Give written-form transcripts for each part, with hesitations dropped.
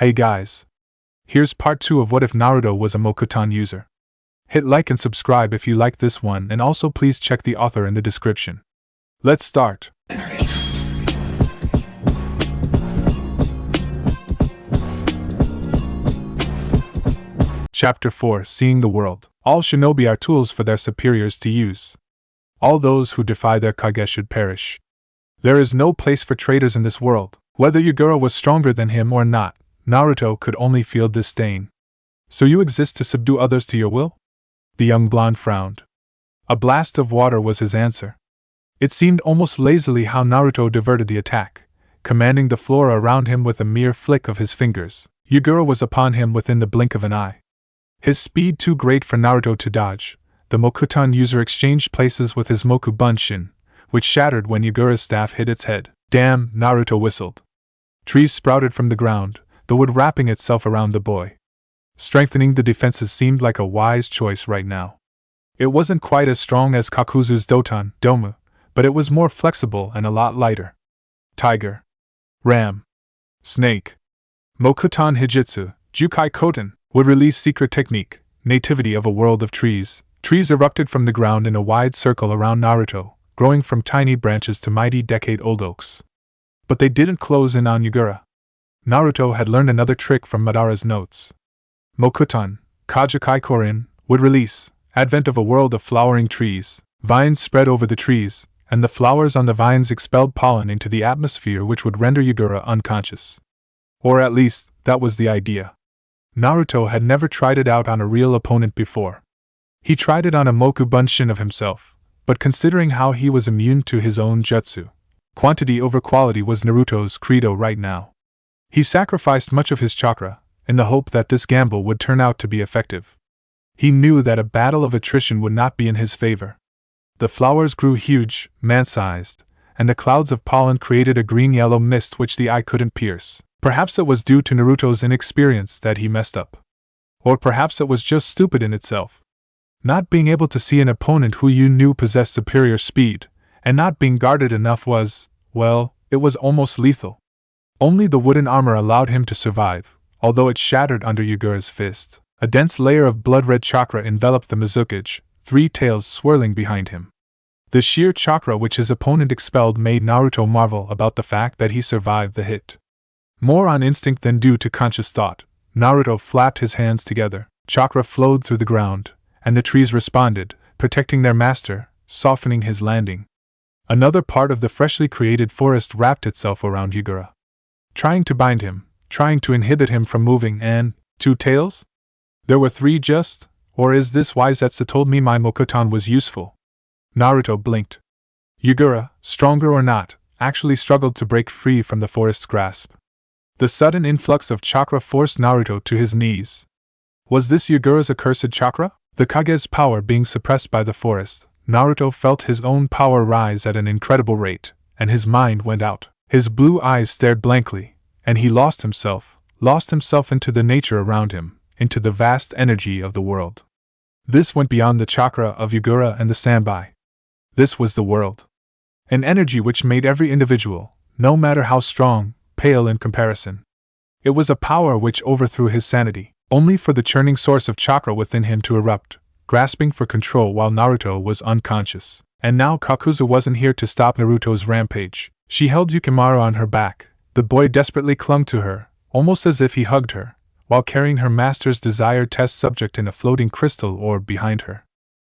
Hey guys! Here's part 2 of What If Naruto Was a Mokuton User. Hit like and subscribe if you like this one, and also please check the author in the description. Let's start! Chapter 4: Seeing the World. All shinobi are tools for their superiors to use. All those who defy their kage should perish. There is no place for traitors in this world. Whether Yura was stronger than him or not, Naruto could only feel disdain. So you exist to subdue others to your will? The young blonde frowned. A blast of water was his answer. It seemed almost lazily how Naruto diverted the attack, commanding the floor around him with a mere flick of his fingers. Yura was upon him within the blink of an eye. His speed too great for Naruto to dodge, the Mokuton user exchanged places with his Mokubunshin, which shattered when Yugura's staff hit its head. Damn, Naruto whistled. Trees sprouted from the ground, the wood wrapping itself around the boy. Strengthening the defenses seemed like a wise choice right now. It wasn't quite as strong as Kakuzu's Domu, but it was more flexible and a lot lighter. Tiger. Ram. Snake. Mokuton Hijitsu, Jukai Koten, would release secret technique, nativity of a world of trees. Trees erupted from the ground in a wide circle around Naruto, growing from tiny branches to mighty decade-old oaks. But they didn't close in on Yura. Naruto had learned another trick from Madara's notes. Mokuton, Kajukai Korin, would release, advent of a world of flowering trees. Vines spread over the trees, and the flowers on the vines expelled pollen into the atmosphere which would render Yura unconscious. Or at least, that was the idea. Naruto had never tried it out on a real opponent before. He tried it on a Mokubunshin of himself, but considering how he was immune to his own jutsu, quantity over quality was Naruto's credo right now. He sacrificed much of his chakra, in the hope that this gamble would turn out to be effective. He knew that a battle of attrition would not be in his favor. The flowers grew huge, man-sized, and the clouds of pollen created a green-yellow mist which the eye couldn't pierce. Perhaps it was due to Naruto's inexperience that he messed up. Or perhaps it was just stupid in itself. Not being able to see an opponent who you knew possessed superior speed, and not being guarded enough was, well, it was almost lethal. Only the wooden armor allowed him to survive, although it shattered under Yugura's fist. A dense layer of blood-red chakra enveloped the Mizukage, three tails swirling behind him. The sheer chakra which his opponent expelled made Naruto marvel about the fact that he survived the hit. More on instinct than due to conscious thought, Naruto flapped his hands together, chakra flowed through the ground, and the trees responded, protecting their master, softening his landing. Another part of the freshly created forest wrapped itself around Yura, trying to bind him, trying to inhibit him from moving, and, two tails? There were three just, or is this why Zetsu told me my Mokuton was useful? Naruto blinked. Yura, stronger or not, actually struggled to break free from the forest's grasp. The sudden influx of chakra forced Naruto to his knees. Was this Yugura's accursed chakra? The Kage's power being suppressed by the forest, Naruto felt his own power rise at an incredible rate, and his mind went out. His blue eyes stared blankly, and he lost himself into the nature around him, into the vast energy of the world. This went beyond the chakra of Yura and the Sanbai. This was the world. An energy which made every individual, no matter how strong, pale in comparison. It was a power which overthrew his sanity, only for the churning source of chakra within him to erupt, grasping for control while Naruto was unconscious. And now Kakuzu wasn't here to stop Naruto's rampage. She held Yukimaru on her back. The boy desperately clung to her, almost as if he hugged her, while carrying her master's desired test subject in a floating crystal orb behind her.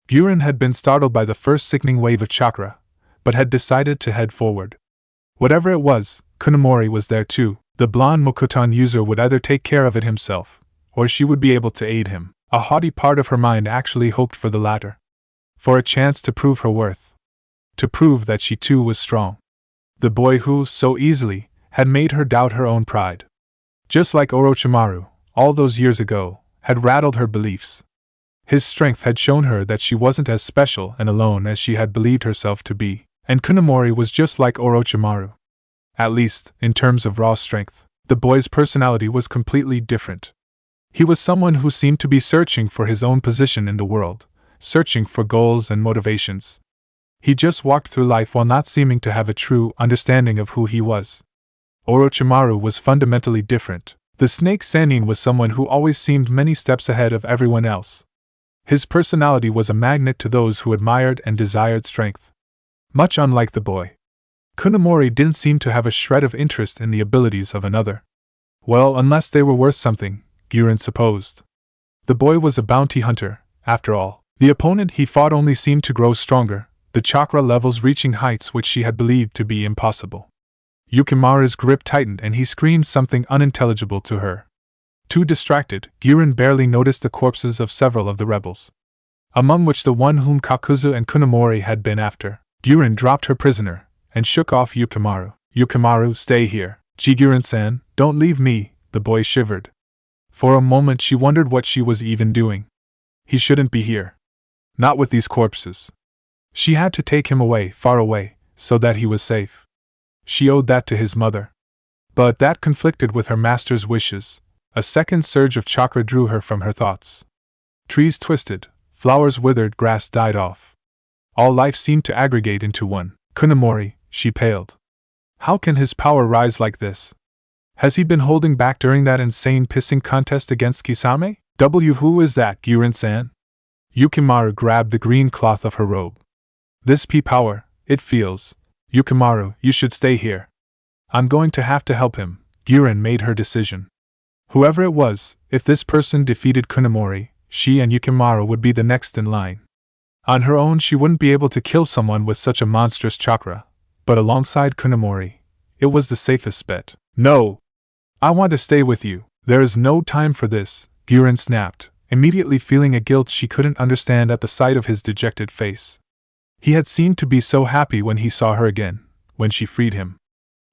Guran had been startled by the first sickening wave of chakra, but had decided to head forward. Whatever it was, Kunemori was there too. The blonde Mokuton user would either take care of it himself, or she would be able to aid him. A haughty part of her mind actually hoped for the latter. For a chance to prove her worth. To prove that she too was strong. The boy who, so easily, had made her doubt her own pride. Just like Orochimaru, all those years ago, had rattled her beliefs. His strength had shown her that she wasn't as special and alone as she had believed herself to be, and Kunemori was just like Orochimaru. At least, in terms of raw strength, the boy's personality was completely different. He was someone who seemed to be searching for his own position in the world, searching for goals and motivations. He just walked through life while not seeming to have a true understanding of who he was. Orochimaru was fundamentally different. The snake Sannin was someone who always seemed many steps ahead of everyone else. His personality was a magnet to those who admired and desired strength. Much unlike the boy, Kunemori didn't seem to have a shred of interest in the abilities of another. Well, unless they were worth something, Guran supposed. The boy was a bounty hunter, after all. The opponent he fought only seemed to grow stronger, the chakra levels reaching heights which she had believed to be impossible. Yukimaru's grip tightened and he screamed something unintelligible to her. Too distracted, Guran barely noticed the corpses of several of the rebels, among which the one whom Kakuzu and Kunemori had been after. Guran dropped her prisoner and shook off Yukimaru. Yukimaru, stay here. Jiguran-san, don't leave me, the boy shivered. For a moment she wondered what she was even doing. He shouldn't be here. Not with these corpses. She had to take him away, far away, so that he was safe. She owed that to his mother. But that conflicted with her master's wishes. A second surge of chakra drew her from her thoughts. Trees twisted, flowers withered, grass died off. All life seemed to aggregate into one. Kunemori, she paled. How can his power rise like this? Has he been holding back during that insane pissing contest against Kisame? Who is that, Guran-san? Yukimaru grabbed the green cloth of her robe. This power, it feels. Yukimaru, you should stay here. I'm going to have to help him. Guran made her decision. Whoever it was, if this person defeated Kunemori, she and Yukimaru would be the next in line. On her own she wouldn't be able to kill someone with such a monstrous chakra, but alongside Kunemori, it was the safest bet. No! I want to stay with you. There is no time for this, Guran snapped, immediately feeling a guilt she couldn't understand at the sight of his dejected face. He had seemed to be so happy when he saw her again, when she freed him.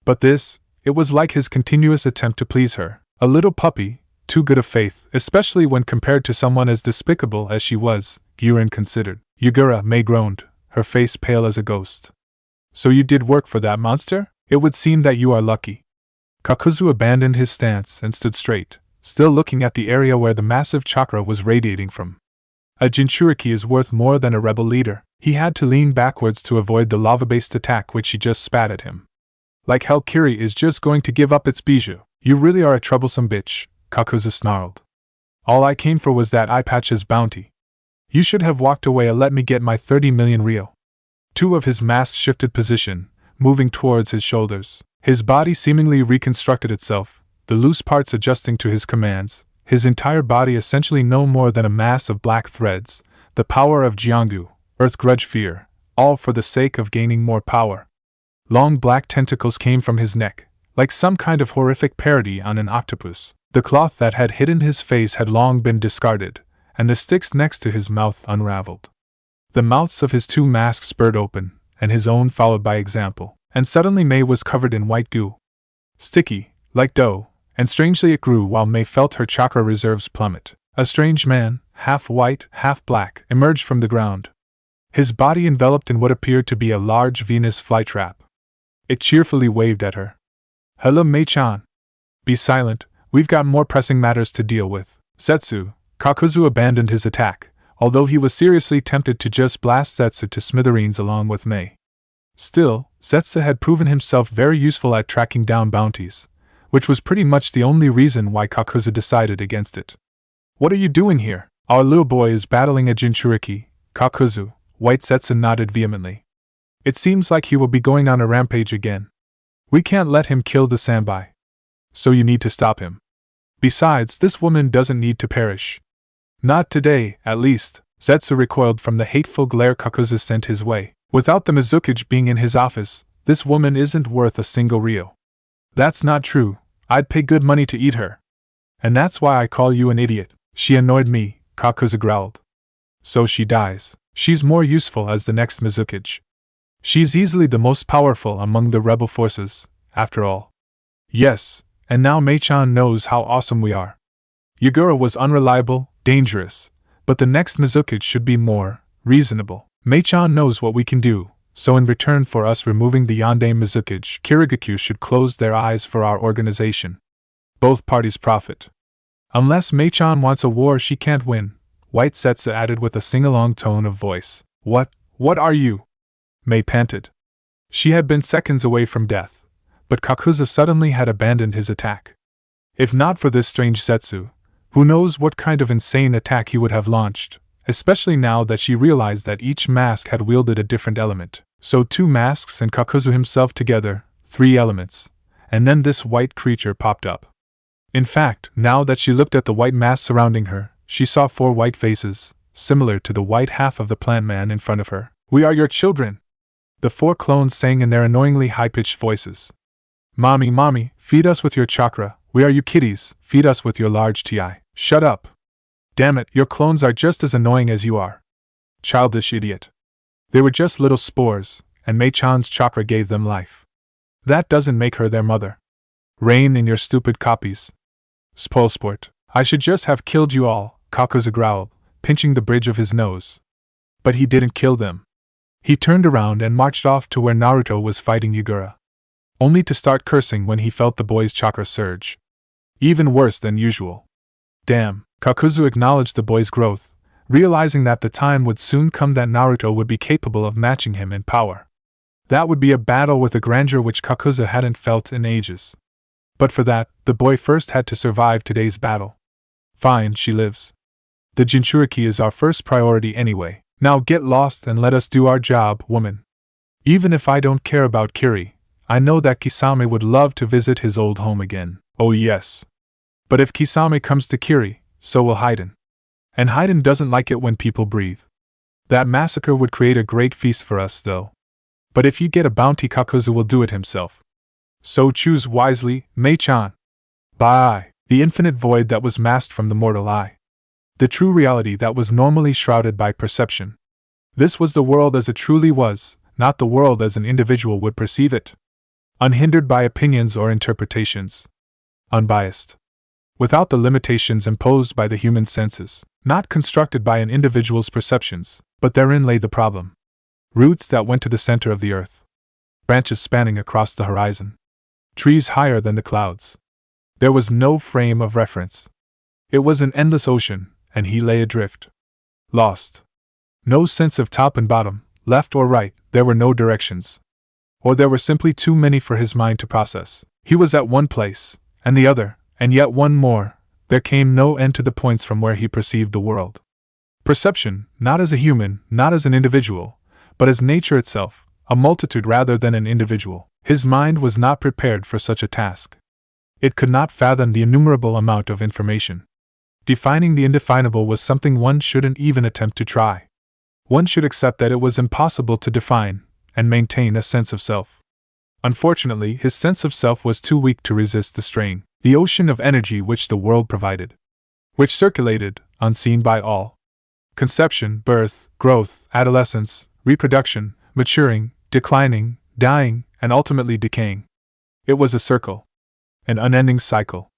But this, it was like his continuous attempt to please her. A little puppy, too good of faith, especially when compared to someone as despicable as she was, Guran considered. Yugura May groaned, her face pale as a ghost. So you did work for that monster? It would seem that you are lucky. Kakuzu abandoned his stance and stood straight, still looking at the area where the massive chakra was radiating from. A Jinchuriki is worth more than a rebel leader. He had to lean backwards to avoid the lava-based attack which she just spat at him. Like hell, Kiri is just going to give up its bijou. You really are a troublesome bitch, Kakuzu snarled. All I came for was that eye patch's bounty. You should have walked away and let me get my 30 million ryo. Two of his masks shifted position, moving towards his shoulders. His body seemingly reconstructed itself, the loose parts adjusting to his commands, his entire body essentially no more than a mass of black threads, the power of Jianggu, Earth Grudge Fear, all for the sake of gaining more power. Long black tentacles came from his neck, like some kind of horrific parody on an octopus. The cloth that had hidden his face had long been discarded, and the sticks next to his mouth unraveled. The mouths of his two masks spurred open, and his own followed by example, and suddenly May was covered in white goo. Sticky, like dough, and strangely it grew while May felt her chakra reserves plummet. A strange man, half white, half black, emerged from the ground. His body enveloped in what appeared to be a large Venus flytrap. It cheerfully waved at her. Hello, Mei-chan. Be silent, we've got more pressing matters to deal with. Zetsu, Kakuzu abandoned his attack, although he was seriously tempted to just blast Zetsu to smithereens along with Mei. Still, Zetsu had proven himself very useful at tracking down bounties, which was pretty much the only reason why Kakuzu decided against it. What are you doing here? Our little boy is battling a Jinchuriki, Kakuzu, White Zetsu nodded vehemently. It seems like he will be going on a rampage again. We can't let him kill the Sanbai. So you need to stop him. Besides, this woman doesn't need to perish. Not today, at least. Zetsu recoiled from the hateful glare Kakuzu sent his way. Without the Mizukage being in his office, this woman isn't worth a single ryo. That's not true. I'd pay good money to eat her. And that's why I call you an idiot. She annoyed me, Kakuzu growled. So she dies. She's more useful as the next Mizukage. She's easily the most powerful among the rebel forces, after all. Yes, and now Mei-chan knows how awesome we are. Yugura was unreliable, dangerous, but the next Mizukage should be more reasonable. Mei-chan knows what we can do, so in return for us removing the Yonde Mizukage, Kirigakyu should close their eyes for our organization. Both parties profit. Unless Mei-chan wants a war she can't win, White Zetsu added with a sing-along tone of voice. What are you? Mei panted. She had been seconds away from death, but Kakuzu suddenly had abandoned his attack. If not for this strange Zetsu, who knows what kind of insane attack he would have launched, especially now that she realized that each mask had wielded a different element. So 2 masks and Kakuzu himself together, 3 elements, and then this white creature popped up. In fact, now that she looked at the white mass surrounding her, she saw 4 white faces, similar to the white half of the plant man in front of her. "We are your children!" The 4 clones sang in their annoyingly high-pitched voices. "Mommy, mommy, feed us with your chakra. We are you kitties, feed us with your large TI. Shut up! Damn it, your clones are just as annoying as you are. Childish idiot." They were just little spores, and Mei-chan's chakra gave them life. That doesn't make her their mother. Reign in your stupid copies. Spoilsport. I should just have killed you all, Kakuzu growled, pinching the bridge of his nose. But he didn't kill them. He turned around and marched off to where Naruto was fighting Yura. Only to start cursing when he felt the boy's chakra surge. Even worse than usual. Damn, Kakuzu acknowledged the boy's growth, realizing that the time would soon come that Naruto would be capable of matching him in power. That would be a battle with a grandeur which Kakuzu hadn't felt in ages. But for that, the boy first had to survive today's battle. Fine, she lives. The Jinchuriki is our first priority anyway. Now get lost and let us do our job, woman. Even if I don't care about Kiri, I know that Kisame would love to visit his old home again. Oh yes. But if Kisame comes to Kiri, so will Haiden. And Haiden doesn't like it when people breathe. That massacre would create a great feast for us, though. But if you get a bounty, Kakuzu will do it himself. So choose wisely, Mei-chan. Bye. The infinite void that was masked from the mortal eye. The true reality that was normally shrouded by perception. This was the world as it truly was, not the world as an individual would perceive it. Unhindered by opinions or interpretations. Unbiased. Without the limitations imposed by the human senses. Not constructed by an individual's perceptions, but therein lay the problem. Roots that went to the center of the earth. Branches spanning across the horizon. Trees higher than the clouds. There was no frame of reference. It was an endless ocean, and he lay adrift. Lost. No sense of top and bottom, left or right, there were no directions. Or there were simply too many for his mind to process. He was at one place, and the other, and yet one more. There came no end to the points from where he perceived the world. Perception, not as a human, not as an individual, but as nature itself, a multitude rather than an individual. His mind was not prepared for such a task. It could not fathom the innumerable amount of information. Defining the indefinable was something one shouldn't even attempt to try. One should accept that it was impossible to define and maintain a sense of self. Unfortunately, his sense of self was too weak to resist the strain, the ocean of energy which the world provided, which circulated, unseen by all. Conception, birth, growth, adolescence, reproduction, maturing, declining, dying, and ultimately decaying. It was a circle. An unending cycle.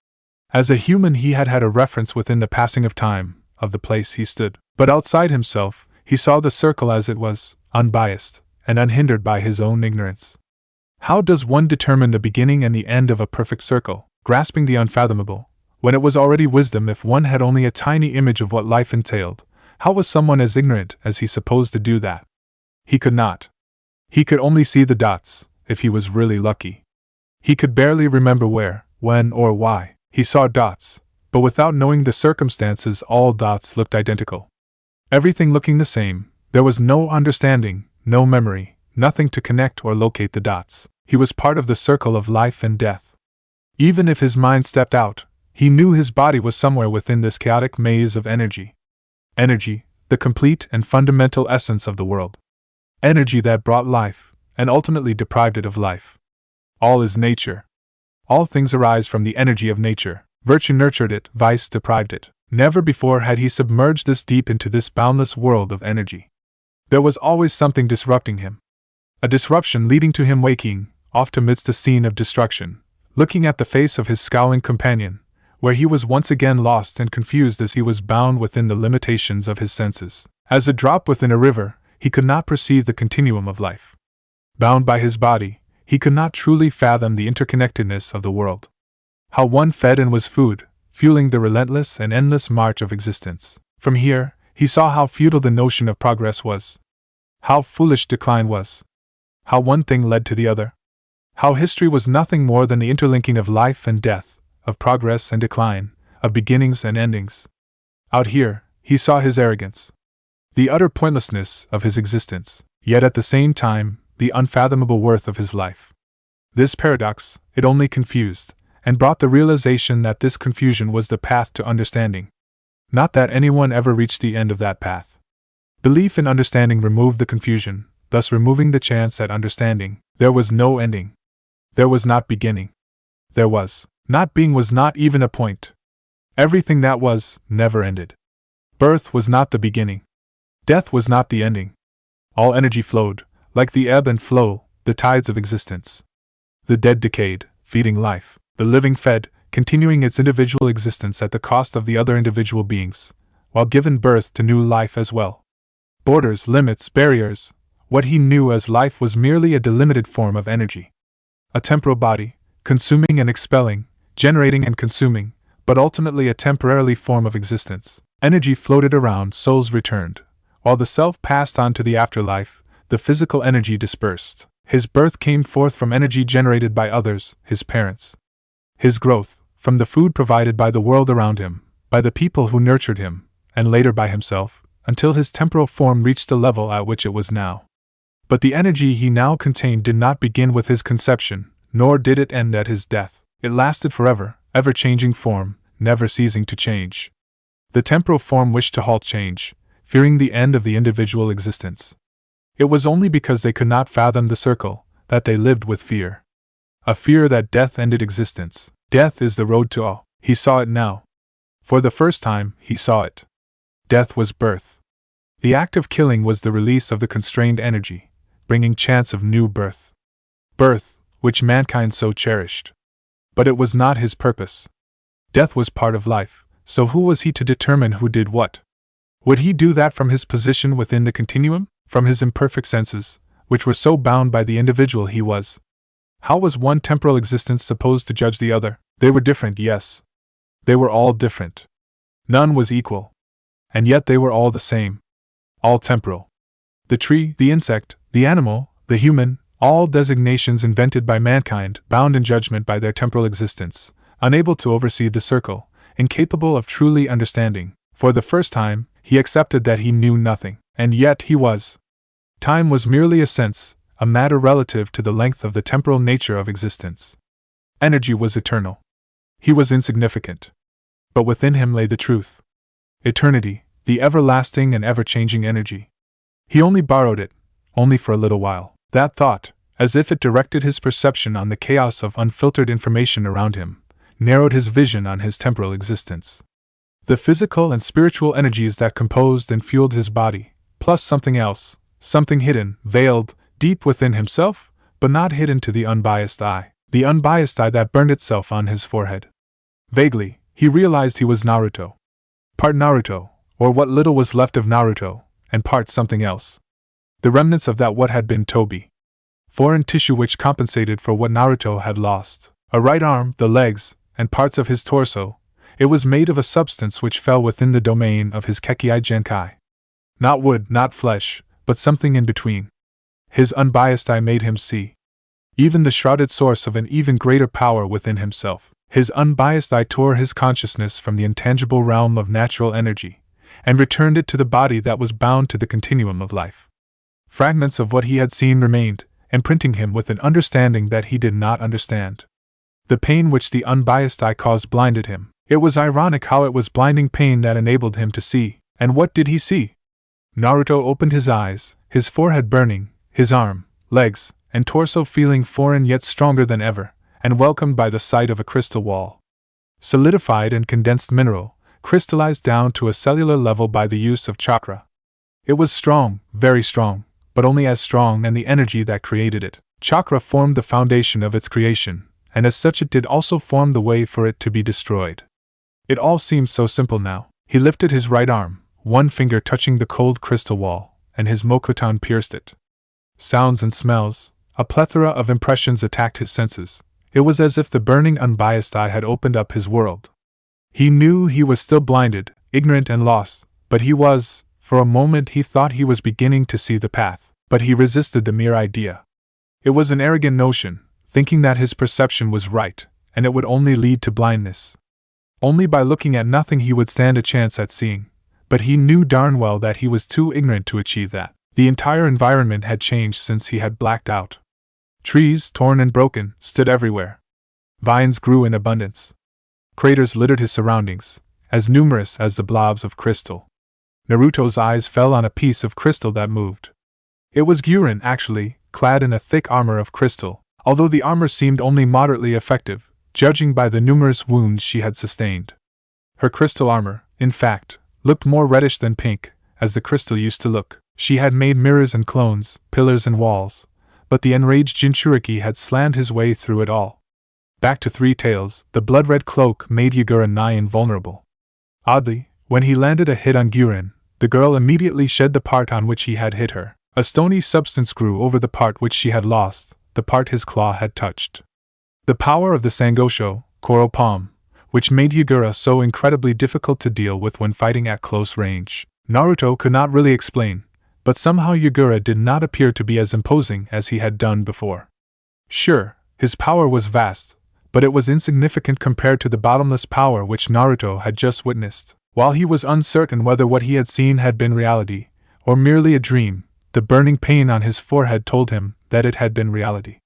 As a human, he had had a reference within the passing of time, of the place he stood. But outside himself, he saw the circle as it was, unbiased, and unhindered by his own ignorance. How does one determine the beginning and the end of a perfect circle, grasping the unfathomable, when it was already wisdom if one had only a tiny image of what life entailed? How was someone as ignorant as he supposed to do that? He could not. He could only see the dots, if he was really lucky. He could barely remember where, when, or why. He saw dots, but without knowing the circumstances, all dots looked identical. Everything looking the same, there was no understanding, no memory, nothing to connect or locate the dots. He was part of the circle of life and death. Even if his mind stepped out, he knew his body was somewhere within this chaotic maze of energy. Energy, the complete and fundamental essence of the world. Energy that brought life, and ultimately deprived it of life. All is nature. All things arise from the energy of nature. Virtue nurtured it, vice deprived it. Never before had he submerged this deep into this boundless world of energy. There was always something disrupting him. A disruption leading to him waking, oft amidst a scene of destruction, looking at the face of his scowling companion, where he was once again lost and confused as he was bound within the limitations of his senses. As a drop within a river, he could not perceive the continuum of life. Bound by his body, he could not truly fathom the interconnectedness of the world. How one fed and was food, fueling the relentless and endless march of existence. From here, he saw how futile the notion of progress was. How foolish decline was. How one thing led to the other. How history was nothing more than the interlinking of life and death, of progress and decline, of beginnings and endings. Out here, he saw his arrogance, the utter pointlessness of his existence, yet at the same time, the unfathomable worth of his life. This paradox, it only confused, and brought the realization that this confusion was the path to understanding. Not that anyone ever reached the end of that path. Belief in understanding removed the confusion, thus removing the chance at understanding. There was no ending. There was not beginning. There was not being was not even a point. Everything that was, never ended. Birth was not the beginning. Death was not the ending. All energy flowed, like the ebb and flow, the tides of existence. The dead decayed, feeding life. The living fed, continuing its individual existence at the cost of the other individual beings, while giving birth to new life as well. Borders, limits, barriers, what he knew as life was merely a delimited form of energy. A temporal body, consuming and expelling, generating and consuming, but ultimately a temporary form of existence. Energy floated around, souls returned. While the self passed on to the afterlife, the physical energy dispersed. His birth came forth from energy generated by others, his parents. His growth, from the food provided by the world around him, by the people who nurtured him, and later by himself, until his temporal form reached the level at which it was now. But the energy he now contained did not begin with his conception, nor did it end at his death. It lasted forever, ever-changing form, never ceasing to change. The temporal form wished to halt change, fearing the end of the individual existence. It was only because they could not fathom the circle that they lived with fear. A fear that death ended existence. Death is the road to all. He saw it now. For the first time, he saw it. Death was birth. The act of killing was the release of the constrained energy, bringing chance of new birth. Birth, which mankind so cherished. But it was not his purpose. Death was part of life, so who was he to determine who did what? Would he do that from his position within the continuum, from his imperfect senses, which were so bound by the individual he was? How was one temporal existence supposed to judge the other? They were different, yes. They were all different. None was equal. And yet they were all the same. All temporal. The tree, the insect, the animal, the human, all designations invented by mankind, bound in judgment by their temporal existence, unable to oversee the circle, incapable of truly understanding. For the first time, he accepted that he knew nothing, and yet he was. Time was merely a sense, a matter relative to the length of the temporal nature of existence. Energy was eternal. He was insignificant. But within him lay the truth. Eternity, the everlasting and ever-changing energy. He only borrowed it, only for a little while. That thought, as if it directed his perception on the chaos of unfiltered information around him, narrowed his vision on his temporal existence. The physical and spiritual energies that composed and fueled his body, plus something else, something hidden, veiled, deep within himself, but not hidden to the unbiased eye, the unbiased eye that burned itself on his forehead. Vaguely, he realized he was Naruto. Part Naruto, or what little was left of Naruto, and part something else. The remnants of that what had been Tobi. Foreign tissue which compensated for what Naruto had lost. A right arm, the legs, and parts of his torso. It was made of a substance which fell within the domain of his Kekkei Genkai. Not wood, not flesh, but something in between. His unbiased eye made him see. Even the shrouded source of an even greater power within himself. His unbiased eye tore his consciousness from the intangible realm of natural energy, and returned it to the body that was bound to the continuum of life. Fragments of what he had seen remained, imprinting him with an understanding that he did not understand. The pain which the unbiased eye caused blinded him. It was ironic how it was blinding pain that enabled him to see. And what did he see? Naruto opened his eyes, his forehead burning, his arm, legs, and torso feeling foreign yet stronger than ever, and welcomed by the sight of a crystal wall. Solidified and condensed mineral, crystallized down to a cellular level by the use of chakra. It was strong, very strong, but only as strong and the energy that created it. Chakra formed the foundation of its creation, and as such it did also form the way for it to be destroyed. It all seemed so simple now. He lifted his right arm, one finger touching the cold crystal wall, and his Mokuton pierced it. Sounds and smells, a plethora of impressions attacked his senses. It was as if the burning unbiased eye had opened up his world. He knew he was still blinded, ignorant and lost, but he was, for a moment he thought he was beginning to see the path, but he resisted the mere idea. It was an arrogant notion, thinking that his perception was right, and it would only lead to blindness. Only by looking at nothing he would stand a chance at seeing, but he knew darn well that he was too ignorant to achieve that. The entire environment had changed since he had blacked out. Trees, torn and broken, stood everywhere. Vines grew in abundance. Craters littered his surroundings, as numerous as the blobs of crystal. Naruto's eyes fell on a piece of crystal that moved. It was Guran, actually, clad in a thick armor of crystal, although the armor seemed only moderately effective, judging by the numerous wounds she had sustained. Her crystal armor, in fact, looked more reddish than pink, as the crystal used to look. She had made mirrors and clones, pillars and walls, but the enraged Jinchuriki had slammed his way through it all. Back to Three Tails, the blood-red cloak made Yura nigh invulnerable. Oddly, when he landed a hit on Guran, the girl immediately shed the part on which he had hit her. A stony substance grew over the part which she had lost, the part his claw had touched. The power of the Sangosho, Coral Palm, which made Yura so incredibly difficult to deal with when fighting at close range, Naruto could not really explain, but somehow Yura did not appear to be as imposing as he had done before. Sure, his power was vast, but it was insignificant compared to the bottomless power which Naruto had just witnessed. While he was uncertain whether what he had seen had been reality, or merely a dream, the burning pain on his forehead told him that it had been reality.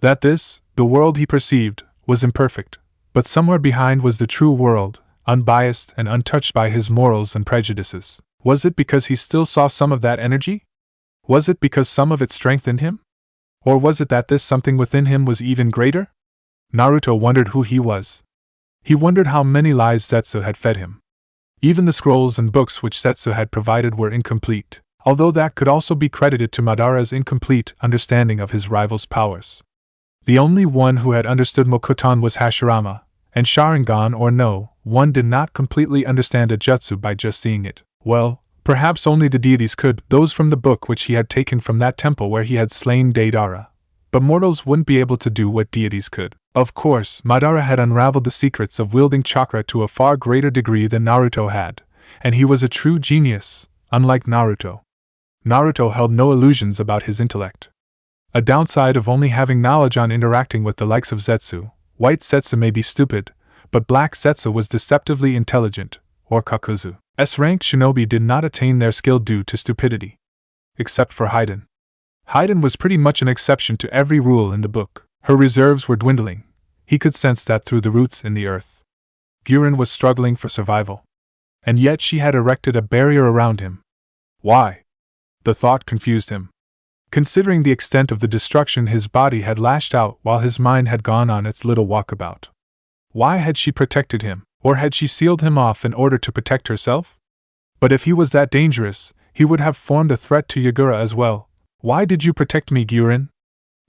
That this, the world he perceived, was imperfect, but somewhere behind was the true world, unbiased and untouched by his morals and prejudices. Was it because he still saw some of that energy? Was it because some of it strengthened him? Or was it that this something within him was even greater? Naruto wondered who he was. He wondered how many lies Zetsu had fed him. Even the scrolls and books which Zetsu had provided were incomplete, although that could also be credited to Madara's incomplete understanding of his rival's powers. The only one who had understood Mokuton was Hashirama, and Sharingan or no, one did not completely understand a jutsu by just seeing it. Well, perhaps only the deities could, those from the book which he had taken from that temple where he had slain Deidara. But mortals wouldn't be able to do what deities could. Of course, Madara had unraveled the secrets of wielding chakra to a far greater degree than Naruto had, and he was a true genius, unlike Naruto. Naruto held no illusions about his intellect. A downside of only having knowledge on interacting with the likes of Zetsu: white Zetsu may be stupid, but black Zetsu was deceptively intelligent, or Kakuzu. S-rank shinobi did not attain their skill due to stupidity. Except for Haiden. Haiden was pretty much an exception to every rule in the book. Her reserves were dwindling. He could sense that through the roots in the earth. Guran was struggling for survival. And yet she had erected a barrier around him. Why? The thought confused him. Considering the extent of the destruction his body had lashed out while his mind had gone on its little walkabout. Why had she protected him, or had she sealed him off in order to protect herself? But if he was that dangerous, he would have formed a threat to Yura as well. Why did you protect me, Guran?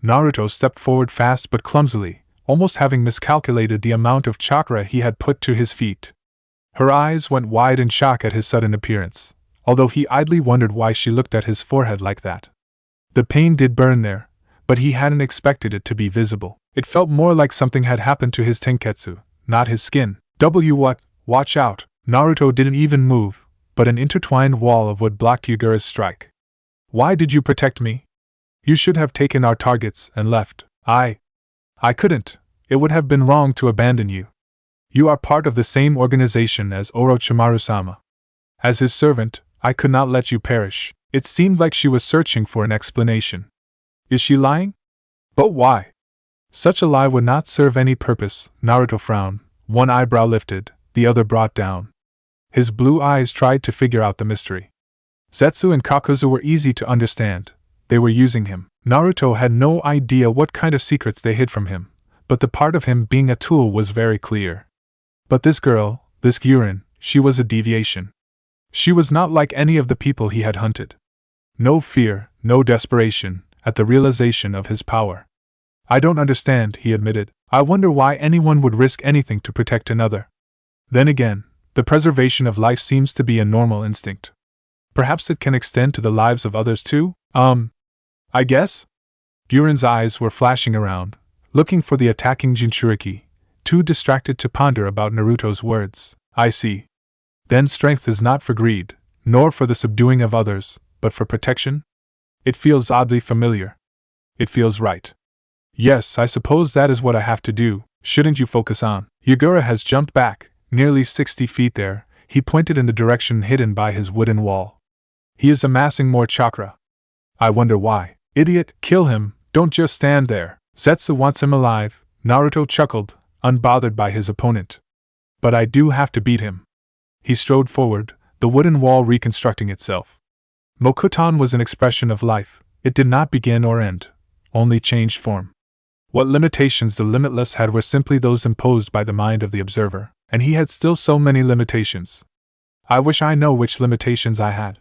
Naruto stepped forward fast but clumsily, almost having miscalculated the amount of chakra he had put to his feet. Her eyes went wide in shock at his sudden appearance, although he idly wondered why she looked at his forehead like that. The pain did burn there, but he hadn't expected it to be visible. It felt more like something had happened to his tenketsu, not his skin. What? Watch out! Naruto didn't even move, but an intertwined wall of wood blocked Yugura's strike. Why did you protect me? You should have taken our targets and left. I couldn't. It would have been wrong to abandon you. You are part of the same organization as Orochimaru-sama. As his servant, I could not let you perish. It seemed like she was searching for an explanation. Is she lying? But why? Such a lie would not serve any purpose. Naruto frowned, one eyebrow lifted, the other brought down. His blue eyes tried to figure out the mystery. Zetsu and Kakuzu were easy to understand. They were using him. Naruto had no idea what kind of secrets they hid from him, but the part of him being a tool was very clear. But this girl, this Guran, she was a deviation. She was not like any of the people he had hunted. No fear, no desperation, at the realization of his power. I don't understand, he admitted. I wonder why anyone would risk anything to protect another. Then again, the preservation of life seems to be a normal instinct. Perhaps it can extend to the lives of others too? I guess? Guran's eyes were flashing around, looking for the attacking Jinchuriki, too distracted to ponder about Naruto's words. I see. Then strength is not for greed, nor for the subduing of others, but for protection? It feels oddly familiar. It feels right. Yes, I suppose that is what I have to do. Shouldn't you focus on? Yugura has jumped back, nearly 60 feet there. He pointed in the direction hidden by his wooden wall. He is amassing more chakra. I wonder why. Idiot, kill him, don't just stand there. Zetsu wants him alive, Naruto chuckled, unbothered by his opponent. But I do have to beat him. He strode forward, the wooden wall reconstructing itself. Mokuton was an expression of life. It did not begin or end, only changed form. What limitations the limitless had were simply those imposed by the mind of the observer, and he had still so many limitations. I wish I know which limitations I had.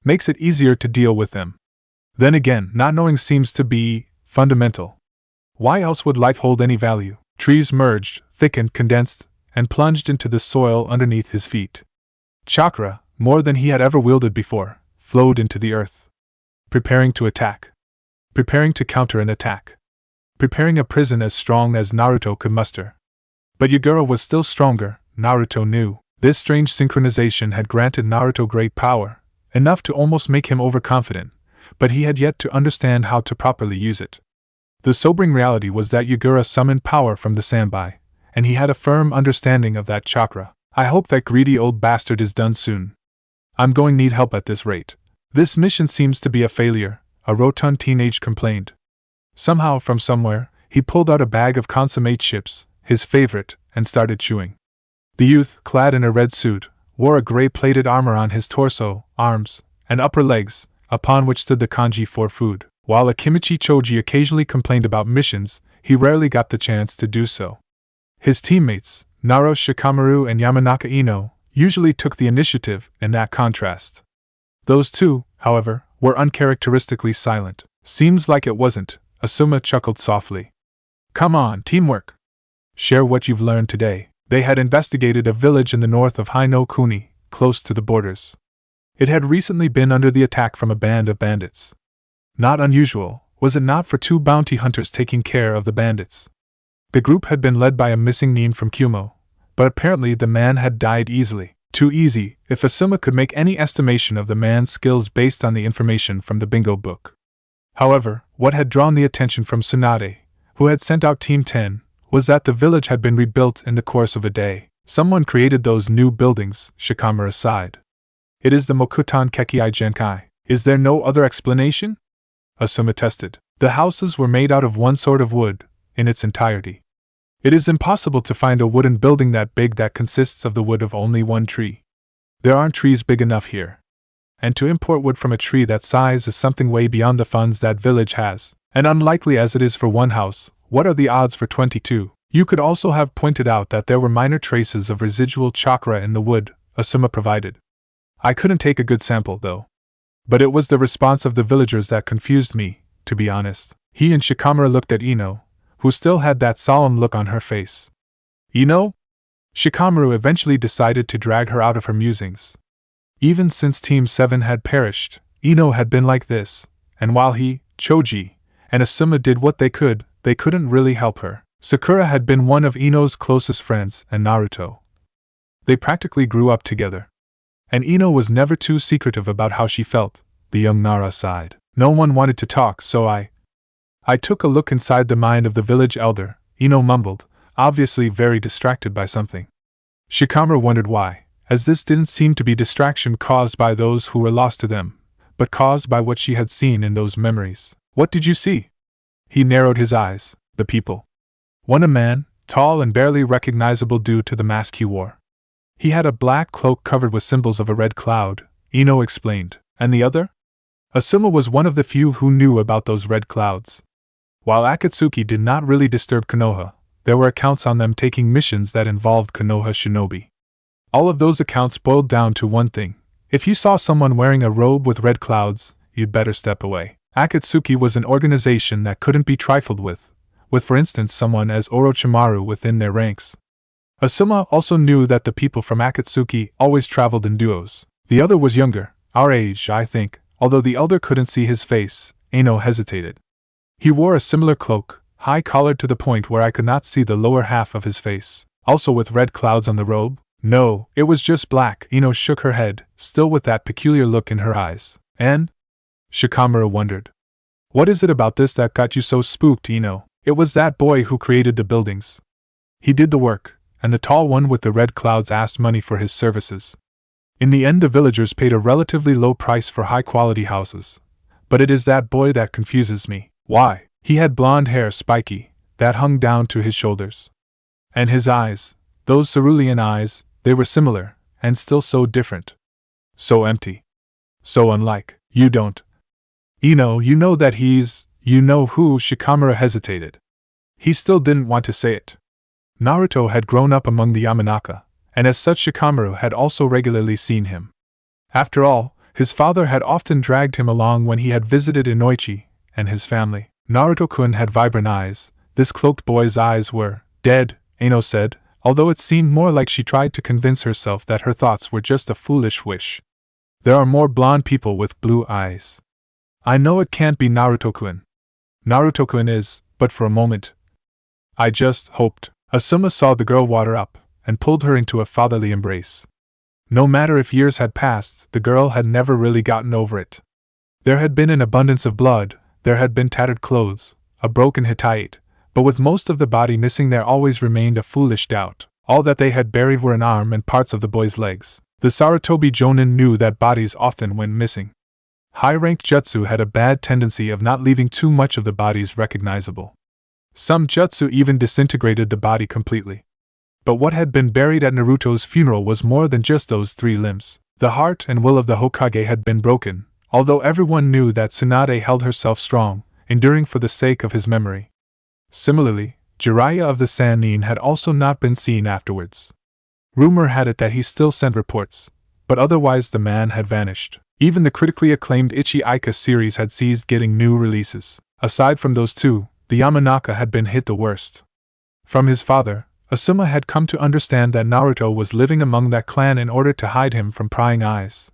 Makes it easier to deal with them. Then again, not knowing seems to be fundamental. Why else would life hold any value? Trees merged, thickened, condensed, and plunged into the soil underneath his feet. Chakra, more than he had ever wielded before, flowed into the earth. Preparing to attack. Preparing to counter an attack. Preparing a prison as strong as Naruto could muster. But Yugura was still stronger, Naruto knew. This strange synchronization had granted Naruto great power, enough to almost make him overconfident, but he had yet to understand how to properly use it. The sobering reality was that Yugura summoned power from the Sanbai, and he had a firm understanding of that chakra. I hope that greedy old bastard is done soon. I'm going to need help at this rate. This mission seems to be a failure, a rotund teenage complained. Somehow, from somewhere, he pulled out a bag of consommé chips, his favorite, and started chewing. The youth, clad in a red suit, wore a gray-plated armor on his torso, arms, and upper legs, upon which stood the kanji for food. While Akimichi Choji occasionally complained about missions, he rarely got the chance to do so. His teammates, Naro Shikamaru and Yamanaka Ino, usually took the initiative in that contrast. Those two, however, were uncharacteristically silent. Seems like it wasn't, Asuma chuckled softly. Come on, teamwork! Share what you've learned today. They had investigated a village in the north of Hainokuni, close to the borders. It had recently been under the attack from a band of bandits. Not unusual, was it not, for two bounty hunters taking care of the bandits? The group had been led by a missing nin from Kumo, but apparently the man had died easily. Too easy, if Asuma could make any estimation of the man's skills based on the information from the bingo book. However, what had drawn the attention from Tsunade, who had sent out Team 10, was that the village had been rebuilt in the course of a day. Someone created those new buildings, Shikamaru sighed. It is the Mokuton Kekkei Genkai. Is there no other explanation? Asuma tested. The houses were made out of one sort of wood, in its entirety. It is impossible to find a wooden building that big that consists of the wood of only one tree. There aren't trees big enough here. And to import wood from a tree that size is something way beyond the funds that village has, and unlikely as it is for one house. What are the odds for 22? You could also have pointed out that there were minor traces of residual chakra in the wood, Asuma provided. I couldn't take a good sample, though. But it was the response of the villagers that confused me, to be honest. He and Shikamaru looked at Ino, who still had that solemn look on her face. Ino? Shikamaru eventually decided to drag her out of her musings. Even since Team 7 had perished, Ino had been like this, and while he, Choji, and Asuma did what they couldn't really help her. Sakura had been one of Ino's closest friends, and Naruto. They practically grew up together. And Ino was never too secretive about how she felt, the young Nara sighed. No one wanted to talk, so I took a look inside the mind of the village elder, Ino mumbled, obviously very distracted by something. Shikamaru wondered why, as this didn't seem to be distraction caused by those who were lost to them, but caused by what she had seen in those memories. What did you see? He narrowed his eyes. The people. One a man, tall and barely recognizable due to the mask he wore. He had a black cloak covered with symbols of a red cloud, Ino explained. And the other? Asuma was one of the few who knew about those red clouds. While Akatsuki did not really disturb Konoha, there were accounts on them taking missions that involved Konoha shinobi. All of those accounts boiled down to one thing. If you saw someone wearing a robe with red clouds, you'd better step away. Akatsuki was an organization that couldn't be trifled with for instance someone as Orochimaru within their ranks. Asuma also knew that the people from Akatsuki always traveled in duos. The other was younger, our age I think, although the elder couldn't see his face. Ino hesitated. He wore a similar cloak, high-collared to the point where I could not see the lower half of his face. Also with red clouds on the robe? No, it was just black. Ino shook her head, still with that peculiar look in her eyes. And? Shikamaru wondered. What is it about this that got you so spooked, Ino? It was that boy who created the buildings. He did the work, and the tall one with the red clouds asked money for his services. In the end, the villagers paid a relatively low price for high-quality houses. But it is that boy that confuses me. Why? He had blonde hair, spiky, that hung down to his shoulders. And his eyes, those cerulean eyes, they were similar, and still so different. So empty. So unlike. You don't. You know that he's, you know who. Shikamaru hesitated. He still didn't want to say it. Naruto had grown up among the Yamanaka, and as such Shikamaru had also regularly seen him. After all, his father had often dragged him along when he had visited Inoichi and his family. Naruto-kun had vibrant eyes. This cloaked boy's eyes were dead, Aino said, although it seemed more like she tried to convince herself that her thoughts were just a foolish wish. There are more blonde people with blue eyes. I know it can't be Naruto-kun. Naruto-kun is, but for a moment. I just hoped. Asuma saw the girl water up, and pulled her into a fatherly embrace. No matter if years had passed, the girl had never really gotten over it. There had been an abundance of blood, there had been tattered clothes, a broken Hittite, but with most of the body missing there always remained a foolish doubt. All that they had buried were an arm and parts of the boy's legs. The Sarutobi Jonin knew that bodies often went missing. High-ranked jutsu had a bad tendency of not leaving too much of the bodies recognizable. Some jutsu even disintegrated the body completely. But what had been buried at Naruto's funeral was more than just those 3 limbs. The heart and will of the Hokage had been broken, although everyone knew that Tsunade held herself strong, enduring for the sake of his memory. Similarly, Jiraiya of the Sannin had also not been seen afterwards. Rumor had it that he still sent reports, but otherwise the man had vanished. Even the critically acclaimed Ichi Aika series had ceased getting new releases. Aside from those 2, the Yamanaka had been hit the worst. From his father, Asuma had come to understand that Naruto was living among that clan in order to hide him from prying eyes.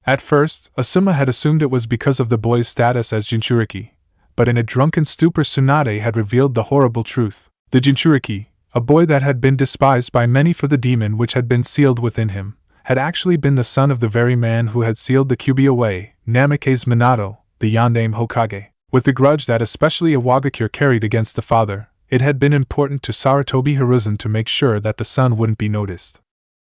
At first, Asuma had assumed it was because of the boy's status as Jinchuriki, but in a drunken stupor Tsunade had revealed the horrible truth. The Jinchuriki, a boy that had been despised by many for the demon which had been sealed within him, had actually been the son of the very man who had sealed the Kyuubi away, Namikaze Minato, the Yondaime Hokage. With the grudge that especially Iwagakure carried against the father, it had been important to Sarutobi Hiruzen to make sure that the son wouldn't be noticed.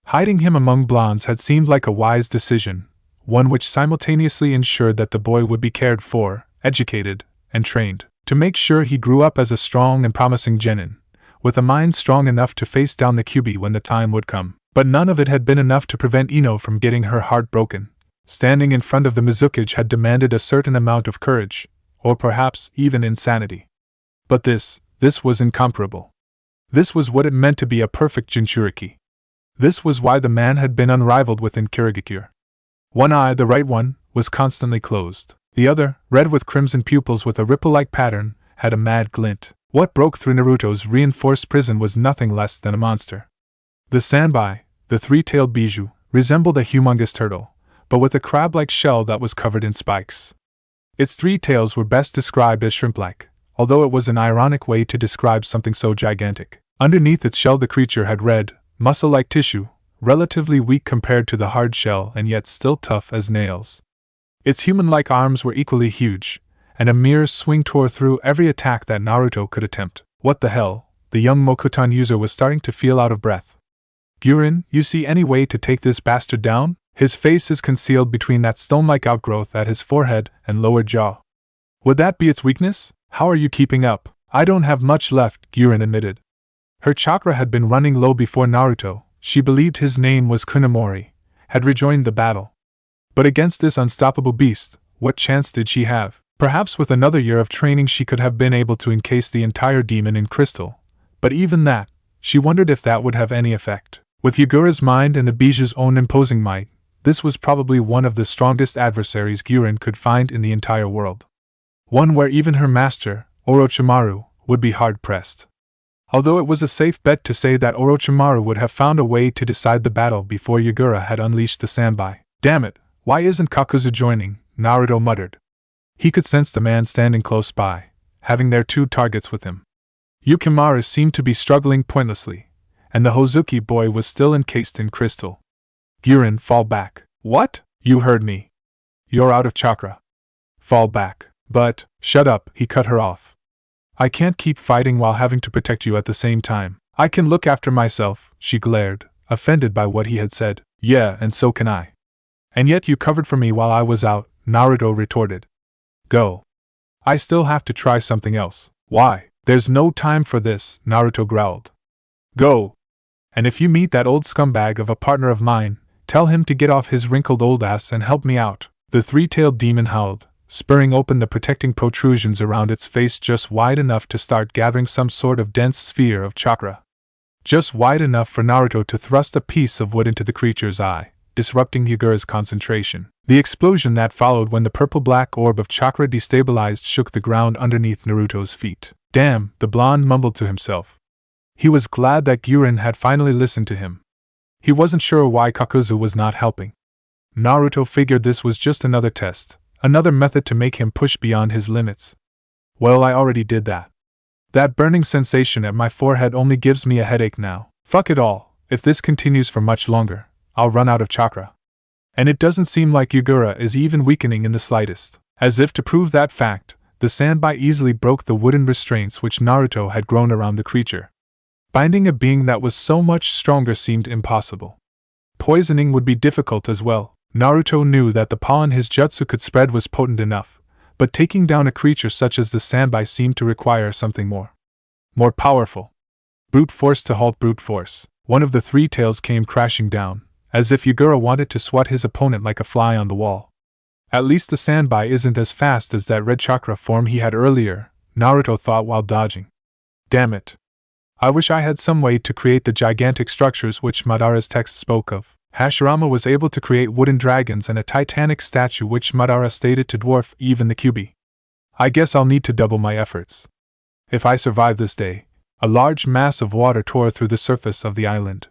Hiding him among blondes had seemed like a wise decision, one which simultaneously ensured that the boy would be cared for, educated, and trained, to make sure he grew up as a strong and promising genin, with a mind strong enough to face down the Kyuubi when the time would come. But none of it had been enough to prevent Ino from getting her heart broken. Standing in front of the Mizukage had demanded a certain amount of courage, or perhaps even insanity. But this was incomparable. This was what it meant to be a perfect Jinchuriki. This was why the man had been unrivaled within Kirigakure. One eye, the right one, was constantly closed. The other, red with crimson pupils with a ripple-like pattern, had a mad glint. What broke through Naruto's reinforced prison was nothing less than a monster. The Sanbai, the 3-tailed Bijou, resembled a humongous turtle, but with a crab-like shell that was covered in spikes. Its 3 tails were best described as shrimp-like, although it was an ironic way to describe something so gigantic. Underneath its shell the creature had red, muscle-like tissue, relatively weak compared to the hard shell and yet still tough as nails. Its human-like arms were equally huge, and a mere swing tore through every attack that Naruto could attempt. What the hell? The young Mokuton user was starting to feel out of breath. Guran, you see any way to take this bastard down? His face is concealed between that stone-like outgrowth at his forehead and lower jaw. Would that be its weakness? How are you keeping up? I don't have much left, Guran admitted. Her chakra had been running low before Naruto, she believed his name was Kunemori, had rejoined the battle. But against this unstoppable beast, what chance did she have? Perhaps with another year of training she could have been able to encase the entire demon in crystal, but even that, she wondered if that would have any effect. With Yagura's mind and the Bijou's own imposing might, this was probably one of the strongest adversaries Guran could find in the entire world. One where even her master, Orochimaru, would be hard-pressed. Although it was a safe bet to say that Orochimaru would have found a way to decide the battle before Yagura had unleashed the Sanbai. Damn it, why isn't Kakuzu joining? Naruto muttered. He could sense the man standing close by, having their 2 targets with him. Yukimaru seemed to be struggling pointlessly, and the Hozuki boy was still encased in crystal. Guran, fall back. What? You heard me. You're out of chakra. Fall back. But, shut up, he cut her off. I can't keep fighting while having to protect you at the same time. I can look after myself, she glared, offended by what he had said. Yeah, and so can I. And yet you covered for me while I was out, Naruto retorted. Go. I still have to try something else. Why? There's no time for this, Naruto growled. Go. And if you meet that old scumbag of a partner of mine, tell him to get off his wrinkled old ass and help me out. The three-tailed demon howled, spurring open the protecting protrusions around its face just wide enough to start gathering some sort of dense sphere of chakra. Just wide enough for Naruto to thrust a piece of wood into the creature's eye, disrupting Yugura's concentration. The explosion that followed when the purple-black orb of chakra destabilized shook the ground underneath Naruto's feet. Damn, the blonde mumbled to himself. He was glad that Guran had finally listened to him. He wasn't sure why Kakuzu was not helping. Naruto figured this was just another test, another method to make him push beyond his limits. Well, I already did that. That burning sensation at my forehead only gives me a headache now. Fuck it all, if this continues for much longer, I'll run out of chakra. And it doesn't seem like Yugura is even weakening in the slightest. As if to prove that fact, the sandbai easily broke the wooden restraints which Naruto had grown around the creature. Binding a being that was so much stronger seemed impossible. Poisoning would be difficult as well. Naruto knew that the pollen his jutsu could spread was potent enough, but taking down a creature such as the sandbai seemed to require something more. More powerful. Brute force to halt brute force. One of the three tails came crashing down, as if Yugura wanted to swat his opponent like a fly on the wall. At least the sandbai isn't as fast as that red chakra form he had earlier, Naruto thought while dodging. Damn it. I wish I had some way to create the gigantic structures which Madara's text spoke of. Hashirama was able to create wooden dragons and a titanic statue which Madara stated to dwarf even the Kyuubi. I guess I'll need to double my efforts. If I survive this day. A large mass of water tore through the surface of the island.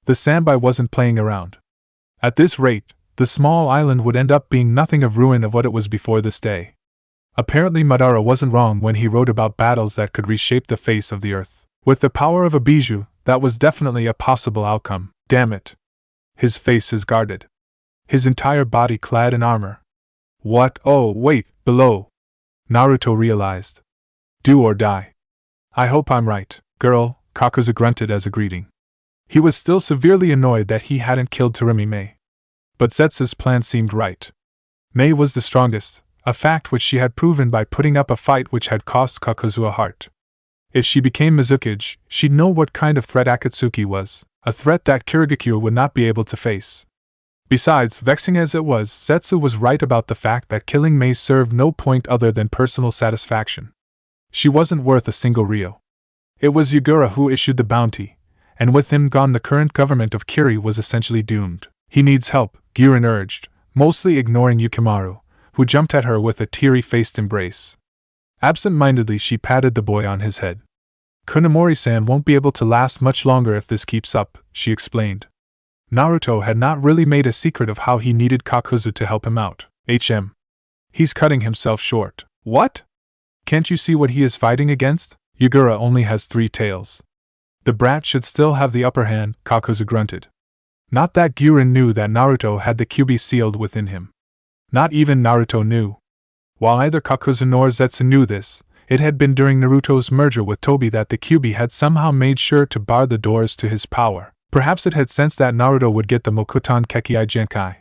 The sandbai wasn't playing around. At this rate, the small island would end up being nothing of ruin of what it was before this day. Apparently Madara wasn't wrong when he wrote about battles that could reshape the face of the earth. With the power of a bijou, that was definitely a possible outcome. Damn it. His face is guarded. His entire body clad in armor. What? Oh, wait, below. Naruto realized. Do or die. I hope I'm right, girl, Kakuzu grunted as a greeting. He was still severely annoyed that he hadn't killed Terumi Mei. But Zetsu's plan seemed right. Mei was the strongest, a fact which she had proven by putting up a fight which had cost Kakuzu a heart. If she became Mizukage, she'd know what kind of threat Akatsuki was, a threat that Kirigakure would not be able to face. Besides, vexing as it was, Zetsu was right about the fact that killing Mei served no point other than personal satisfaction. She wasn't worth a single ryo. It was Yugura who issued the bounty, and with him gone the current government of Kiri was essentially doomed. He needs help, Guran urged, mostly ignoring Yukimaru, who jumped at her with a teary-faced embrace. Absent-mindedly she patted the boy on his head. Kunomori-san won't be able to last much longer if this keeps up, she explained. Naruto had not really made a secret of how he needed Kakuzu to help him out. He's cutting himself short. What? Can't you see what he is fighting against? Yugura only has 3 tails. The brat should still have the upper hand, Kakuzu grunted. Not that Guran knew that Naruto had the Kyuubi sealed within him. Not even Naruto knew. While neither Kakuzu nor Zetsu knew this, it had been during Naruto's merger with Tobi that the Kyuubi had somehow made sure to bar the doors to his power. Perhaps it had sensed that Naruto would get the Mokuton Kekkai Genkai.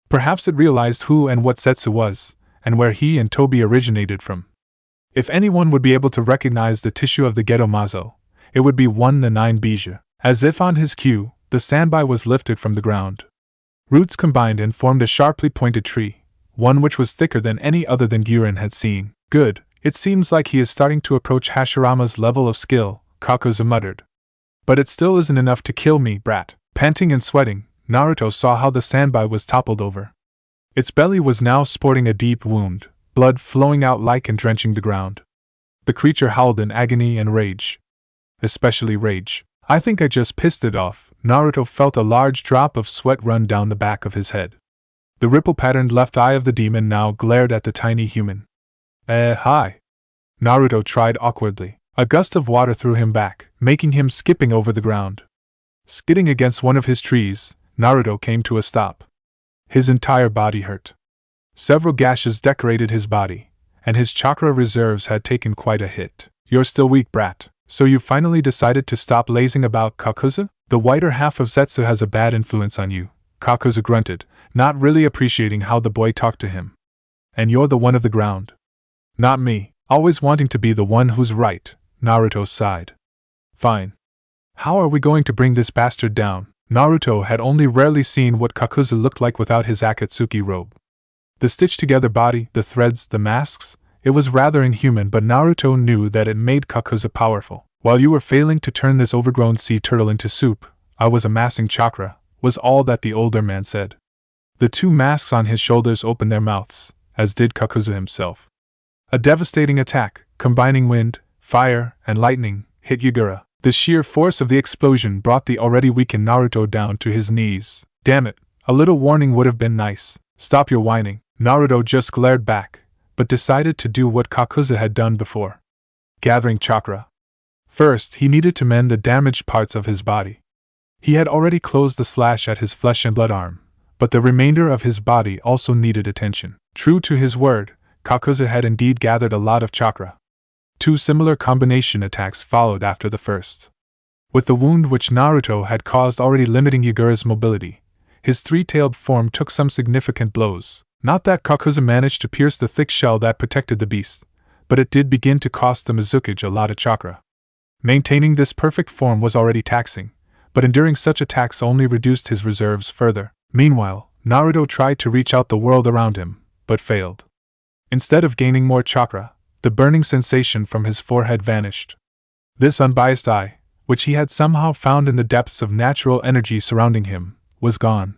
Perhaps it realized who and what Zetsu was, and where he and Tobi originated from. If anyone would be able to recognize the tissue of the Gedomazo, it would be one the 9 Bijou. As if on his cue, the sandbai was lifted from the ground. Roots combined and formed a sharply pointed tree, one which was thicker than any other than Guran had seen. Good, it seems like he is starting to approach Hashirama's level of skill, Kakuzu muttered. But it still isn't enough to kill me, brat. Panting and sweating, Naruto saw how the sandbai was toppled over. Its belly was now sporting a deep wound, blood flowing out like and drenching the ground. The creature howled in agony and rage. Especially rage. I think I just pissed it off. Naruto felt a large drop of sweat run down the back of his head. The ripple-patterned left eye of the demon now glared at the tiny human. Hi. Naruto tried awkwardly. A gust of water threw him back, making him skipping over the ground. Skidding against one of his trees, Naruto came to a stop. His entire body hurt. Several gashes decorated his body, and his chakra reserves had taken quite a hit. You're still weak, brat. So you finally decided to stop lazing about, Kakuzu? The whiter half of Zetsu has a bad influence on you, Kakuzu grunted, not really appreciating how the boy talked to him. And you're the one of the ground. Not me, always wanting to be the one who's right, Naruto sighed. Fine. How are we going to bring this bastard down? Naruto had only rarely seen what Kakuzu looked like without his Akatsuki robe. The stitched-together body, the threads, the masks, it was rather inhuman, but Naruto knew that it made Kakuzu powerful. While you were failing to turn this overgrown sea turtle into soup, I was amassing chakra, was all that the older man said. The two masks on his shoulders opened their mouths, as did Kakuzu himself. A devastating attack, combining wind, fire, and lightning, hit Yura. The sheer force of the explosion brought the already weakened Naruto down to his knees. Damn it, a little warning would have been nice. Stop your whining. Naruto just glared back, but decided to do what Kakuzu had done before. Gathering chakra. First, he needed to mend the damaged parts of his body. He had already closed the slash at his flesh and blood arm, but the remainder of his body also needed attention. True to his word, Kakuzu had indeed gathered a lot of chakra. Two similar combination attacks followed after the first. With the wound which Naruto had caused already limiting Yugura's mobility, his three-tailed form took some significant blows. Not that Kakuzu managed to pierce the thick shell that protected the beast, but it did begin to cost the Mizukage a lot of chakra. Maintaining this perfect form was already taxing, but enduring such attacks only reduced his reserves further. Meanwhile, Naruto tried to reach out the world around him, but failed. Instead of gaining more chakra, the burning sensation from his forehead vanished. This unbiased eye, which he had somehow found in the depths of natural energy surrounding him, was gone.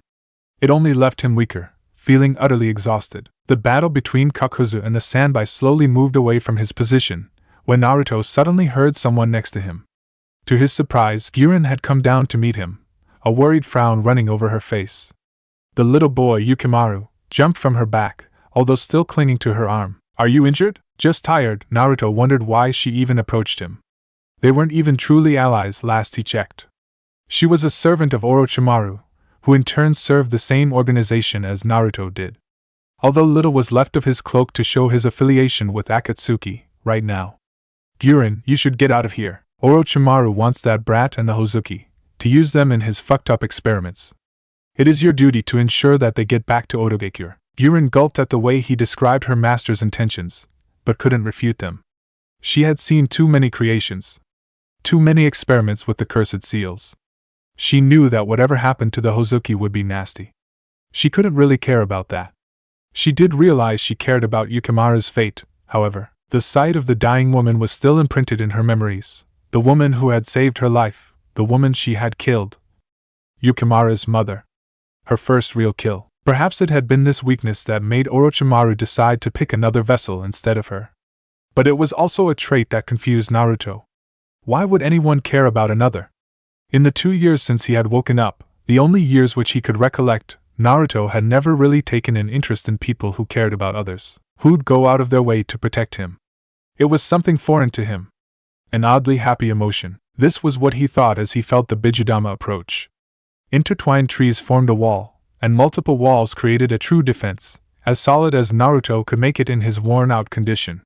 It only left him weaker, feeling utterly exhausted. The battle between Kakuzu and the sandbai slowly moved away from his position, when Naruto suddenly heard someone next to him. To his surprise, Guran had come down to meet him, a worried frown running over her face. The little boy, Yukimaru, jumped from her back, although still clinging to her arm. Are you injured? Just tired. Naruto wondered why she even approached him. They weren't even truly allies last he checked. She was a servant of Orochimaru, who in turn served the same organization as Naruto did. Although little was left of his cloak to show his affiliation with Akatsuki, right now. Guran, you should get out of here. Orochimaru wants that brat and the Hozuki, to use them in his fucked-up experiments. It is your duty to ensure that they get back to Otogakure. Guran gulped at the way he described her master's intentions, but couldn't refute them. She had seen too many creations. Too many experiments with the cursed seals. She knew that whatever happened to the Hozuki would be nasty. She couldn't really care about that. She did realize she cared about Yukimaru's fate, however. The sight of the dying woman was still imprinted in her memories. The woman who had saved her life, the woman she had killed. Yukimaru's mother. Her first real kill. Perhaps it had been this weakness that made Orochimaru decide to pick another vessel instead of her. But it was also a trait that confused Naruto. Why would anyone care about another? In the 2 years since he had woken up, the only years which he could recollect, Naruto had never really taken an interest in people who cared about others, who'd go out of their way to protect him. It was something foreign to him. An oddly happy emotion. This was what he thought as he felt the Bijudama approach. Intertwined trees formed a wall, and multiple walls created a true defense, as solid as Naruto could make it in his worn-out condition.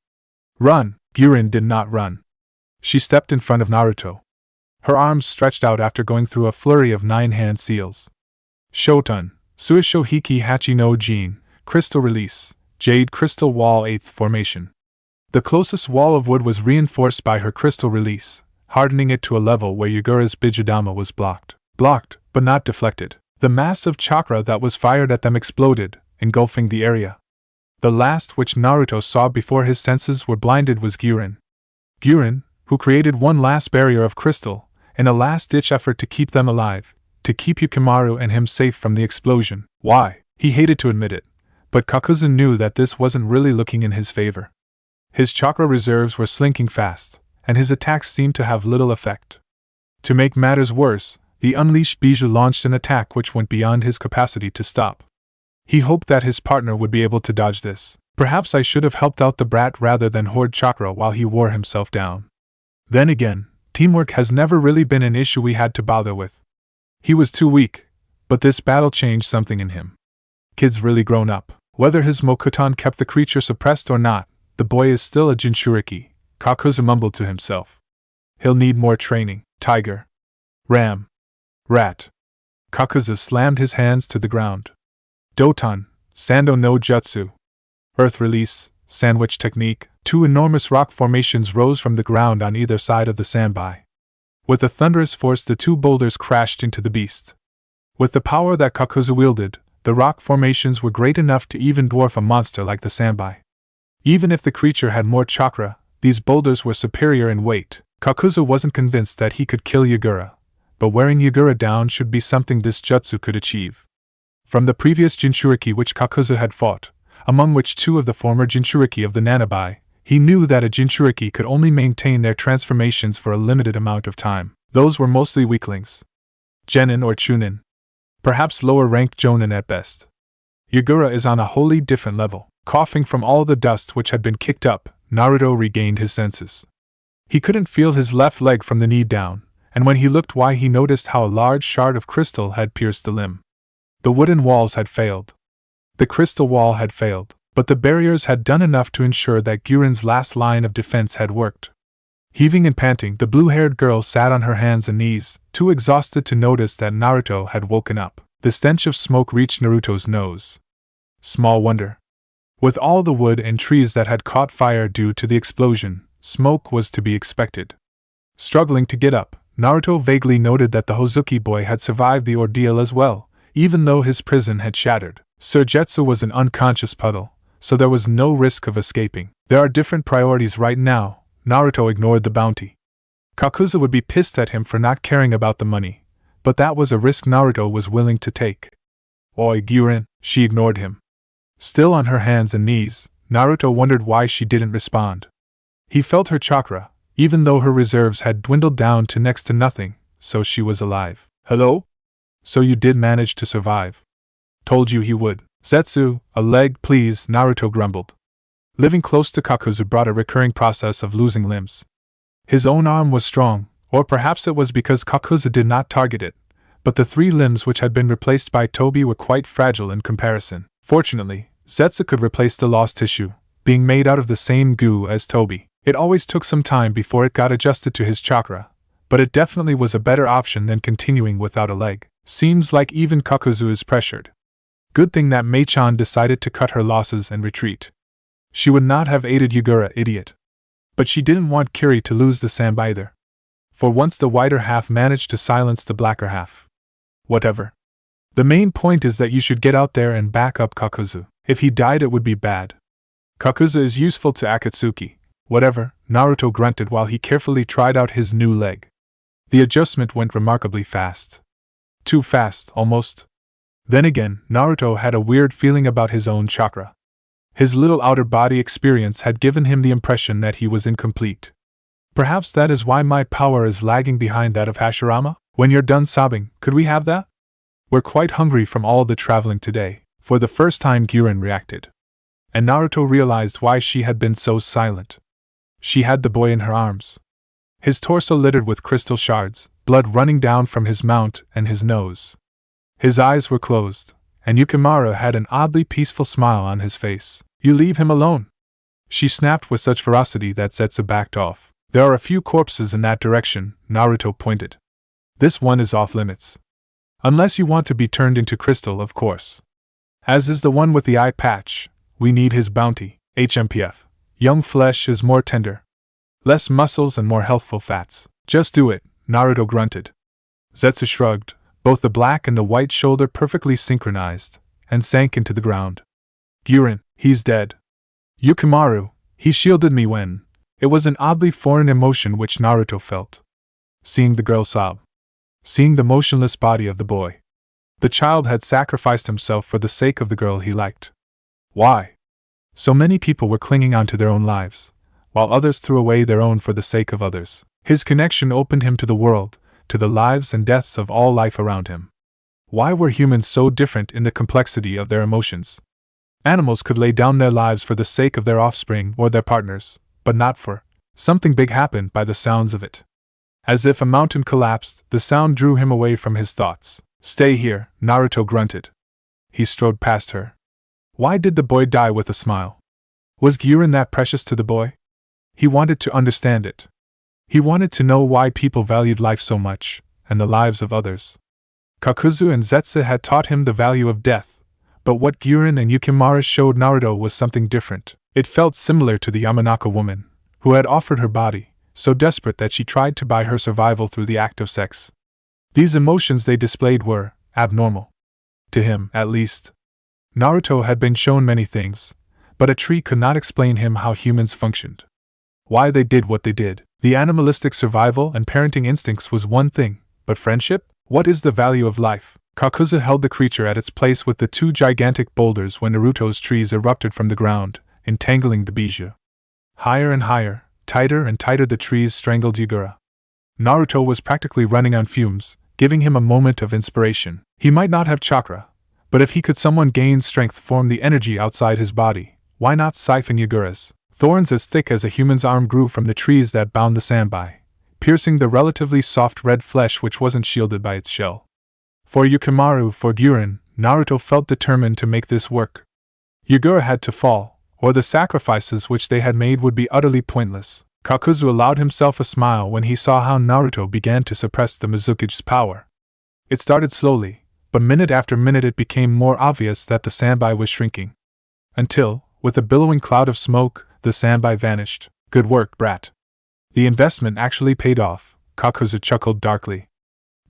Run! Guran did not run. She stepped in front of Naruto. Her arms stretched out after going through a flurry of 9-hand seals. Shoten, Suishohiki Hachi no Jin, Crystal Release, Jade Crystal Wall 8th Formation. The closest wall of wood was reinforced by her crystal release, hardening it to a level where Yugura's Bijudama was blocked. Blocked, but not deflected. The mass of chakra that was fired at them exploded, engulfing the area. The last which Naruto saw before his senses were blinded was Guran. Guran, who created one last barrier of crystal, in a last-ditch effort to keep them alive, to keep Yukimaru and him safe from the explosion. Why? He hated to admit it, but Kakuzu knew that this wasn't really looking in his favor. His chakra reserves were slinking fast, and his attacks seemed to have little effect. To make matters worse, the unleashed Bijou launched an attack which went beyond his capacity to stop. He hoped that his partner would be able to dodge this. Perhaps I should have helped out the brat rather than hoard chakra while he wore himself down. Then again, teamwork has never really been an issue we had to bother with. He was too weak, but this battle changed something in him. Kid's really grown up. Whether his Mokuton kept the creature suppressed or not, the boy is still a Jinchuriki, Kakuzu mumbled to himself. He'll need more training. Tiger. Ram. Rat. Kakuzu slammed his hands to the ground. Doton, Sando no Jutsu. Earth release, sandwich technique. Two enormous rock formations rose from the ground on either side of the sandby. With a thunderous force, the two boulders crashed into the beast. With the power that Kakuzu wielded, the rock formations were great enough to even dwarf a monster like the sandby. Even if the creature had more chakra, these boulders were superior in weight. Kakuzu wasn't convinced that he could kill Yura, but wearing Yura down should be something this jutsu could achieve. From the previous Jinchuriki which Kakuzu had fought, among which two of the former Jinchuriki of the Nanabai, he knew that a Jinchuriki could only maintain their transformations for a limited amount of time. Those were mostly weaklings. Genin or Chunin. Perhaps lower-ranked Jonin at best. Yura is on a wholly different level. Coughing from all the dust which had been kicked up, Naruto regained his senses. He couldn't feel his left leg from the knee down, and when he looked wide he noticed how a large shard of crystal had pierced the limb. The wooden walls had failed. The crystal wall had failed, but the barriers had done enough to ensure that Guran's last line of defense had worked. Heaving and panting, the blue-haired girl sat on her hands and knees, too exhausted to notice that Naruto had woken up. The stench of smoke reached Naruto's nose. Small wonder. With all the wood and trees that had caught fire due to the explosion, smoke was to be expected. Struggling to get up, Naruto vaguely noted that the Hozuki boy had survived the ordeal as well, even though his prison had shattered. Surgetsu was an unconscious puddle, so there was no risk of escaping. There are different priorities right now. Naruto ignored the bounty. Kakuzu would be pissed at him for not caring about the money, but that was a risk Naruto was willing to take. Oi, Guran, she ignored him. Still on her hands and knees, Naruto wondered why she didn't respond. He felt her chakra, even though her reserves had dwindled down to next to nothing, so she was alive. Hello? So you did manage to survive. Told you he would. Zetsu, a leg please, Naruto grumbled. Living close to Kakuzu brought a recurring process of losing limbs. His own arm was strong, or perhaps it was because Kakuzu did not target it, but the three limbs which had been replaced by Tobi were quite fragile in comparison. Fortunately, Zetsu could replace the lost tissue, being made out of the same goo as Tobi. It always took some time before it got adjusted to his chakra, but it definitely was a better option than continuing without a leg. Seems like even Kakuzu is pressured. Good thing that Mei-chan decided to cut her losses and retreat. She would not have aided Yura, idiot. But she didn't want Kiri to lose the Samb either. For once the whiter half managed to silence the blacker half. Whatever. The main point is that you should get out there and back up Kakuzu. If he died it would be bad. Kakuzu is useful to Akatsuki. Whatever, Naruto grunted while he carefully tried out his new leg. The adjustment went remarkably fast. Too fast, almost. Then again, Naruto had a weird feeling about his own chakra. His little outer body experience had given him the impression that he was incomplete. Perhaps that is why my power is lagging behind that of Hashirama? When you're done sobbing, could we have that? We're quite hungry from all the traveling today. For the first time Guran reacted. And Naruto realized why she had been so silent. She had the boy in her arms. His torso littered with crystal shards, blood running down from his mount and his nose. His eyes were closed, and Yukimaru had an oddly peaceful smile on his face. You leave him alone! She snapped with such ferocity that Zetsu backed off. There are a few corpses in that direction, Naruto pointed. This one is off limits. Unless you want to be turned into crystal, of course. As is the one with the eye patch, we need his bounty, HMPF. Young flesh is more tender. Less muscles and more healthful fats. Just do it, Naruto grunted. Zetsu shrugged, both the black and the white shoulder perfectly synchronized, and sank into the ground. Guran, he's dead. Yukimaru, he shielded me when. It was an oddly foreign emotion which Naruto felt. Seeing the girl sob. Seeing the motionless body of the boy. The child had sacrificed himself for the sake of the girl he liked. Why? So many people were clinging on to their own lives, while others threw away their own for the sake of others. His connection opened him to the world, to the lives and deaths of all life around him. Why were humans so different in the complexity of their emotions? Animals could lay down their lives for the sake of their offspring or their partners, but not for. Something big happened by the sounds of it. As if a mountain collapsed, the sound drew him away from his thoughts. Stay here, Naruto grunted. He strode past her. Why did the boy die with a smile? Was Guran that precious to the boy? He wanted to understand it. He wanted to know why people valued life so much, and the lives of others. Kakuzu and Zetsu had taught him the value of death, but what Guran and Yukimaru showed Naruto was something different. It felt similar to the Yamanaka woman, who had offered her body, so desperate that she tried to buy her survival through the act of sex. These emotions they displayed were abnormal. To him, at least. Naruto had been shown many things, but a tree could not explain him how humans functioned. Why they did what they did. The animalistic survival and parenting instincts was one thing, but friendship? What is the value of life? Kakuzu held the creature at its place with the two gigantic boulders when Naruto's trees erupted from the ground, entangling the bijou. Higher and higher, tighter and tighter the trees strangled Yura. Naruto was practically running on fumes, giving him a moment of inspiration. He might not have chakra, but if he could someone gain strength form the energy outside his body, why not siphon Yugura's? Thorns as thick as a human's arm grew from the trees that bound the sandbai, piercing the relatively soft red flesh which wasn't shielded by its shell. For Yukimaru, for Guran, Naruto felt determined to make this work. Yura had to fall, or the sacrifices which they had made would be utterly pointless. Kakuzu allowed himself a smile when he saw how Naruto began to suppress the Mizuki's power. It started slowly, but minute after minute it became more obvious that the sandbai was shrinking. Until, with a billowing cloud of smoke, the sandbai vanished. Good work, brat. The investment actually paid off, Kakuzu chuckled darkly.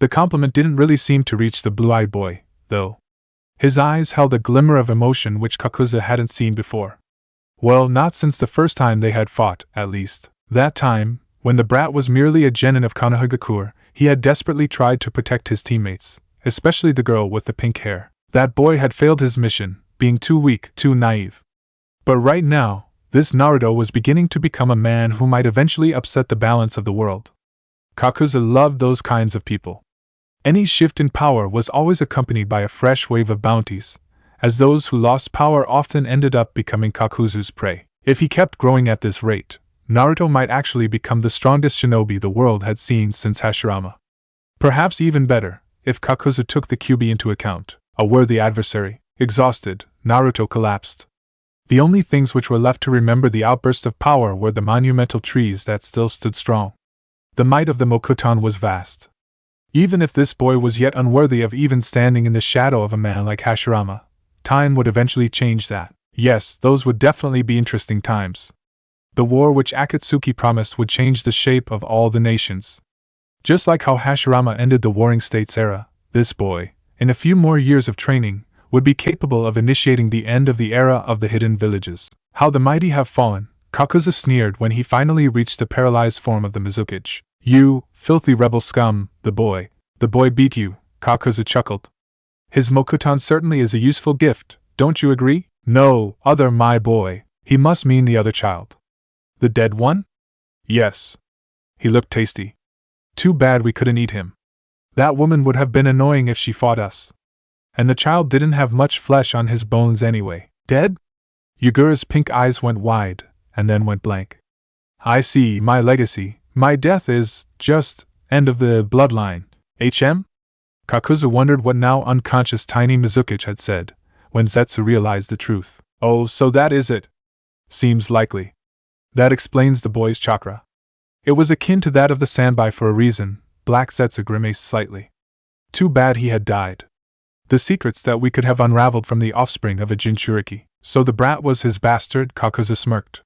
The compliment didn't really seem to reach the blue-eyed boy, though. His eyes held a glimmer of emotion which Kakuzu hadn't seen before. Well, not since the first time they had fought, at least. That time, when the brat was merely a genin of Konohagakure, he had desperately tried to protect his teammates, especially the girl with the pink hair. That boy had failed his mission, being too weak, too naive. But right now, this Naruto was beginning to become a man who might eventually upset the balance of the world. Kakuzu loved those kinds of people. Any shift in power was always accompanied by a fresh wave of bounties, as those who lost power often ended up becoming Kakuzu's prey. If he kept growing at this rate, Naruto might actually become the strongest shinobi the world had seen since Hashirama. Perhaps even better, if Kakuzu took the Kyuubi into account. A worthy adversary. Exhausted, Naruto collapsed. The only things which were left to remember the outburst of power were the monumental trees that still stood strong. The might of the Mokuton was vast. Even if this boy was yet unworthy of even standing in the shadow of a man like Hashirama, time would eventually change that. Yes, those would definitely be interesting times. The war which Akatsuki promised would change the shape of all the nations. Just like how Hashirama ended the Warring States era, this boy, in a few more years of training, would be capable of initiating the end of the era of the hidden villages. How the mighty have fallen, Kakuzu sneered when he finally reached the paralyzed form of the Mizuki. You, filthy rebel scum, the boy beat you, Kakuzu chuckled. His Mokuton certainly is a useful gift, don't you agree? No, other my boy, he must mean the other child. The dead one? Yes. He looked tasty. Too bad we couldn't eat him. That woman would have been annoying if she fought us. And the child didn't have much flesh on his bones anyway. Dead? Yugura's pink eyes went wide, and then went blank. I see, my legacy, my death is, just, end of the bloodline. HM? Kakuzu wondered what now unconscious tiny Mizuki had said, when Zetsu realized the truth. Oh, so that is it. Seems likely. That explains the boy's chakra. It was akin to that of the sandbai for a reason. Black Zetsu grimaced slightly. Too bad he had died. The secrets that we could have unraveled from the offspring of a Jinchuriki. So the brat was his bastard, Kakuzu smirked.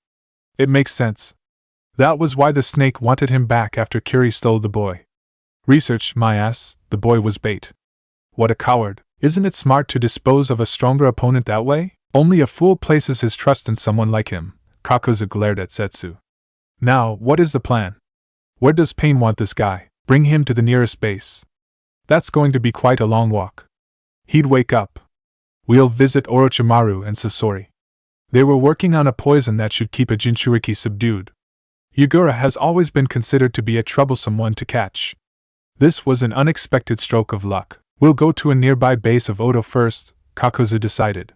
It makes sense. That was why the snake wanted him back after Kiri stole the boy. Research, my ass, the boy was bait. What a coward. Isn't it smart to dispose of a stronger opponent that way? Only a fool places his trust in someone like him. Kakuzu glared at Zetsu. Now, what is the plan? Where does Pain want this guy? Bring him to the nearest base. That's going to be quite a long walk. He'd wake up. We'll visit Orochimaru and Sasori. They were working on a poison that should keep a Jinchuriki subdued. Yura has always been considered to be a troublesome one to catch. This was an unexpected stroke of luck. We'll go to a nearby base of Oto first, Kakuzu decided.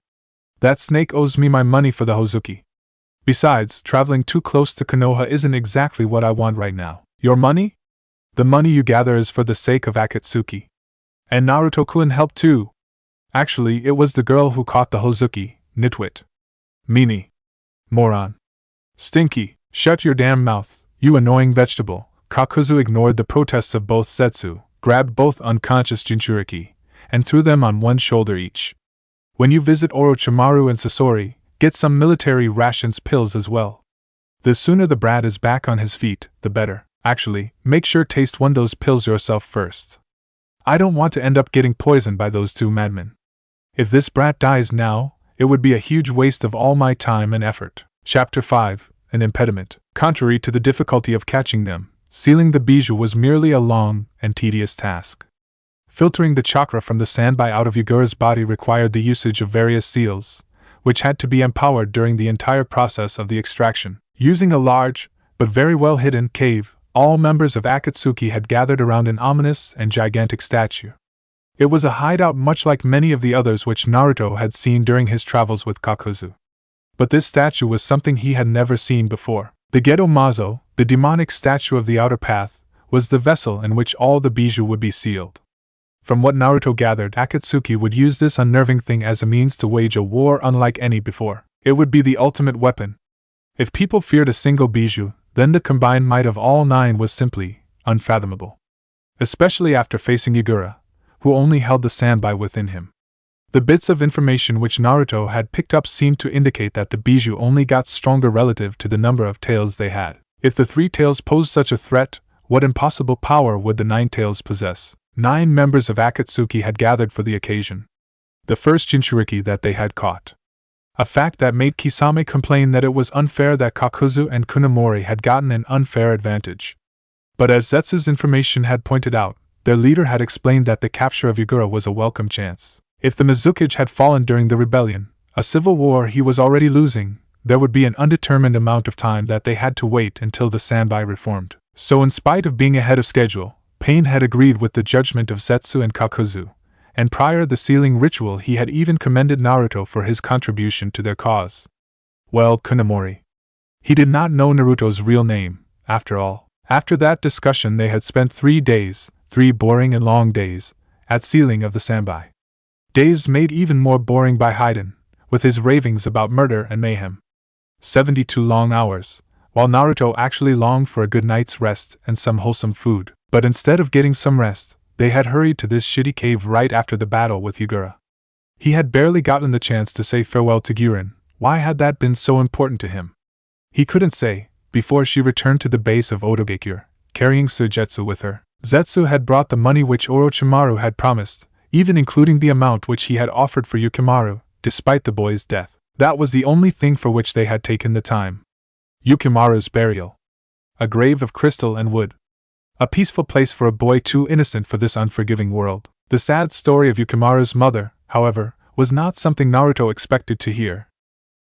That snake owes me my money for the Hozuki. Besides, traveling too close to Konoha isn't exactly what I want right now. Your money? The money you gather is for the sake of Akatsuki. And Naruto-kun helped too. Actually, it was the girl who caught the Hozuki, nitwit. Meanie. Moron. Stinky. Shut your damn mouth, you annoying vegetable, Kakuzu ignored the protests of both Zetsu, grabbed both unconscious Jinchuriki, and threw them on one shoulder each. When you visit Orochimaru and Sasori, get some military rations pills as well. The sooner the brat is back on his feet, the better. Actually, make sure taste one those pills yourself first. I don't want to end up getting poisoned by those two madmen. If this brat dies now, it would be a huge waste of all my time and effort. Chapter 5, An Impediment. Contrary to the difficulty of catching them, sealing the bijou was merely a long and tedious task. Filtering the chakra from the sandbai out of Yugura's body required the usage of various seals, which had to be empowered during the entire process of the extraction. Using a large, but very well hidden, cave, all members of Akatsuki had gathered around an ominous and gigantic statue. It was a hideout much like many of the others which Naruto had seen during his travels with Kakuzu. But this statue was something he had never seen before. The Geto Mazo, the demonic statue of the outer path, was the vessel in which all the bijou would be sealed. From what Naruto gathered, Akatsuki would use this unnerving thing as a means to wage a war unlike any before. It would be the ultimate weapon. If people feared a single bijou, then the combined might of all 9 was simply unfathomable. Especially after facing Yugura, who only held the sandbai within him. The bits of information which Naruto had picked up seemed to indicate that the bijou only got stronger relative to the number of tails they had. If the 3 tails posed such a threat, what impossible power would the 9 tails possess? 9 members of Akatsuki had gathered for the occasion. The first Jinchuriki that they had caught. A fact that made Kisame complain that it was unfair that Kakuzu and Kunemori had gotten an unfair advantage. But as Zetsu's information had pointed out, their leader had explained that the capture of Yugura was a welcome chance. If the Mizukage had fallen during the rebellion, a civil war he was already losing, there would be an undetermined amount of time that they had to wait until the sandbai reformed. So in spite of being ahead of schedule, Pain had agreed with the judgment of Zetsu and Kakuzu, and prior the sealing ritual he had even commended Naruto for his contribution to their cause. Well, Kunemori. He did not know Naruto's real name, after all. After that discussion they had spent 3 days, 3 boring and long days, at sealing of the sandbai. Days made even more boring by Haiden, with his ravings about murder and mayhem. 72 long hours, while Naruto actually longed for a good night's rest and some wholesome food. But instead of getting some rest, they had hurried to this shitty cave right after the battle with Yugura. He had barely gotten the chance to say farewell to Guran. Why had that been so important to him? He couldn't say, before she returned to the base of Otogekure, carrying Sujetsu with her. Zetsu had brought the money which Orochimaru had promised, even including the amount which he had offered for Yukimaru, despite the boy's death. That was the only thing for which they had taken the time. Yukimaru's burial. A grave of crystal and wood. A peaceful place for a boy too innocent for this unforgiving world. The sad story of Yukimaru's mother, however, was not something Naruto expected to hear.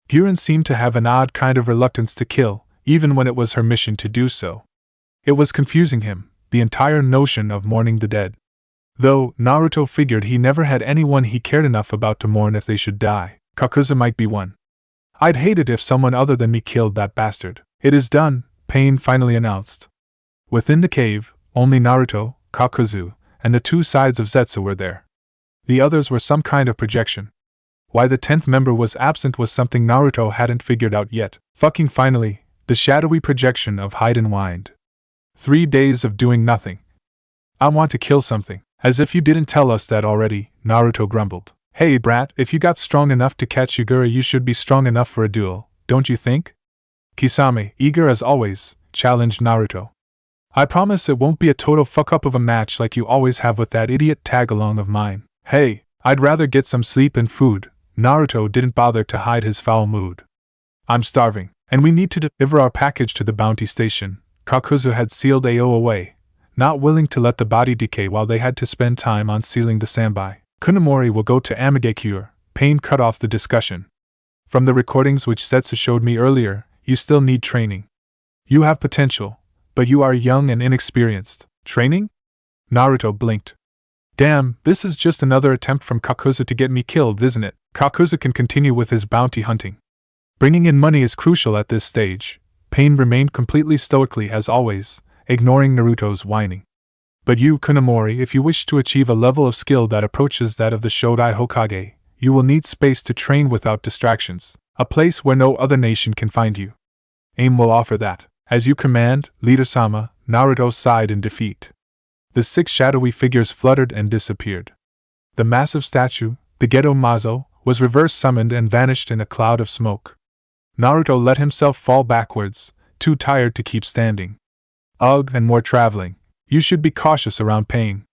Guran seemed to have an odd kind of reluctance to kill, even when it was her mission to do so. It was confusing him, the entire notion of mourning the dead. Though, Naruto figured he never had anyone he cared enough about to mourn if they should die. Kakuzu might be one. I'd hate it if someone other than me killed that bastard. It is done, Pain finally announced. Within the cave, only Naruto, Kakuzu, and the 2 sides of Zetsu were there. The others were some kind of projection. Why the 10th member was absent was something Naruto hadn't figured out yet. Fucking finally, the shadowy projection of Haiden whined. 3 days of doing nothing. I want to kill something. As if you didn't tell us that already, Naruto grumbled. Hey brat, if you got strong enough to catch Yugura you should be strong enough for a duel, don't you think? Kisame, eager as always, challenged Naruto. I promise it won't be a total fuck-up of a match like you always have with that idiot tag-along of mine. Hey, I'd rather get some sleep and food. Naruto didn't bother to hide his foul mood. I'm starving, and we need to deliver our package to the bounty station. Kakuzu had sealed Ao away, not willing to let the body decay while they had to spend time on sealing the sandbai. Kunemori will go to Amigekure. Pain cut off the discussion. From the recordings which Zetsu showed me earlier, you still need training. You have potential, but you are young and inexperienced. Training? Naruto blinked. Damn, this is just another attempt from Kakuzu to get me killed, isn't it? Kakuzu can continue with his bounty hunting. Bringing in money is crucial at this stage. Pain remained completely stoically as always, ignoring Naruto's whining. But you, Kunemori, if you wish to achieve a level of skill that approaches that of the Shodai Hokage, you will need space to train without distractions, a place where no other nation can find you. AIM will offer that. As you command, Leader-sama, Naruto sighed in defeat. The 6 shadowy figures fluttered and disappeared. The massive statue, the Gedo Mazo, was reverse summoned and vanished in a cloud of smoke. Naruto let himself fall backwards, too tired to keep standing. Ugh, and more traveling. You should be cautious around Pain.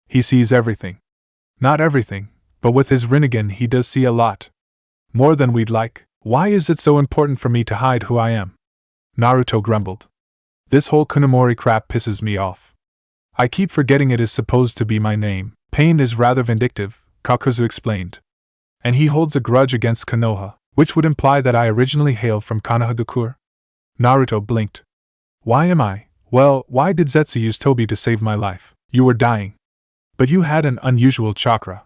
He sees everything. Not everything, but with his Rinnegan he does see a lot. More than we'd like. Why is it so important for me to hide who I am? Naruto grumbled. This whole Kunomori crap pisses me off. I keep forgetting it is supposed to be my name. Pain is rather vindictive, Kakuzu explained. And he holds a grudge against Konoha, which would imply that I originally hail from Konohagakure. Naruto blinked. Why am I? Well, why did Zetsu use Tobi to save my life? You were dying. But you had an unusual chakra.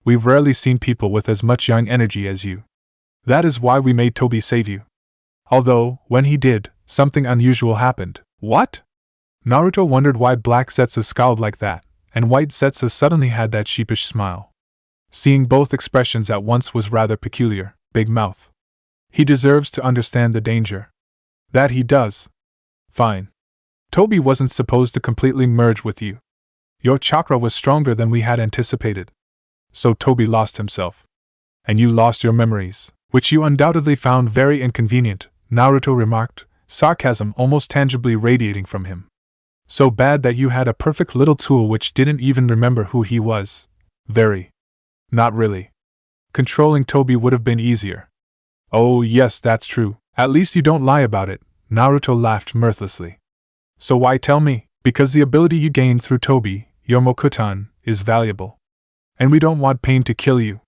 We've rarely seen people with as much yang energy as you. That is why we made Tobi save you. Although, when he did, something unusual happened. What? Naruto wondered why Black Zetsu scowled like that, and White Zetsu suddenly had that sheepish smile. Seeing both expressions at once was rather peculiar. Big mouth. He deserves to understand the danger. That he does. Fine. Tobi wasn't supposed to completely merge with you. Your chakra was stronger than we had anticipated. So Tobi lost himself. And you lost your memories, which you undoubtedly found very inconvenient, Naruto remarked, sarcasm almost tangibly radiating from him. So bad that you had a perfect little tool which didn't even remember who he was. Very. Not really. Controlling Tobi would have been easier. Oh yes, that's true. At least you don't lie about it, Naruto laughed mirthlessly. So why tell me? Because the ability you gained through Tobi, your Mokuton, is valuable. And we don't want Pain to kill you.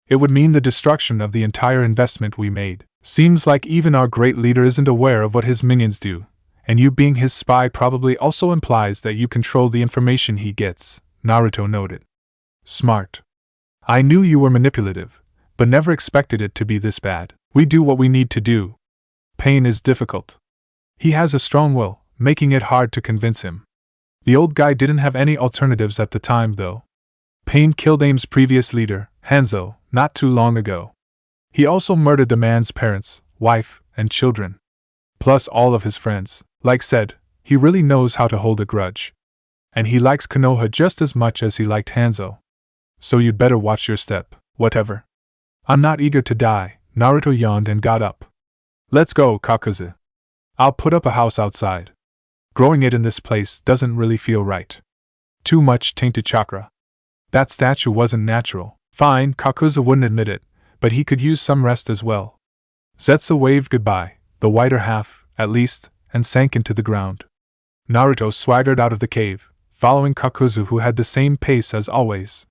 It would mean the destruction of the entire investment we made. Seems like even our great leader isn't aware of what his minions do, and you being his spy probably also implies that you control the information he gets, Naruto noted. Smart. I knew you were manipulative, but never expected it to be this bad. We do what we need to do. Pain is difficult. He has a strong will, making it hard to convince him. The old guy didn't have any alternatives at the time, though. Pain killed Aim's previous leader, Hanzo, not too long ago. He also murdered the man's parents, wife, and children. Plus all of his friends. Like said, he really knows how to hold a grudge. And he likes Konoha just as much as he liked Hanzo. So you'd better watch your step, whatever. I'm not eager to die, Naruto yawned and got up. Let's go, Kakuzu. I'll put up a house outside. Growing it in this place doesn't really feel right. Too much tainted chakra. That statue wasn't natural. Fine, Kakuzu wouldn't admit it, but he could use some rest as well. Zetsu waved goodbye, the whiter half, at least, and sank into the ground. Naruto swaggered out of the cave, following Kakuzu, who had the same pace as always.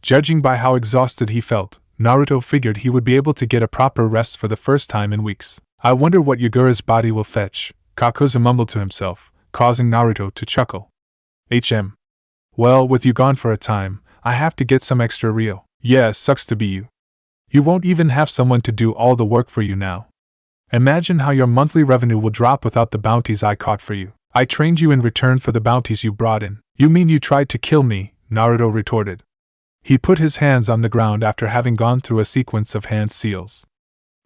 Judging by how exhausted he felt, Naruto figured he would be able to get a proper rest for the first time in weeks. I wonder what Yagura's body will fetch, Kakuzu mumbled to himself, causing Naruto to chuckle. Well, with you gone for a time, I have to get some extra Rio. Yeah, sucks to be you. You won't even have someone to do all the work for you now. Imagine how your monthly revenue will drop without the bounties I caught for you. I trained you in return for the bounties you brought in. You mean you tried to kill me? Naruto retorted. He put his hands on the ground after having gone through a sequence of hand seals.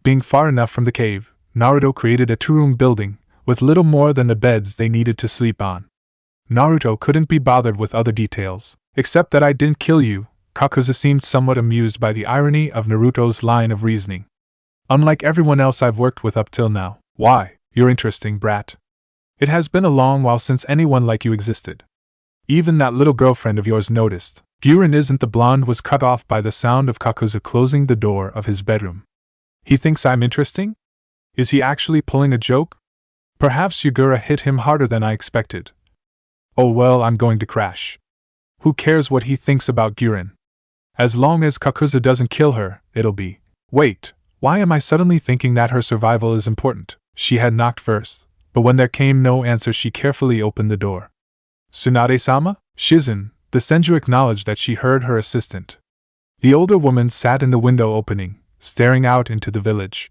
Being far enough from the cave, Naruto created a two-room building, with little more than the beds they needed to sleep on. Naruto couldn't be bothered with other details, except that I didn't kill you. Kakuzu seemed somewhat amused by the irony of Naruto's line of reasoning. Unlike everyone else I've worked with up till now. Why, you're interesting, brat. It has been a long while since anyone like you existed. Even that little girlfriend of yours noticed. Guran isn't the blonde was cut off by the sound of Kakuzu closing the door of his bedroom. He thinks I'm interesting? Is he actually pulling a joke? Perhaps Yagura hit him harder than I expected. Oh well, I'm going to crash. Who cares what he thinks about Guran? As long as Kakuzu doesn't kill her, it'll be. Wait, why am I suddenly thinking that her survival is important? She had knocked first, but when there came no answer she carefully opened the door. Tsunade-sama? Shizen, the senju acknowledged that she heard her assistant. The older woman sat in the window opening, staring out into the village.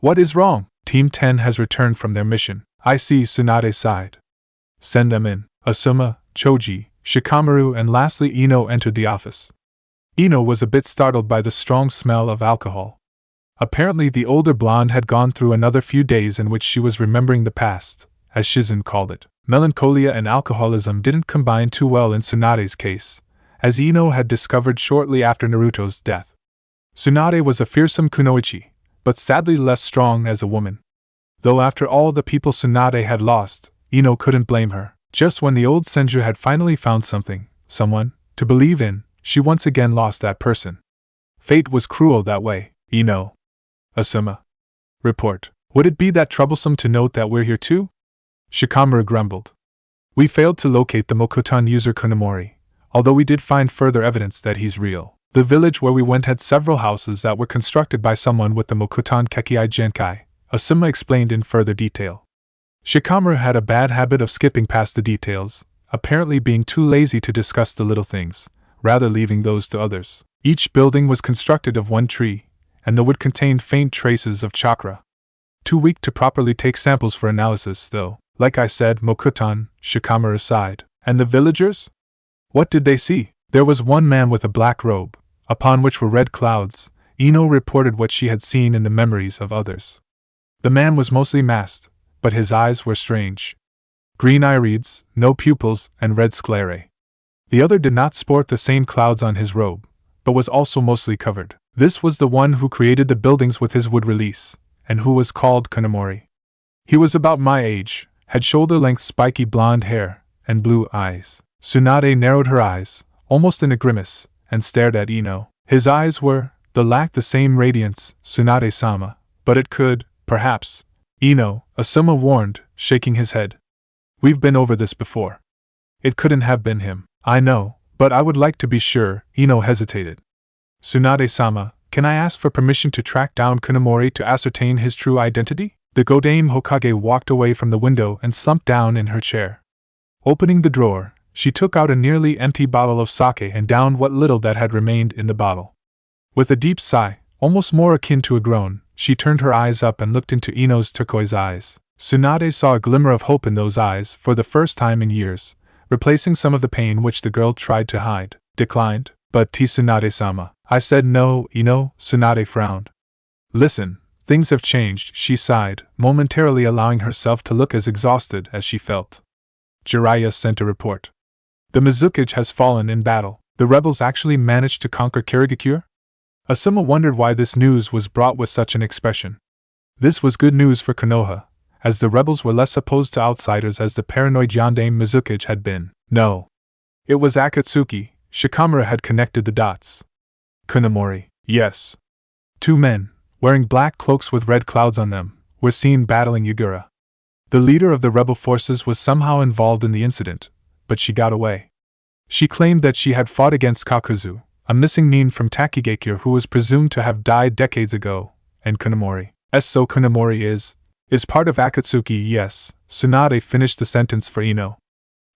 What is wrong? Team 10 has returned from their mission. I see, Tsunade sighed. Send them in. Asuma, Choji, Shikamaru and lastly Ino entered the office. Ino was a bit startled by the strong smell of alcohol. Apparently the older blonde had gone through another few days in which she was remembering the past, as Shizen called it. Melancholia and alcoholism didn't combine too well in Tsunade's case, as Ino had discovered shortly after Naruto's death. Tsunade was a fearsome kunoichi, but sadly less strong as a woman. Though after all the people Tsunade had lost, Ino couldn't blame her. Just when the old Senju had finally found someone, to believe in, she once again lost that person. Fate was cruel that way, Ino. Asuma. Report. Would it be that troublesome to note that we're here too? Shikamaru grumbled. We failed to locate the Mokuton user Kunomori, although we did find further evidence that he's real. The village where we went had several houses that were constructed by someone with the Mokuton Kekkei Genkai, Asuma explained in further detail. Shikamaru had a bad habit of skipping past the details, apparently being too lazy to discuss the little things, rather leaving those to others. Each building was constructed of one tree, and the wood contained faint traces of chakra. Too weak to properly take samples for analysis, though. Like I said, Mokuton, Shikamaru sighed. And the villagers? What did they see? There was one man with a black robe, upon which were red clouds. Ino reported what she had seen in the memories of others. The man was mostly masked, but his eyes were strange. Green irides, no pupils, and red sclerae. The other did not sport the same clouds on his robe, but was also mostly covered. This was the one who created the buildings with his wood release, and who was called Kunomori. He was about my age, had shoulder-length spiky blonde hair, and blue eyes. Tsunade narrowed her eyes, almost in a grimace, and stared at Ino. His eyes lacked the same radiance, Tsunade-sama, but it could, perhaps. Ino, Asuma warned, shaking his head. We've been over this before. It couldn't have been him. I know, but I would like to be sure. Ino hesitated. Tsunade-sama, can I ask for permission to track down Kunomori to ascertain his true identity? The Godame Hokage walked away from the window and slumped down in her chair. Opening the drawer, she took out a nearly empty bottle of sake and downed what little that had remained in the bottle. With a deep sigh, almost more akin to a groan, she turned her eyes up and looked into Ino's turquoise eyes. Tsunade saw a glimmer of hope in those eyes for the first time in years, replacing some of the pain which the girl tried to hide. Declined, but Tsunade-sama. I said no, Ino. Tsunade frowned. Listen, things have changed, she sighed, momentarily allowing herself to look as exhausted as she felt. Jiraiya sent a report. The Mizukage has fallen in battle. The rebels actually managed to conquer Kirigakure? Asuma wondered why this news was brought with such an expression. This was good news for Konoha, as the rebels were less opposed to outsiders as the paranoid Yondaime Mizukage had been. No. It was Akatsuki. Shikamaru had connected the dots. Kunomori. Yes. 2 men, wearing black cloaks with red clouds on them, were seen battling Yura. The leader of the rebel forces was somehow involved in the incident, but she got away. She claimed that she had fought against Kakuzu, a missing nin from Takigakure who was presumed to have died decades ago, and Kunomori. So Kunomori is part of Akatsuki, yes. Tsunade finished the sentence for Ino.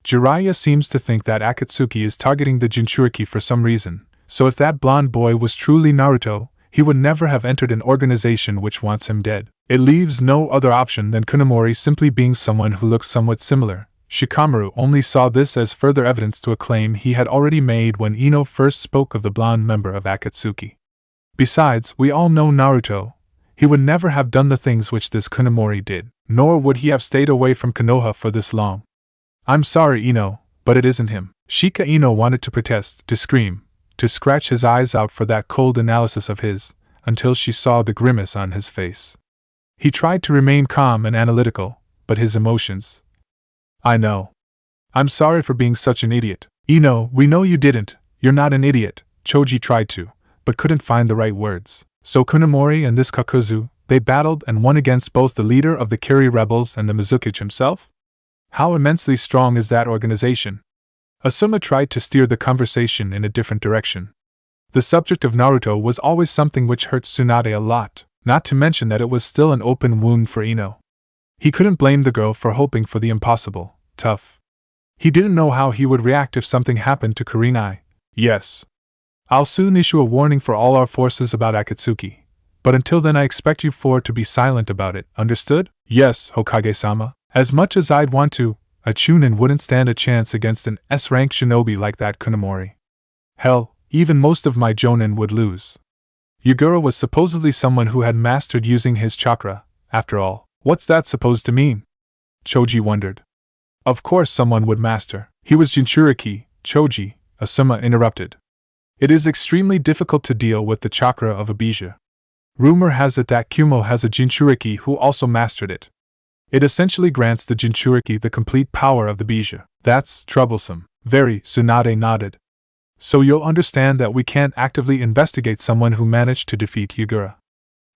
Jiraiya seems to think that Akatsuki is targeting the Jinchuriki for some reason, so if that blonde boy was truly Naruto, he would never have entered an organization which wants him dead. It leaves no other option than Kunomori simply being someone who looks somewhat similar. Shikamaru only saw this as further evidence to a claim he had already made when Ino first spoke of the blonde member of Akatsuki. Besides, we all know Naruto. He would never have done the things which this Kunomori did, nor would he have stayed away from Konoha for this long. I'm sorry, Ino, but it isn't him. Shika Ino wanted to protest, to scream, to scratch his eyes out for that cold analysis of his, until she saw the grimace on his face. He tried to remain calm and analytical, but his emotions. I know. I'm sorry for being such an idiot. Ino, we know you didn't. You're not an idiot. Choji tried to, but couldn't find the right words. So Kunomori and this Kakuzu, they battled and won against both the leader of the Kiri rebels and the Mizukage himself? How immensely strong is that organization? Asuma tried to steer the conversation in a different direction. The subject of Naruto was always something which hurt Tsunade a lot, not to mention that it was still an open wound for Ino. He couldn't blame the girl for hoping for the impossible. Tough. He didn't know how he would react if something happened to Kurinai. Yes. I'll soon issue a warning for all our forces about Akatsuki, but until then I expect you 4 to be silent about it, understood? Yes, Hokage-sama. As much as I'd want to, a Chunin wouldn't stand a chance against an S-rank shinobi like that Kunomori. Hell, even most of my Jonin would lose. Yugura was supposedly someone who had mastered using his chakra, after all. What's that supposed to mean? Choji wondered. Of course someone would master. He was Jinchuriki, Choji, Asuma interrupted. It is extremely difficult to deal with the chakra of a bija. Rumor has it that Kumo has a Jinchuriki who also mastered it. It essentially grants the Jinchuriki the complete power of the bija. That's troublesome. Very, Tsunade nodded. So you'll understand that we can't actively investigate someone who managed to defeat Yugura.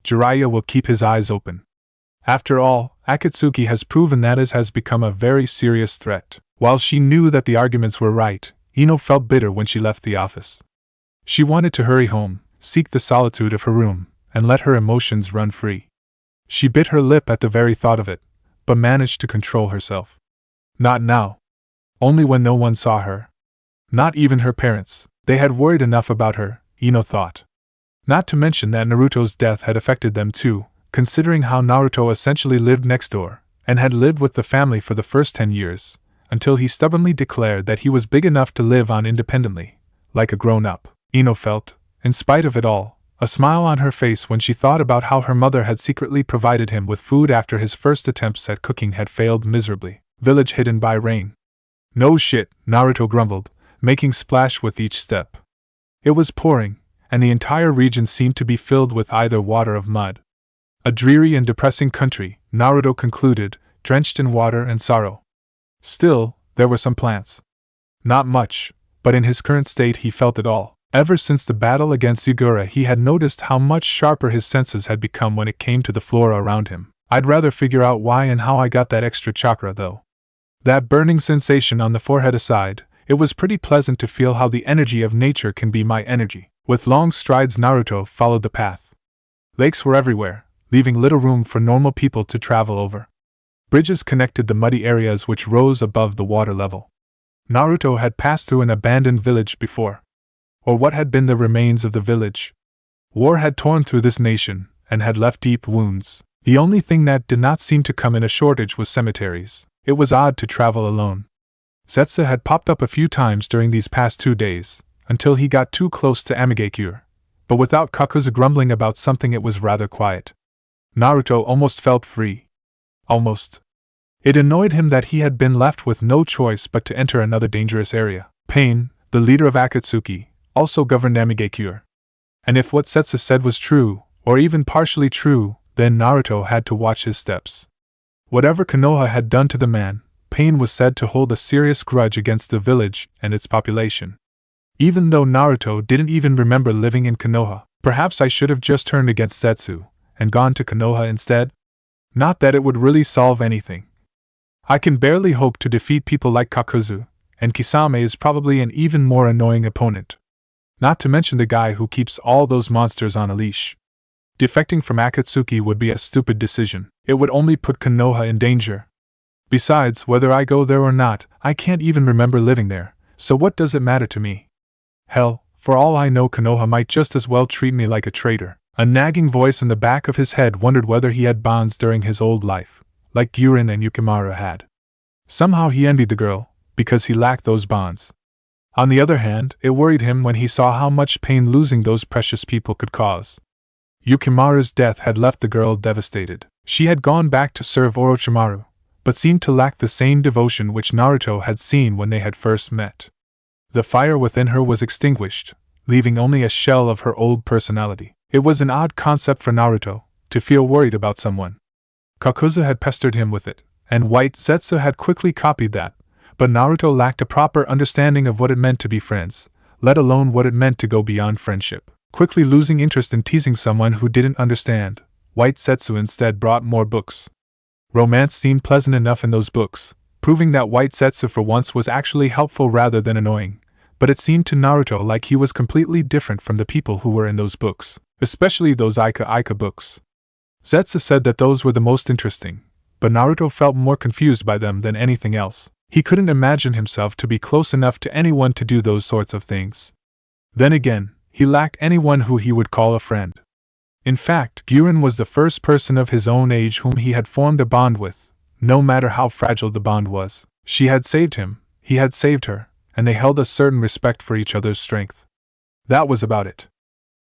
Jiraiya will keep his eyes open. After all, Akatsuki has proven that it has become a very serious threat. While she knew that the arguments were right, Ino felt bitter when she left the office. She wanted to hurry home, seek the solitude of her room, and let her emotions run free. She bit her lip at the very thought of it, but managed to control herself. Not now. Only when no one saw her. Not even her parents. They had worried enough about her, Ino thought. Not to mention that Naruto's death had affected them too, considering how Naruto essentially lived next door, and had lived with the family for the first 10 years, until he stubbornly declared that he was big enough to live on independently, like a grown-up. Ino felt, in spite of it all, a smile on her face when she thought about how her mother had secretly provided him with food after his first attempts at cooking had failed miserably. Village hidden by rain. No shit, Naruto grumbled, making splash with each step. It was pouring, and the entire region seemed to be filled with either water or mud. A dreary and depressing country, Naruto concluded, drenched in water and sorrow. Still, there were some plants. Not much, but in his current state he felt it all. Ever since the battle against Yugura he had noticed how much sharper his senses had become when it came to the flora around him. I'd rather figure out why and how I got that extra chakra though. That burning sensation on the forehead aside, it was pretty pleasant to feel how the energy of nature can be my energy. With long strides Naruto followed the path. Lakes were everywhere, leaving little room for normal people to travel over. Bridges connected the muddy areas which rose above the water level. Naruto had passed through an abandoned village before. Or what had been the remains of the village. War had torn through this nation, and had left deep wounds. The only thing that did not seem to come in a shortage was cemeteries. It was odd to travel alone. Zetsu had popped up a few times during these past 2 days, until he got too close to Amigakure. But without Kakuzu grumbling about something it was rather quiet. Naruto almost felt free. Almost. It annoyed him that he had been left with no choice but to enter another dangerous area. Pain, the leader of Akatsuki, also governed Amigakure. And if what Zetsu said was true, or even partially true, then Naruto had to watch his steps. Whatever Konoha had done to the man, Pain was said to hold a serious grudge against the village and its population. Even though Naruto didn't even remember living in Konoha, perhaps I should have just turned against Zetsu, and gone to Konoha instead? Not that it would really solve anything. I can barely hope to defeat people like Kakuzu, and Kisame is probably an even more annoying opponent. Not to mention the guy who keeps all those monsters on a leash. Defecting from Akatsuki would be a stupid decision. It would only put Konoha in danger. Besides, whether I go there or not, I can't even remember living there, so what does it matter to me? Hell, for all I know Konoha might just as well treat me like a traitor. A nagging voice in the back of his head wondered whether he had bonds during his old life, like Guran and Yukimaru had. Somehow he envied the girl, because he lacked those bonds. On the other hand, it worried him when he saw how much pain losing those precious people could cause. Yukimaru's death had left the girl devastated. She had gone back to serve Orochimaru, but seemed to lack the same devotion which Naruto had seen when they had first met. The fire within her was extinguished, leaving only a shell of her old personality. It was an odd concept for Naruto, to feel worried about someone. Kakuzu had pestered him with it, and White Zetsu had quickly copied that, but Naruto lacked a proper understanding of what it meant to be friends, let alone what it meant to go beyond friendship. Quickly losing interest in teasing someone who didn't understand, White Zetsu instead brought more books. Romance seemed pleasant enough in those books, proving that White Zetsu for once was actually helpful rather than annoying, but it seemed to Naruto like he was completely different from the people who were in those books, especially those Ika books. Zetsu said that those were the most interesting, but Naruto felt more confused by them than anything else. He couldn't imagine himself to be close enough to anyone to do those sorts of things. Then again, he lacked anyone who he would call a friend. In fact, Guran was the first person of his own age whom he had formed a bond with, no matter how fragile the bond was. She had saved him, he had saved her, and they held a certain respect for each other's strength. That was about it.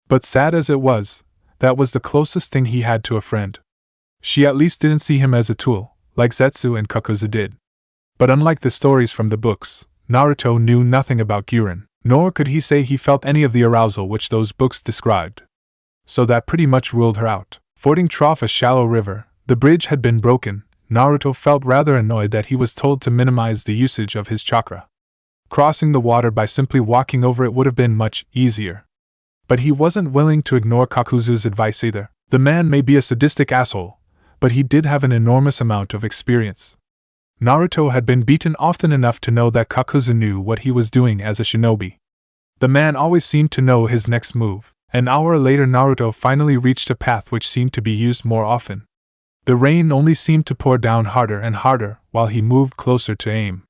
But sad as it was, that was the closest thing he had to a friend. She at least didn't see him as a tool, like Zetsu and Kakuzu did. But unlike the stories from the books, Naruto knew nothing about Guran, nor could he say he felt any of the arousal which those books described. So that pretty much ruled her out. Fording Trough, a shallow river, the bridge had been broken. Naruto felt rather annoyed that he was told to minimize the usage of his chakra. Crossing the water by simply walking over it would have been much easier. But he wasn't willing to ignore Kakuzu's advice either. The man may be a sadistic asshole, but he did have an enormous amount of experience. Naruto had been beaten often enough to know that Kakuzu knew what he was doing as a shinobi. The man always seemed to know his next move. An hour later, Naruto finally reached a path which seemed to be used more often. The rain only seemed to pour down harder and harder while he moved closer to aim,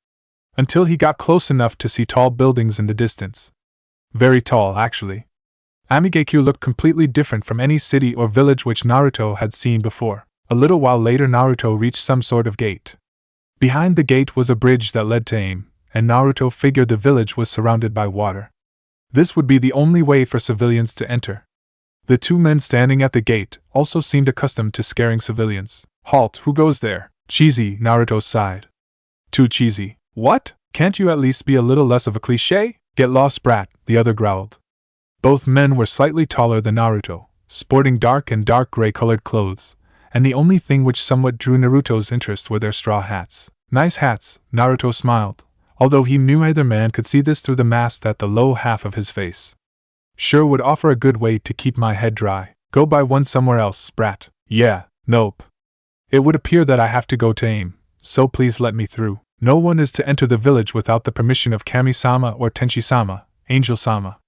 until he got close enough to see tall buildings in the distance. Very tall, actually. Amigekyo looked completely different from any city or village which Naruto had seen before. A little while later, Naruto reached some sort of gate. Behind the gate was a bridge that led to aim, and Naruto figured the village was surrounded by water. This would be the only way for civilians to enter. The two men standing at the gate also seemed accustomed to scaring civilians. Halt, who goes there? Cheesy, Naruto sighed. Too cheesy. What? Can't you at least be a little less of a cliché? Get lost, brat, the other growled. Both men were slightly taller than Naruto, sporting dark and dark gray-colored clothes, and the only thing which somewhat drew Naruto's interest were their straw hats. Nice hats, Naruto smiled, although he knew either man could see this through the mask at the low half of his face. Sure would offer a good way to keep my head dry. Go buy one somewhere else, brat. Yeah, nope. It would appear that I have to go to aim, so please let me through. No one is to enter the village without the permission of Kami-sama or Tenchi-sama, Angel-sama.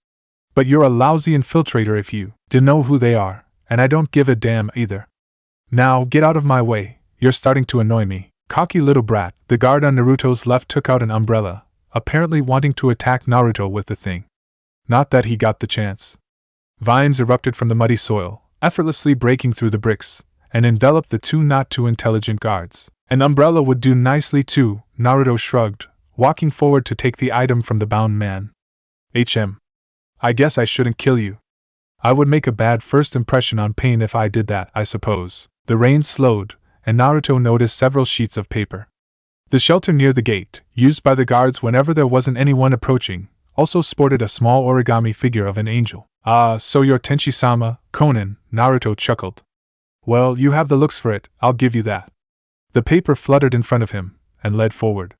But you're a lousy infiltrator if you don't know who they are, and I don't give a damn either. Now get out of my way, you're starting to annoy me. Cocky little brat. The guard on Naruto's left took out an umbrella, apparently wanting to attack Naruto with the thing. Not that he got the chance. Vines erupted from the muddy soil, effortlessly breaking through the bricks, and enveloped the two not too intelligent guards. An umbrella would do nicely too, Naruto shrugged, walking forward to take the item from the bound man. I guess I shouldn't kill you. I would make a bad first impression on Pain if I did that, I suppose. The rain slowed, and Naruto noticed several sheets of paper. The shelter near the gate, used by the guards whenever there wasn't anyone approaching, also sported a small origami figure of an angel. Ah, so you're Tenchi-sama, Conan, Naruto chuckled. Well, you have the looks for it, I'll give you that. The paper fluttered in front of him, and led forward.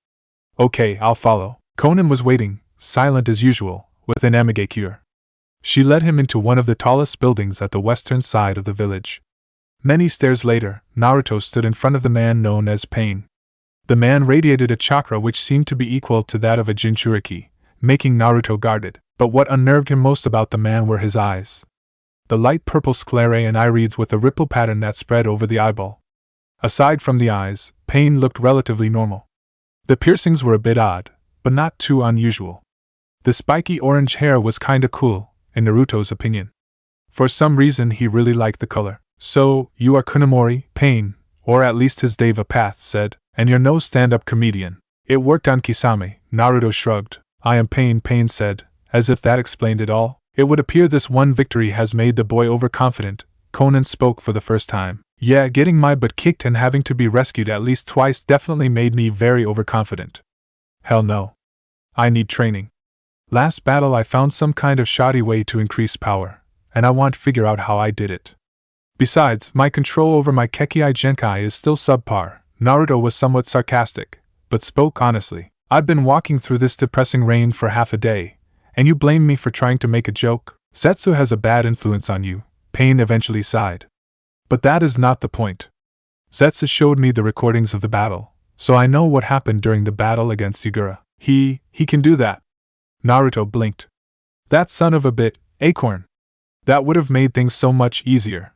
Okay, I'll follow. Conan was waiting, silent as usual, with an Amigekyo. She led him into one of the tallest buildings at the western side of the village. Many stairs later, Naruto stood in front of the man known as Pain. The man radiated a chakra which seemed to be equal to that of a Jinchuriki, making Naruto guarded. But what unnerved him most about the man were his eyes. The light purple sclerae and irides with a ripple pattern that spread over the eyeball. Aside from the eyes, Pain looked relatively normal. The piercings were a bit odd, but not too unusual. The spiky orange hair was kinda cool, in Naruto's opinion. For some reason he really liked the color. So, you are Kunamori, Pain, or at least his Deva Path said, and you're no stand-up comedian. It worked on Kisame, Naruto shrugged. I am Pain, Pain said, as if that explained it all. It would appear this one victory has made the boy overconfident. Conan spoke for the first time. Yeah, getting my butt kicked and having to be rescued at least twice definitely made me very overconfident. Hell no. I need training. Last battle I found some kind of shoddy way to increase power, and I want to figure out how I did it. Besides, my control over my Kekkai Genkai is still subpar. Naruto was somewhat sarcastic, but spoke honestly. I've been walking through this depressing rain for half a day, and you blame me for trying to make a joke? Zetsu has a bad influence on you, Pain eventually sighed. But that is not the point. Zetsu showed me the recordings of the battle, so I know what happened during the battle against Yura. He can do that. Naruto blinked. That son of a bit, Acorn. That would have made things so much easier.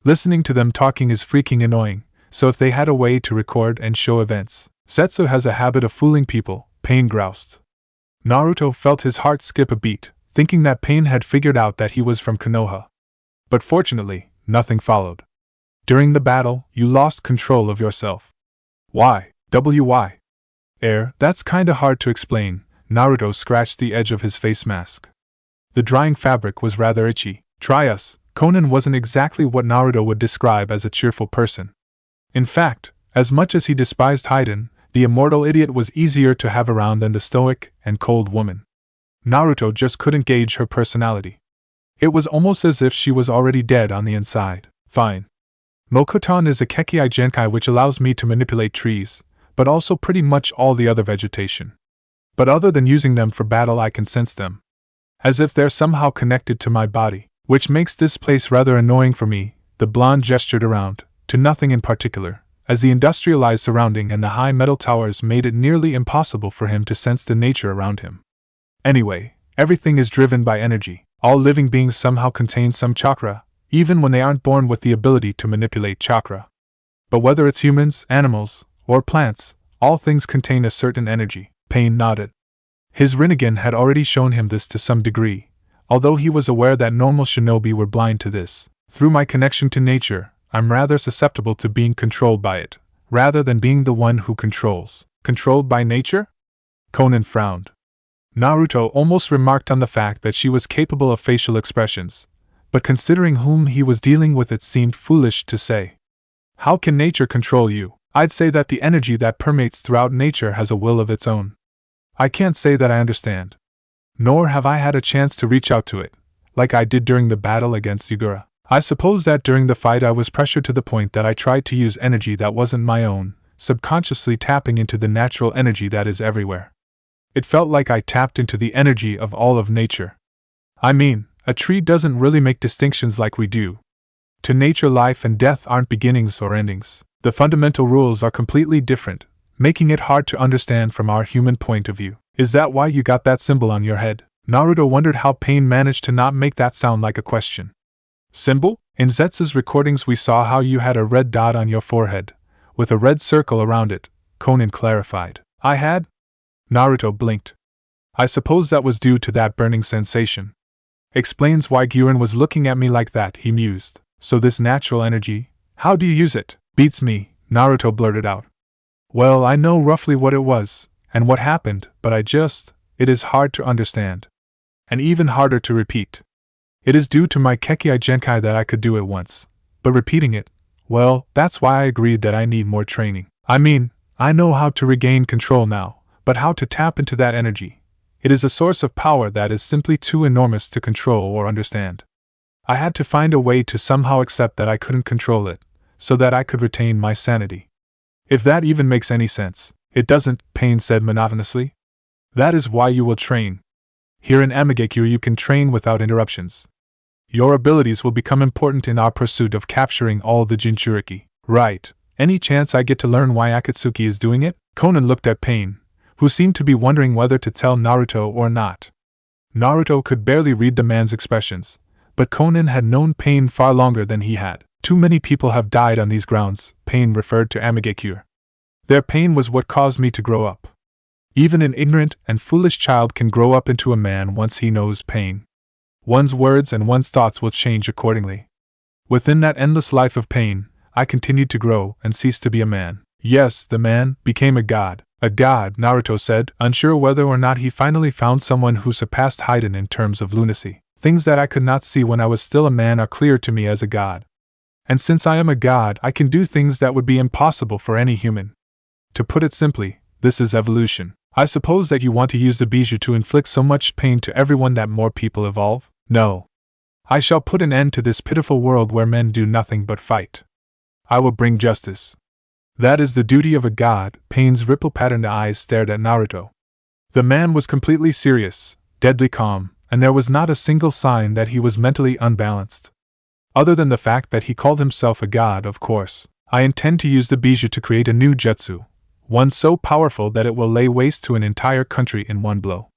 Listening to them talking is freaking annoying, so if they had a way to record and show events. Zetsu has a habit of fooling people, Pain groused. Naruto felt his heart skip a beat, thinking that Pain had figured out that he was from Konoha. But fortunately, nothing followed. During the battle, you lost control of yourself. Why? Why? That's kinda hard to explain. Naruto scratched the edge of his face mask. The drying fabric was rather itchy. Try us. Conan wasn't exactly what Naruto would describe as a cheerful person. In fact, as much as he despised Haiden, The immortal idiot was easier to have around than the stoic and cold woman. Naruto just couldn't gauge her personality. It was almost as if she was already dead on the inside. Fine. Mokuton is a Kekkei Genkai which allows me to manipulate trees, but also pretty much all the other vegetation. But other than using them for battle, I can sense them. As if they're somehow connected to my body, which makes this place rather annoying for me. The blonde gestured around, to nothing in particular, as the industrialized surrounding and the high metal towers made it nearly impossible for him to sense the nature around him. Anyway, everything is driven by energy. All living beings somehow contain some chakra, even when they aren't born with the ability to manipulate chakra. But whether it's humans, animals, or plants, all things contain a certain energy. Pain nodded. His Rinnegan had already shown him this to some degree, although he was aware that normal shinobi were blind to this. Through my connection to nature, I'm rather susceptible to being controlled by it, rather than being the one who controls. Controlled by nature? Konan frowned. Naruto almost remarked on the fact that she was capable of facial expressions, but considering whom he was dealing with, it seemed foolish to say. How can nature control you? I'd say that the energy that permeates throughout nature has a will of its own. I can't say that I understand. Nor have I had a chance to reach out to it, like I did during the battle against Yura. I suppose that during the fight I was pressured to the point that I tried to use energy that wasn't my own, subconsciously tapping into the natural energy that is everywhere. It felt like I tapped into the energy of all of nature. I mean, a tree doesn't really make distinctions like we do. To nature, life and death aren't beginnings or endings. The fundamental rules are completely different, making it hard to understand from our human point of view. Is that why you got that symbol on your head? Naruto wondered how Pain managed to not make that sound like a question. Symbol? In Zetsu's recordings we saw how you had a red dot on your forehead, with a red circle around it, Konan clarified. I had? Naruto blinked. I suppose that was due to that burning sensation. Explains why Guran was looking at me like that, he mused. So this natural energy, how do you use it? Beats me, Naruto blurted out. Well, I know roughly what it was, and what happened, but it is hard to understand. And even harder to repeat. It is due to my Kekkei Genkai that I could do it once, but repeating it, well, that's why I agreed that I need more training. I mean, I know how to regain control now, but how to tap into that energy. It is a source of power that is simply too enormous to control or understand. I had to find a way to somehow accept that I couldn't control it, so that I could retain my sanity. If that even makes any sense. It doesn't, Pain said monotonously. That is why you will train. Here in Amagekyo you can train without interruptions. Your abilities will become important in our pursuit of capturing all the Jinchuriki. Right. Any chance I get to learn why Akatsuki is doing it? Konan looked at Pain, who seemed to be wondering whether to tell Naruto or not. Naruto could barely read the man's expressions, but Konan had known Pain far longer than he had. Too many people have died on these grounds, Pain referred to Amagekyo. Their pain was what caused me to grow up. Even an ignorant and foolish child can grow up into a man once he knows pain. One's words and one's thoughts will change accordingly. Within that endless life of pain, I continued to grow and cease to be a man. Yes, the man became a god. A god, Naruto said, unsure whether or not he finally found someone who surpassed Haiden in terms of lunacy. Things that I could not see when I was still a man are clear to me as a god. And since I am a god, I can do things that would be impossible for any human. To put it simply, this is evolution. I suppose that you want to use the bijou to inflict so much pain to everyone that more people evolve? No. I shall put an end to this pitiful world where men do nothing but fight. I will bring justice. That is the duty of a god. Pain's ripple-patterned eyes stared at Naruto. The man was completely serious, deadly calm, and there was not a single sign that he was mentally unbalanced. Other than the fact that he called himself a god, of course. I intend to use the bijou to create a new jutsu, one so powerful that it will lay waste to an entire country in one blow.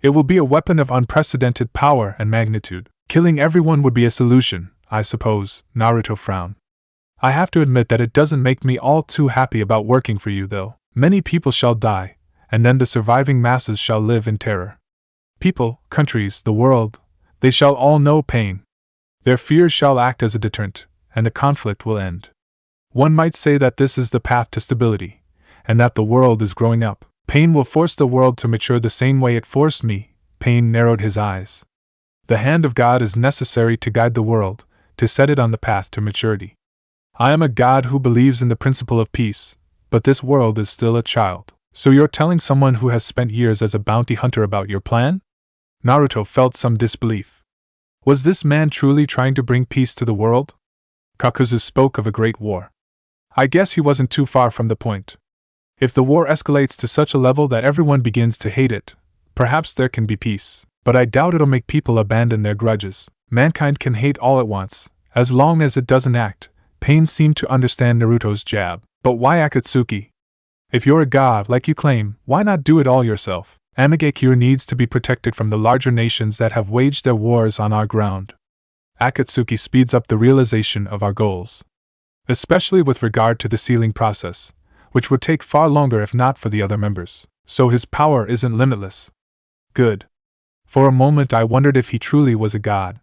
It will be a weapon of unprecedented power and magnitude. Killing everyone would be a solution, I suppose, Naruto frowned. I have to admit that it doesn't make me all too happy about working for you, though. Many people shall die, and then the surviving masses shall live in terror. People, countries, the world, they shall all know pain. Their fears shall act as a deterrent, and the conflict will end. One might say that this is the path to stability, and that the world is growing up. Pain will force the world to mature the same way it forced me. Pain narrowed his eyes. The hand of God is necessary to guide the world, to set it on the path to maturity. I am a god who believes in the principle of peace, but this world is still a child. So you're telling someone who has spent years as a bounty hunter about your plan? Naruto felt some disbelief. Was this man truly trying to bring peace to the world? Kakuzu spoke of a great war. I guess he wasn't too far from the point. If the war escalates to such a level that everyone begins to hate it, perhaps there can be peace. But I doubt it'll make people abandon their grudges. Mankind can hate all at once, as long as it doesn't act. Pain seemed to understand Naruto's jab. But why Akatsuki? If you're a god like you claim, why not do it all yourself? Amigakure needs to be protected from the larger nations that have waged their wars on our ground. Akatsuki speeds up the realization of our goals. Especially with regard to the sealing process, which would take far longer if not for the other members. So his power isn't limitless. Good. For a moment I wondered if he truly was a god.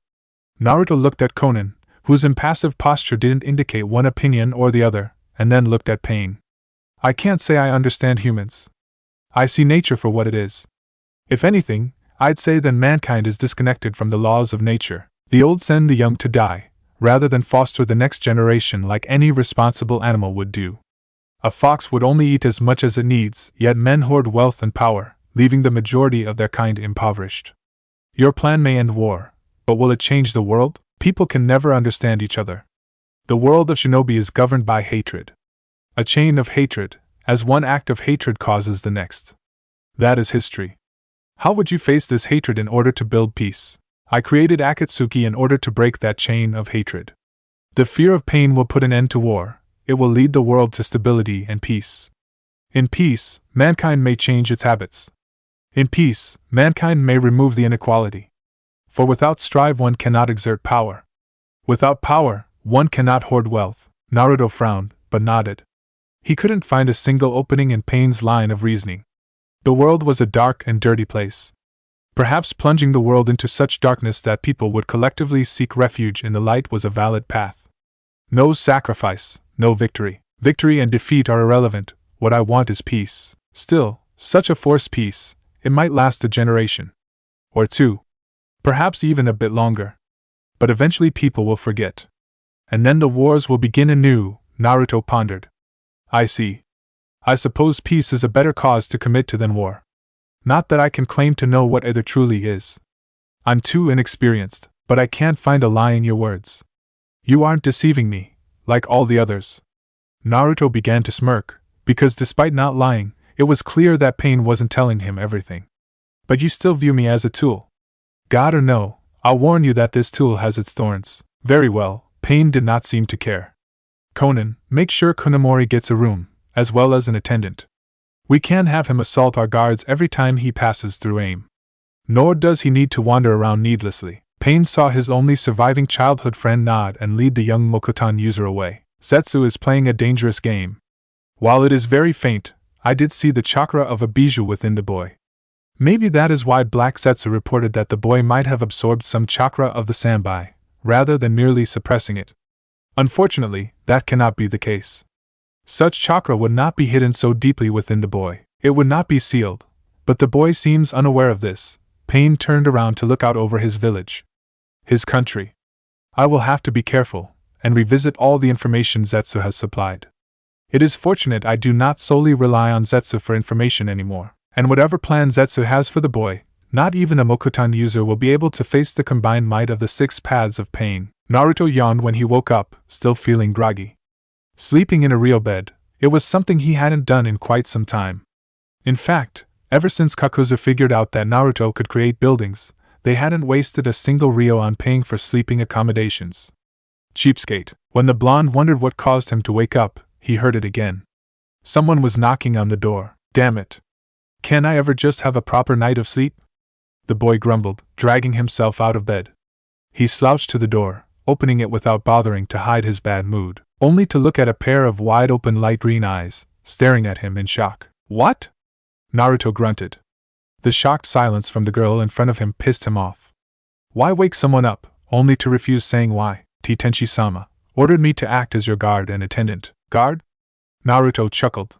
Naruto looked at Konan, whose impassive posture didn't indicate one opinion or the other, and then looked at Pain. I can't say I understand humans. I see nature for what it is. If anything, I'd say then mankind is disconnected from the laws of nature. The old send the young to die, rather than foster the next generation like any responsible animal would do. A fox would only eat as much as it needs, yet men hoard wealth and power, leaving the majority of their kind impoverished. Your plan may end war, but will it change the world? People can never understand each other. The world of shinobi is governed by hatred. A chain of hatred, as one act of hatred causes the next. That is history. How would you face this hatred in order to build peace? I created Akatsuki in order to break that chain of hatred. The fear of pain will put an end to war. It will lead the world to stability and peace. In peace, mankind may change its habits. In peace, mankind may remove the inequality. For without strife one cannot exert power. Without power, one cannot hoard wealth. Naruto frowned, but nodded. He couldn't find a single opening in Pain's line of reasoning. The world was a dark and dirty place. Perhaps plunging the world into such darkness that people would collectively seek refuge in the light was a valid path. No sacrifice, no victory. Victory and defeat are irrelevant. What I want is peace. Still, such a forced peace, it might last a generation. Or two. Perhaps even a bit longer. But eventually people will forget. And then the wars will begin anew, Naruto pondered. I see. I suppose peace is a better cause to commit to than war. Not that I can claim to know what either truly is. I'm too inexperienced, but I can't find a lie in your words. You aren't deceiving me, like all the others. Naruto began to smirk, because despite not lying, it was clear that Pain wasn't telling him everything. But you still view me as a tool. God or no, I'll warn you that this tool has its thorns. Very well, Pain did not seem to care. Konan, make sure Kunamori gets a room, as well as an attendant. We can't have him assault our guards every time he passes through aim. Nor does he need to wander around needlessly. Pain saw his only surviving childhood friend nod and lead the young Mokuton user away. Zetsu is playing a dangerous game. While it is very faint, I did see the chakra of a bijou within the boy. Maybe that is why Black Zetsu reported that the boy might have absorbed some chakra of the Sanbai, rather than merely suppressing it. Unfortunately, that cannot be the case. Such chakra would not be hidden so deeply within the boy. It would not be sealed. But the boy seems unaware of this. Pain turned around to look out over his village. His country. I will have to be careful, and revisit all the information Zetsu has supplied. It is fortunate I do not solely rely on Zetsu for information anymore. And whatever plan Zetsu has for the boy, not even a Mokuton user will be able to face the combined might of the 6 paths of pain. Naruto yawned when he woke up, still feeling groggy. Sleeping in a real bed, it was something he hadn't done in quite some time. In fact, ever since Kakuzu figured out that Naruto could create buildings, they hadn't wasted a single ryo on paying for sleeping accommodations. Cheapskate. When the blonde wondered what caused him to wake up, he heard it again. Someone was knocking on the door. Damn it. Can I ever just have a proper night of sleep? The boy grumbled, dragging himself out of bed. He slouched to the door, opening it without bothering to hide his bad mood, only to look at a pair of wide-open light green eyes, staring at him in shock. What? Naruto grunted. The shocked silence from the girl in front of him pissed him off. Why wake someone up, only to refuse saying why? Tenshi-sama ordered me to act as your guard and attendant. Guard? Naruto chuckled.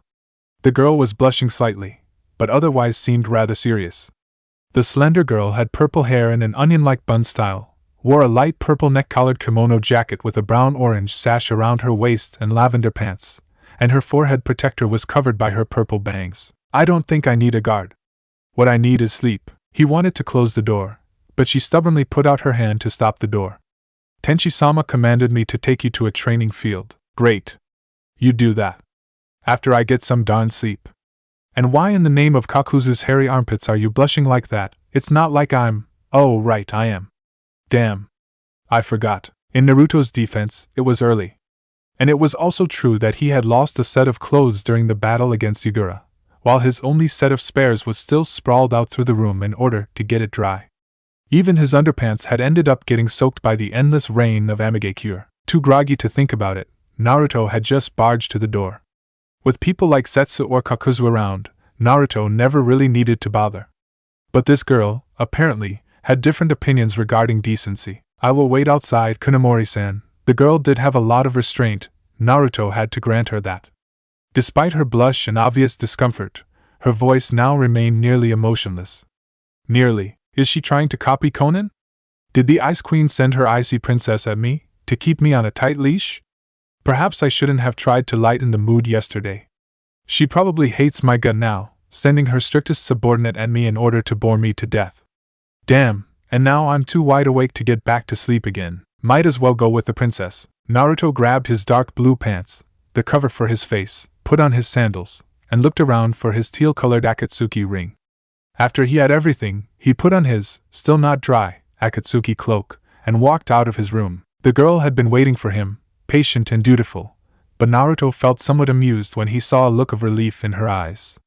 The girl was blushing slightly, but otherwise seemed rather serious. The slender girl had purple hair in an onion-like bun style, wore a light purple neck-collared kimono jacket with a brown-orange sash around her waist and lavender pants, and her forehead protector was covered by her purple bangs. I don't think I need a guard. What I need is sleep. He wanted to close the door, but she stubbornly put out her hand to stop the door. Tenchi-sama commanded me to take you to a training field. Great. You do that. After I get some darn sleep. And why in the name of Kakuzu's hairy armpits are you blushing like that? It's not like I'm… Oh, right, I am. Damn. I forgot. In Naruto's defense, it was early. And it was also true that he had lost a set of clothes during the battle against Yura, while his only set of spares was still sprawled out through the room in order to get it dry. Even his underpants had ended up getting soaked by the endless rain of Amigakure. Too groggy to think about it, Naruto had just barged to the door. With people like Zetsu or Kakuzu around, Naruto never really needed to bother. But this girl, apparently, had different opinions regarding decency. I will wait outside, Kunemori-san. The girl did have a lot of restraint, Naruto had to grant her that. Despite her blush and obvious discomfort, her voice now remained nearly emotionless. Nearly. Is she trying to copy Conan? Did the Ice Queen send her icy princess at me, to keep me on a tight leash? Perhaps I shouldn't have tried to lighten the mood yesterday. She probably hates my gut now, sending her strictest subordinate at me in order to bore me to death. Damn, and now I'm too wide awake to get back to sleep again. Might as well go with the princess. Naruto grabbed his dark blue pants, the cover for his face, put on his sandals, and looked around for his teal-colored Akatsuki ring. After he had everything, he put on his, still not dry, Akatsuki cloak, and walked out of his room. The girl had been waiting for him, patient and dutiful, but Naruto felt somewhat amused when he saw a look of relief in her eyes.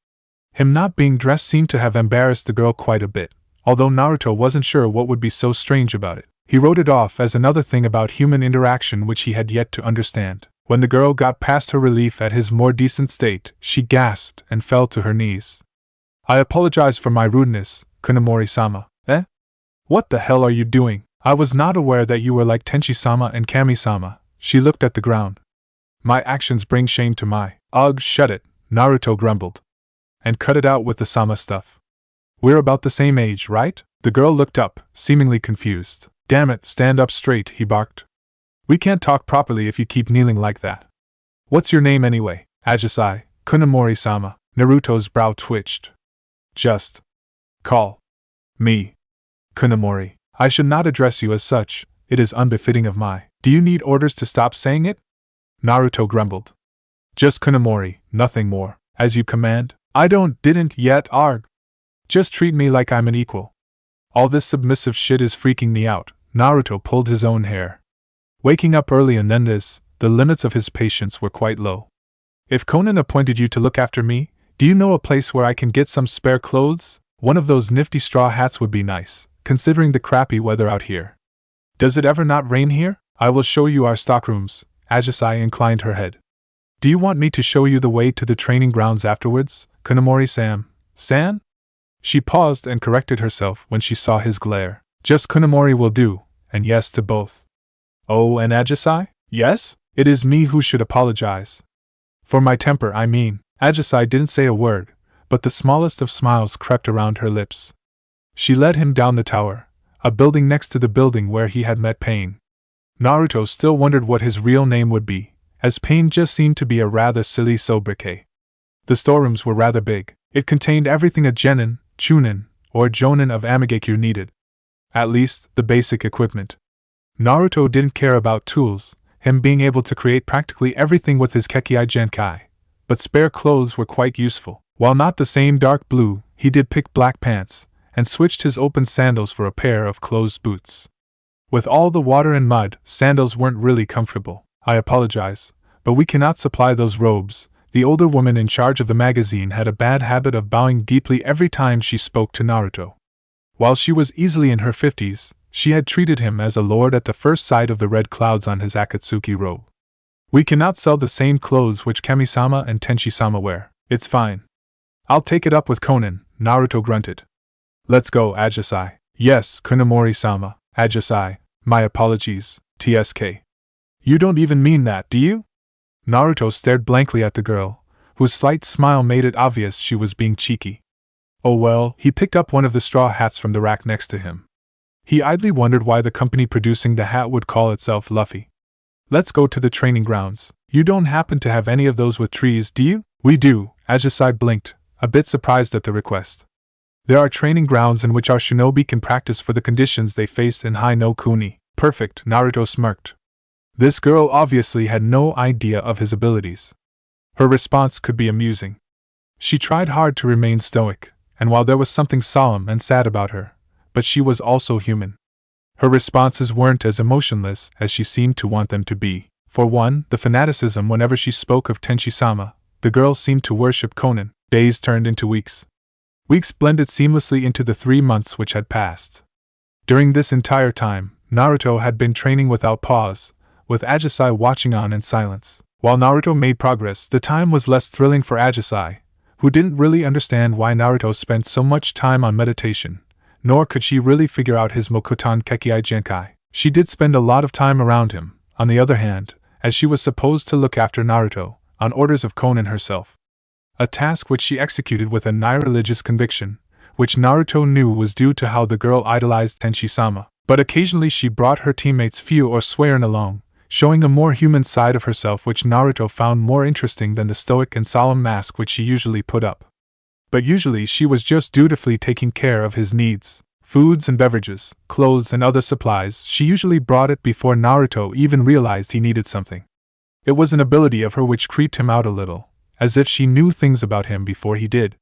Him not being dressed seemed to have embarrassed the girl quite a bit, although Naruto wasn't sure what would be so strange about it. He wrote it off as another thing about human interaction which he had yet to understand. When the girl got past her relief at his more decent state, she gasped and fell to her knees. I apologize for my rudeness, Kunemori-sama. Eh? What the hell are you doing? I was not aware that you were like Tenchi-sama and Kami-sama. She looked at the ground. My actions bring shame to my… Ugh, shut it, Naruto grumbled. And cut it out with the sama stuff. We're about the same age, right? The girl looked up, seemingly confused. Damn it, stand up straight, he barked. We can't talk properly if you keep kneeling like that. What's your name anyway? Ajisai, Kunemori-sama. Naruto's brow twitched. Just call me Kunemori. I should not address you as such, it is unbefitting of my… Do you need orders to stop saying it? Naruto grumbled. Just Kunemori, nothing more. As you command. I didn't yet arg. Just treat me like I'm an equal. All this submissive shit is freaking me out. Naruto pulled his own hair. Waking up early and then this, the limits of his patience were quite low. If Conan appointed you to look after me, do you know a place where I can get some spare clothes? One of those nifty straw hats would be nice, considering the crappy weather out here. Does it ever not rain here? I will show you our stockrooms. Ajisai inclined her head. Do you want me to show you the way to the training grounds afterwards, Kunemori-san? She paused and corrected herself when she saw his glare. Just Kunemori will do, and yes to both. Oh, and Ajisai? Yes? It is me who should apologize. For my temper, I mean. Ajisai didn't say a word, but the smallest of smiles crept around her lips. She led him down the tower, a building next to the building where he had met Pain. Naruto still wondered what his real name would be, as Pain just seemed to be a rather silly sobriquet. The storerooms were rather big. It contained everything a genin, chunin, or jonin of Amigakure needed. At least, the basic equipment. Naruto didn't care about tools, him being able to create practically everything with his Kekkai Genkai, but spare clothes were quite useful. While not the same dark blue, he did pick black pants, and switched his open sandals for a pair of closed boots. With all the water and mud, sandals weren't really comfortable. I apologize, but we cannot supply those robes. The older woman in charge of the magazine had a bad habit of bowing deeply every time she spoke to Naruto. While she was easily in her 50s, she had treated him as a lord at the first sight of the red clouds on his Akatsuki robe. We cannot sell the same clothes which Kami-sama and Tenchi-sama wear. It's fine. I'll take it up with Conan, Naruto grunted. Let's go, Ajisai. Yes, Kunemori-sama. Ajisai, my apologies, TSK. You don't even mean that, do you? Naruto stared blankly at the girl, whose slight smile made it obvious she was being cheeky. Oh well, he picked up one of the straw hats from the rack next to him. He idly wondered why the company producing the hat would call itself Luffy. Let's go to the training grounds. You don't happen to have any of those with trees, do you? We do, Ajisai blinked, a bit surprised at the request. There are training grounds in which our shinobi can practice for the conditions they face in Hai no Kuni. Perfect, Naruto smirked. This girl obviously had no idea of his abilities. Her response could be amusing. She tried hard to remain stoic, and while there was something solemn and sad about her, but she was also human. Her responses weren't as emotionless as she seemed to want them to be. For one, the fanaticism whenever she spoke of Tenshi-sama, the girl seemed to worship Konan. Days turned into weeks. Weeks blended seamlessly into the 3 months which had passed. During this entire time, Naruto had been training without pause, with Ajisai watching on in silence. While Naruto made progress, the time was less thrilling for Ajisai, who didn't really understand why Naruto spent so much time on meditation, nor could she really figure out his Mokuton Kekkei Genkai. She did spend a lot of time around him, on the other hand, as she was supposed to look after Naruto, on orders of Konan herself. A task which she executed with a nigh-religious conviction, which Naruto knew was due to how the girl idolized Tenshi-sama. But occasionally she brought her teammates Fu or Swearin along, showing a more human side of herself which Naruto found more interesting than the stoic and solemn mask which she usually put up. But usually she was just dutifully taking care of his needs, foods and beverages, clothes and other supplies. She usually brought it before Naruto even realized he needed something. It was an ability of her which creeped him out a little, as if she knew things about him before he did.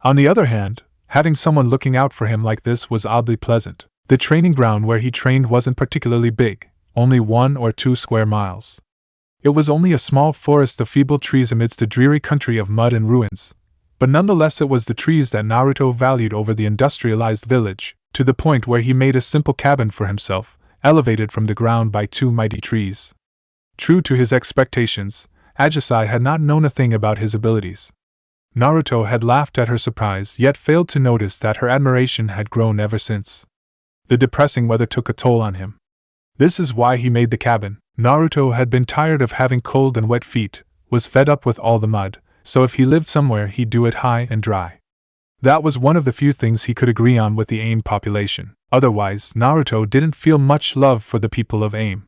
On the other hand, having someone looking out for him like this was oddly pleasant. The training ground where he trained wasn't particularly big, only 1 or 2 square miles. It was only a small forest of feeble trees amidst a dreary country of mud and ruins, but nonetheless it was the trees that Naruto valued over the industrialized village, to the point where he made a simple cabin for himself, elevated from the ground by 2 mighty trees. True to his expectations, Ajisai had not known a thing about his abilities. Naruto had laughed at her surprise, yet failed to notice that her admiration had grown ever since. The depressing weather took a toll on him. This is why he made the cabin. Naruto had been tired of having cold and wet feet, was fed up with all the mud, so if he lived somewhere he'd do it high and dry. That was one of the few things he could agree on with the AIM population. Otherwise, Naruto didn't feel much love for the people of AIM.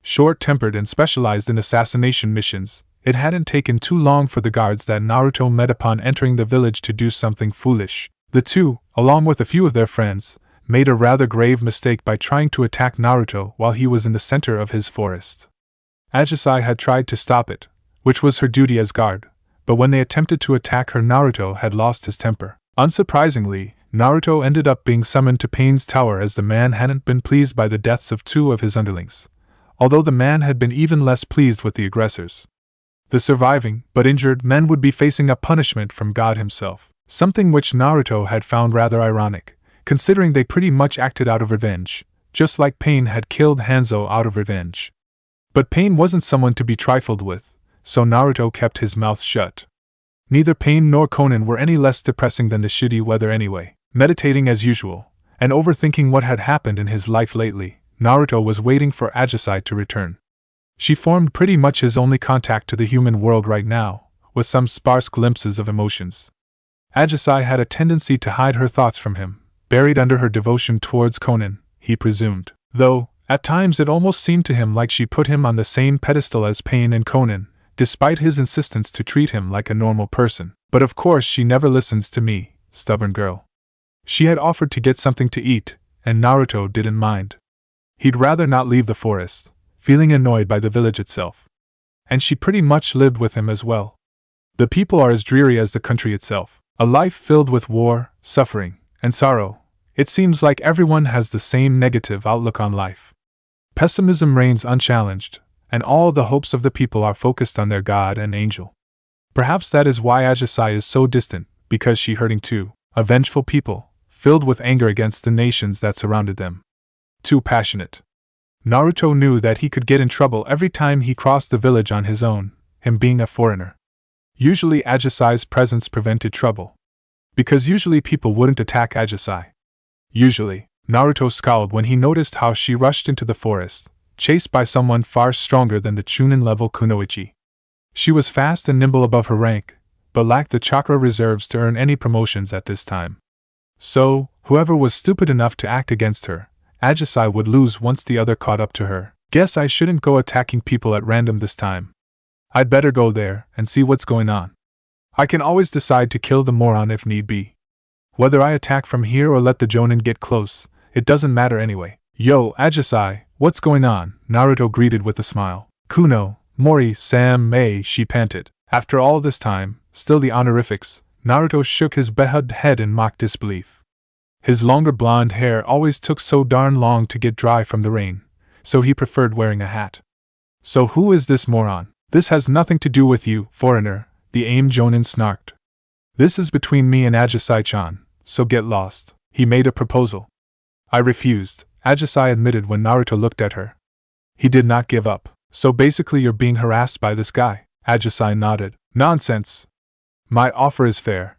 Short-tempered and specialized in assassination missions, it hadn't taken too long for the guards that Naruto met upon entering the village to do something foolish. The two, along with a few of their friends, made a rather grave mistake by trying to attack Naruto while he was in the center of his forest. Ajisai had tried to stop it, which was her duty as guard, but when they attempted to attack her, Naruto had lost his temper. Unsurprisingly, Naruto ended up being summoned to Pain's tower as the man hadn't been pleased by the deaths of 2 of his underlings, although the man had been even less pleased with the aggressors. The surviving, but injured men would be facing a punishment from God himself, something which Naruto had found rather ironic, considering they pretty much acted out of revenge, just like Pain had killed Hanzo out of revenge. But Pain wasn't someone to be trifled with, so Naruto kept his mouth shut. Neither Pain nor Konan were any less depressing than the shitty weather anyway. Meditating as usual, and overthinking what had happened in his life lately, Naruto was waiting for Ajisai to return. She formed pretty much his only contact to the human world right now, with some sparse glimpses of emotions. Ajisai had a tendency to hide her thoughts from him, buried under her devotion towards Konan, he presumed, though, at times it almost seemed to him like she put him on the same pedestal as Pain and Konan, despite his insistence to treat him like a normal person. But of course she never listens to me, stubborn girl. She had offered to get something to eat, and Naruto didn't mind. He'd rather not leave the forest, feeling annoyed by the village itself. And she pretty much lived with him as well. The people are as dreary as the country itself. A life filled with war, suffering, and sorrow. It seems like everyone has the same negative outlook on life. Pessimism reigns unchallenged, and all the hopes of the people are focused on their god and angel. Perhaps that is why Ajisai is so distant, because she hurting too. A vengeful people, filled with anger against the nations that surrounded them. Too passionate. Naruto knew that he could get in trouble every time he crossed the village on his own, him being a foreigner. Usually Ajisai's presence prevented trouble, because usually people wouldn't attack Ajisai. Usually, Naruto scowled when he noticed how she rushed into the forest, chased by someone far stronger than the Chunin-level Kunoichi. She was fast and nimble above her rank, but lacked the chakra reserves to earn any promotions at this time. So, whoever was stupid enough to act against her, Ajisai would lose once the other caught up to her. Guess I shouldn't go attacking people at random this time. I'd better go there and see what's going on. I can always decide to kill the moron if need be. Whether I attack from here or let the Jonin get close, it doesn't matter anyway. Yo, Ajisai, what's going on? Naruto greeted with a smile. Kuno, Mori, Sam, Mei, she panted. After all this time, still the honorifics, Naruto shook his behugged head in mock disbelief. His longer blonde hair always took so darn long to get dry from the rain, so he preferred wearing a hat. So who is this moron? This has nothing to do with you, foreigner, the AIM Jonin snarked. This is between me and Ajisai-chan, so get lost. He made a proposal. I refused, Ajisai admitted when Naruto looked at her. He did not give up. So basically you're being harassed by this guy, Ajisai nodded. Nonsense. My offer is fair.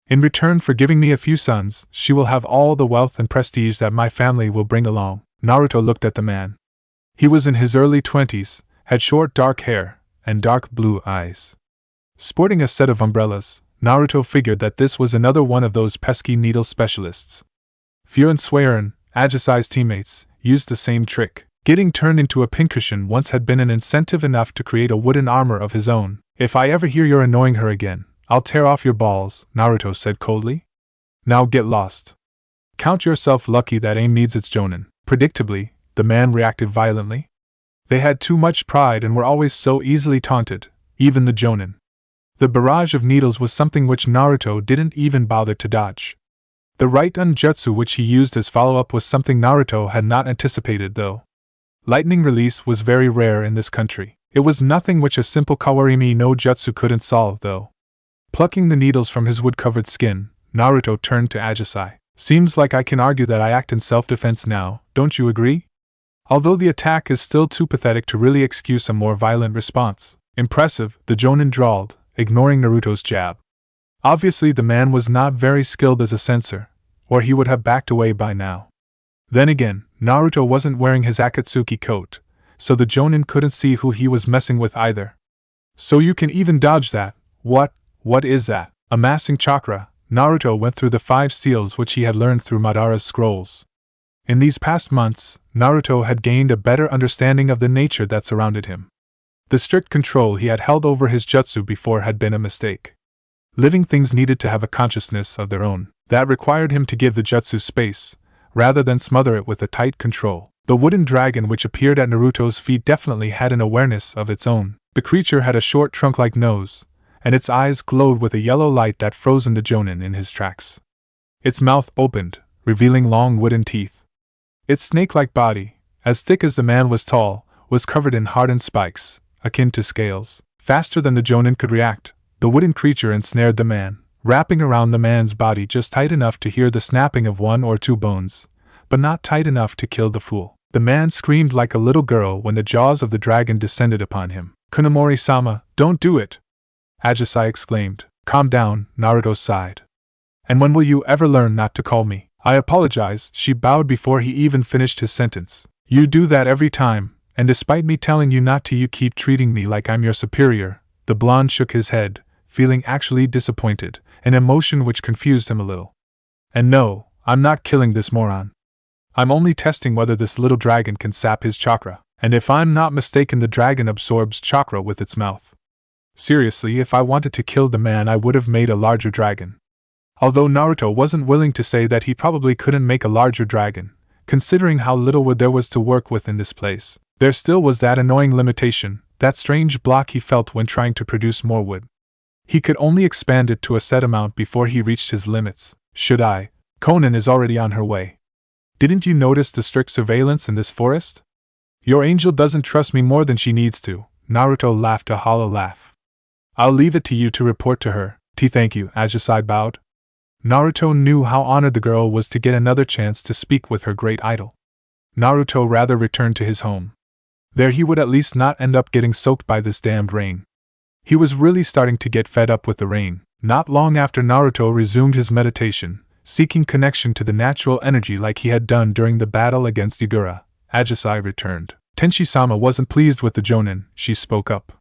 In return for giving me a few sons, she will have all the wealth and prestige that my family will bring along. Naruto looked at the man. He was in his early 20s, had short dark hair, and dark blue eyes. Sporting a set of umbrellas, Naruto figured that this was another one of those pesky needle specialists. Fu and Swearin, Ajisai's teammates, used the same trick. Getting turned into a pincushion once had been an incentive enough to create a wooden armor of his own. If I ever hear you're annoying her again, I'll tear off your balls, Naruto said coldly. Now get lost. Count yourself lucky that AIM needs its Jonin. Predictably, the man reacted violently. They had too much pride and were always so easily taunted, even the Jonin. The barrage of needles was something which Naruto didn't even bother to dodge. The right-on jutsu which he used as follow-up was something Naruto had not anticipated though. Lightning release was very rare in this country. It was nothing which a simple Kawarimi no jutsu couldn't solve though. Plucking the needles from his wood-covered skin, Naruto turned to Ajisai. Seems like I can argue that I act in self-defense now, don't you agree? Although the attack is still too pathetic to really excuse a more violent response. Impressive, the Jonin drawled, ignoring Naruto's jab. Obviously the man was not very skilled as a censor, or he would have backed away by now. Then again, Naruto wasn't wearing his Akatsuki coat, so the Jonin couldn't see who he was messing with either. So you can even dodge that. What is that? Amassing chakra, Naruto went through the 5 seals which he had learned through Madara's scrolls. In these past months, Naruto had gained a better understanding of the nature that surrounded him. The strict control he had held over his jutsu before had been a mistake. Living things needed to have a consciousness of their own. That required him to give the jutsu space, rather than smother it with a tight control. The wooden dragon which appeared at Naruto's feet definitely had an awareness of its own. The creature had a short trunk-like nose, and its eyes glowed with a yellow light that froze the Jonin in his tracks. Its mouth opened, revealing long wooden teeth. Its snake-like body, as thick as the man was tall, was covered in hardened spikes, akin to scales. Faster than the Jonin could react, the wooden creature ensnared the man, wrapping around the man's body just tight enough to hear the snapping of 1 or 2 bones, but not tight enough to kill the fool. The man screamed like a little girl when the jaws of the dragon descended upon him. Kunomori-sama, don't do it! Ajisai exclaimed. Calm down, Naruto sighed. And when will you ever learn not to call me? I apologize, she bowed before he even finished his sentence. You do that every time, and despite me telling you not to, you keep treating me like I'm your superior. The blonde shook his head, feeling actually disappointed, an emotion which confused him a little. And no, I'm not killing this moron. I'm only testing whether this little dragon can sap his chakra, and if I'm not mistaken the dragon absorbs chakra with its mouth. Seriously, if I wanted to kill the man I would have made a larger dragon. Although Naruto wasn't willing to say that he probably couldn't make a larger dragon, considering how little wood there was to work with in this place, there still was that annoying limitation, that strange block he felt when trying to produce more wood. He could only expand it to a set amount before he reached his limits. Should I? Conan is already on her way. Didn't you notice the strict surveillance in this forest? Your angel doesn't trust me more than she needs to. Naruto laughed a hollow laugh. I'll leave it to you to report to her. Thank you, Ajisai bowed. Naruto knew how honored the girl was to get another chance to speak with her great idol. Naruto rather returned to his home. There he would at least not end up getting soaked by this damned rain. He was really starting to get fed up with the rain. Not long after Naruto resumed his meditation, seeking connection to the natural energy like he had done during the battle against Yura, Ajisai returned. Tenshi-sama wasn't pleased with the Jonin, she spoke up.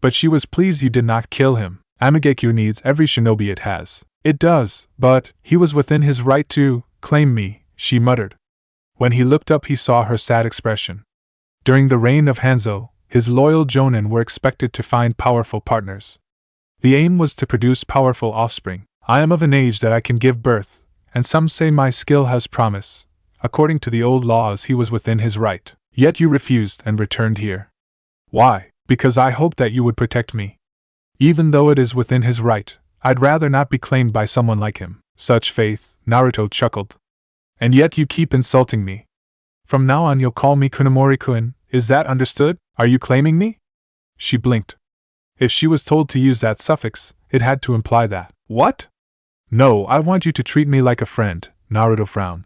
But she was pleased you did not kill him. Amagekyo needs every shinobi it has. It does, but he was within his right to claim me, she muttered. When he looked up he saw her sad expression. During the reign of Hanzo, his loyal jonin were expected to find powerful partners. The aim was to produce powerful offspring. I am of an age that I can give birth, and some say my skill has promise. According to the old laws, he was within his right. Yet you refused and returned here. Why? Because I hoped that you would protect me. Even though it is within his right, I'd rather not be claimed by someone like him. Such faith, Naruto chuckled. And yet you keep insulting me. From now on you'll call me Kunemori-kun, is that understood? Are you claiming me? She blinked. If she was told to use that suffix, it had to imply that. What? No, I want you to treat me like a friend, Naruto frowned.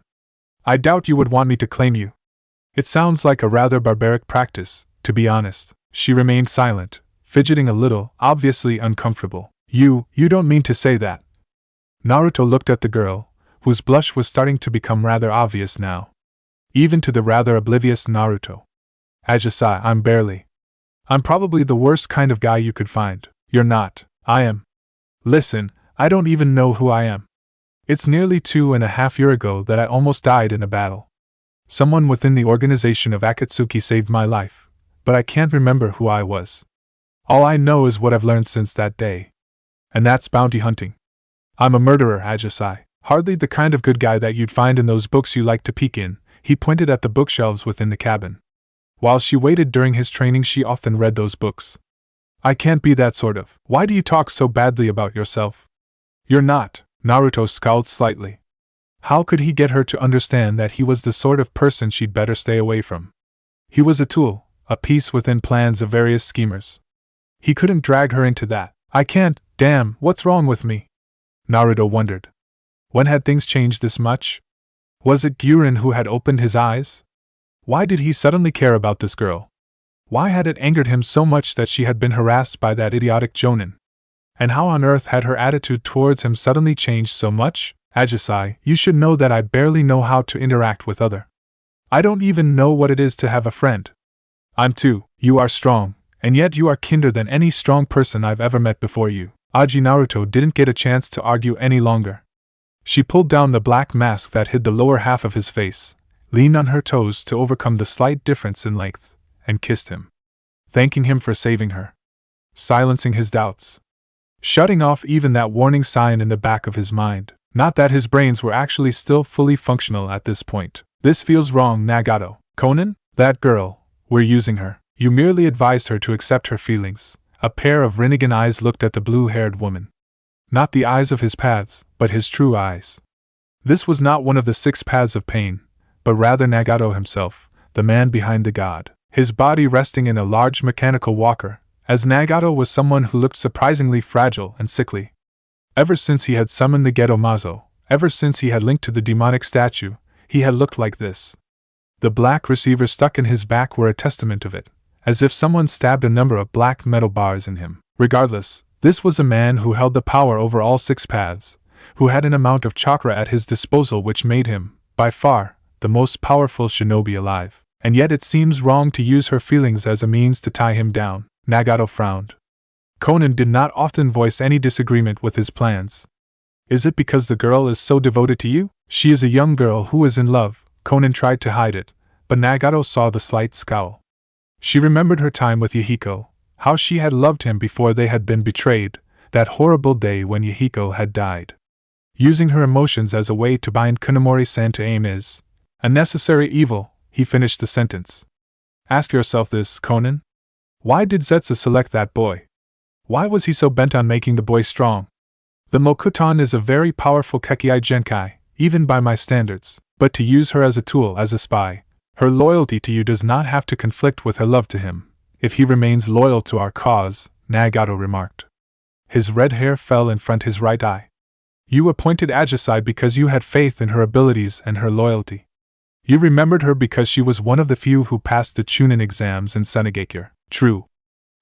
I doubt you would want me to claim you. It sounds like a rather barbaric practice, to be honest. She remained silent, fidgeting a little, obviously uncomfortable. You don't mean to say that. Naruto looked at the girl, whose blush was starting to become rather obvious now. Even to the rather oblivious Naruto. Ajisai, I'm probably the worst kind of guy you could find. You're not. I am. Listen, I don't even know who I am. It's nearly 2.5 years ago that I almost died in a battle. Someone within the organization of Akatsuki saved my life, but I can't remember who I was. All I know is what I've learned since that day. And that's bounty hunting. I'm a murderer, Ajisai. Hardly the kind of good guy that you'd find in those books you like to peek in. He pointed at the bookshelves within the cabin. While she waited during his training, she often read those books. I can't be that sort of. Why do you talk so badly about yourself? You're not. Naruto scowled slightly. How could he get her to understand that he was the sort of person she'd better stay away from? He was a tool, a piece within plans of various schemers. He couldn't drag her into that. I can't, damn, what's wrong with me? Naruto wondered. When had things changed this much? Was it Guran who had opened his eyes? Why did he suddenly care about this girl? Why had it angered him so much that she had been harassed by that idiotic jonin? And how on earth had her attitude towards him suddenly changed so much? Ajisai, you should know that I barely know how to interact with other. I don't even know what it is to have a friend. I'm too. You are strong, and yet you are kinder than any strong person I've ever met before you. Naruto didn't get a chance to argue any longer. She pulled down the black mask that hid the lower half of his face, leaned on her toes to overcome the slight difference in length, and kissed him. Thanking him for saving her. Silencing his doubts. Shutting off even that warning sign in the back of his mind. Not that his brains were actually still fully functional at this point. This feels wrong, Nagato. Conan? That girl. We're using her. You merely advised her to accept her feelings. A pair of Rinnegan eyes looked at the blue-haired woman. Not the eyes of his paths, but his true eyes. This was not one of the 6 paths of pain, but rather Nagato himself, the man behind the god. His body resting in a large mechanical walker, as Nagato was someone who looked surprisingly fragile and sickly. Ever since he had summoned the Geto Mazo, ever since he had linked to the demonic statue, he had looked like this. The black receivers stuck in his back were a testament of it, as if someone stabbed a number of black metal bars in him. Regardless, this was a man who held the power over all 6 paths, who had an amount of chakra at his disposal which made him, by far, the most powerful shinobi alive. And yet it seems wrong to use her feelings as a means to tie him down. Nagato frowned. Conan did not often voice any disagreement with his plans. Is it because the girl is so devoted to you? She is a young girl who is in love. Conan tried to hide it, but Nagato saw the slight scowl. She remembered her time with Yahiko, how she had loved him before they had been betrayed, that horrible day when Yahiko had died. Using her emotions as a way to bind Kunemori-san to aim is a necessary evil, he finished the sentence. Ask yourself this, Conan. Why did Zetsu select that boy? Why was he so bent on making the boy strong? The Mokuton is a very powerful Kekkei Genkai, even by my standards, but to use her as a tool, as a spy, her loyalty to you does not have to conflict with her love to him, if he remains loyal to our cause, Nagato remarked. His red hair fell in front his right eye. You appointed Ajisai because you had faith in her abilities and her loyalty. You remembered her because she was one of the few who passed the Chunin exams in Sunigakure. True.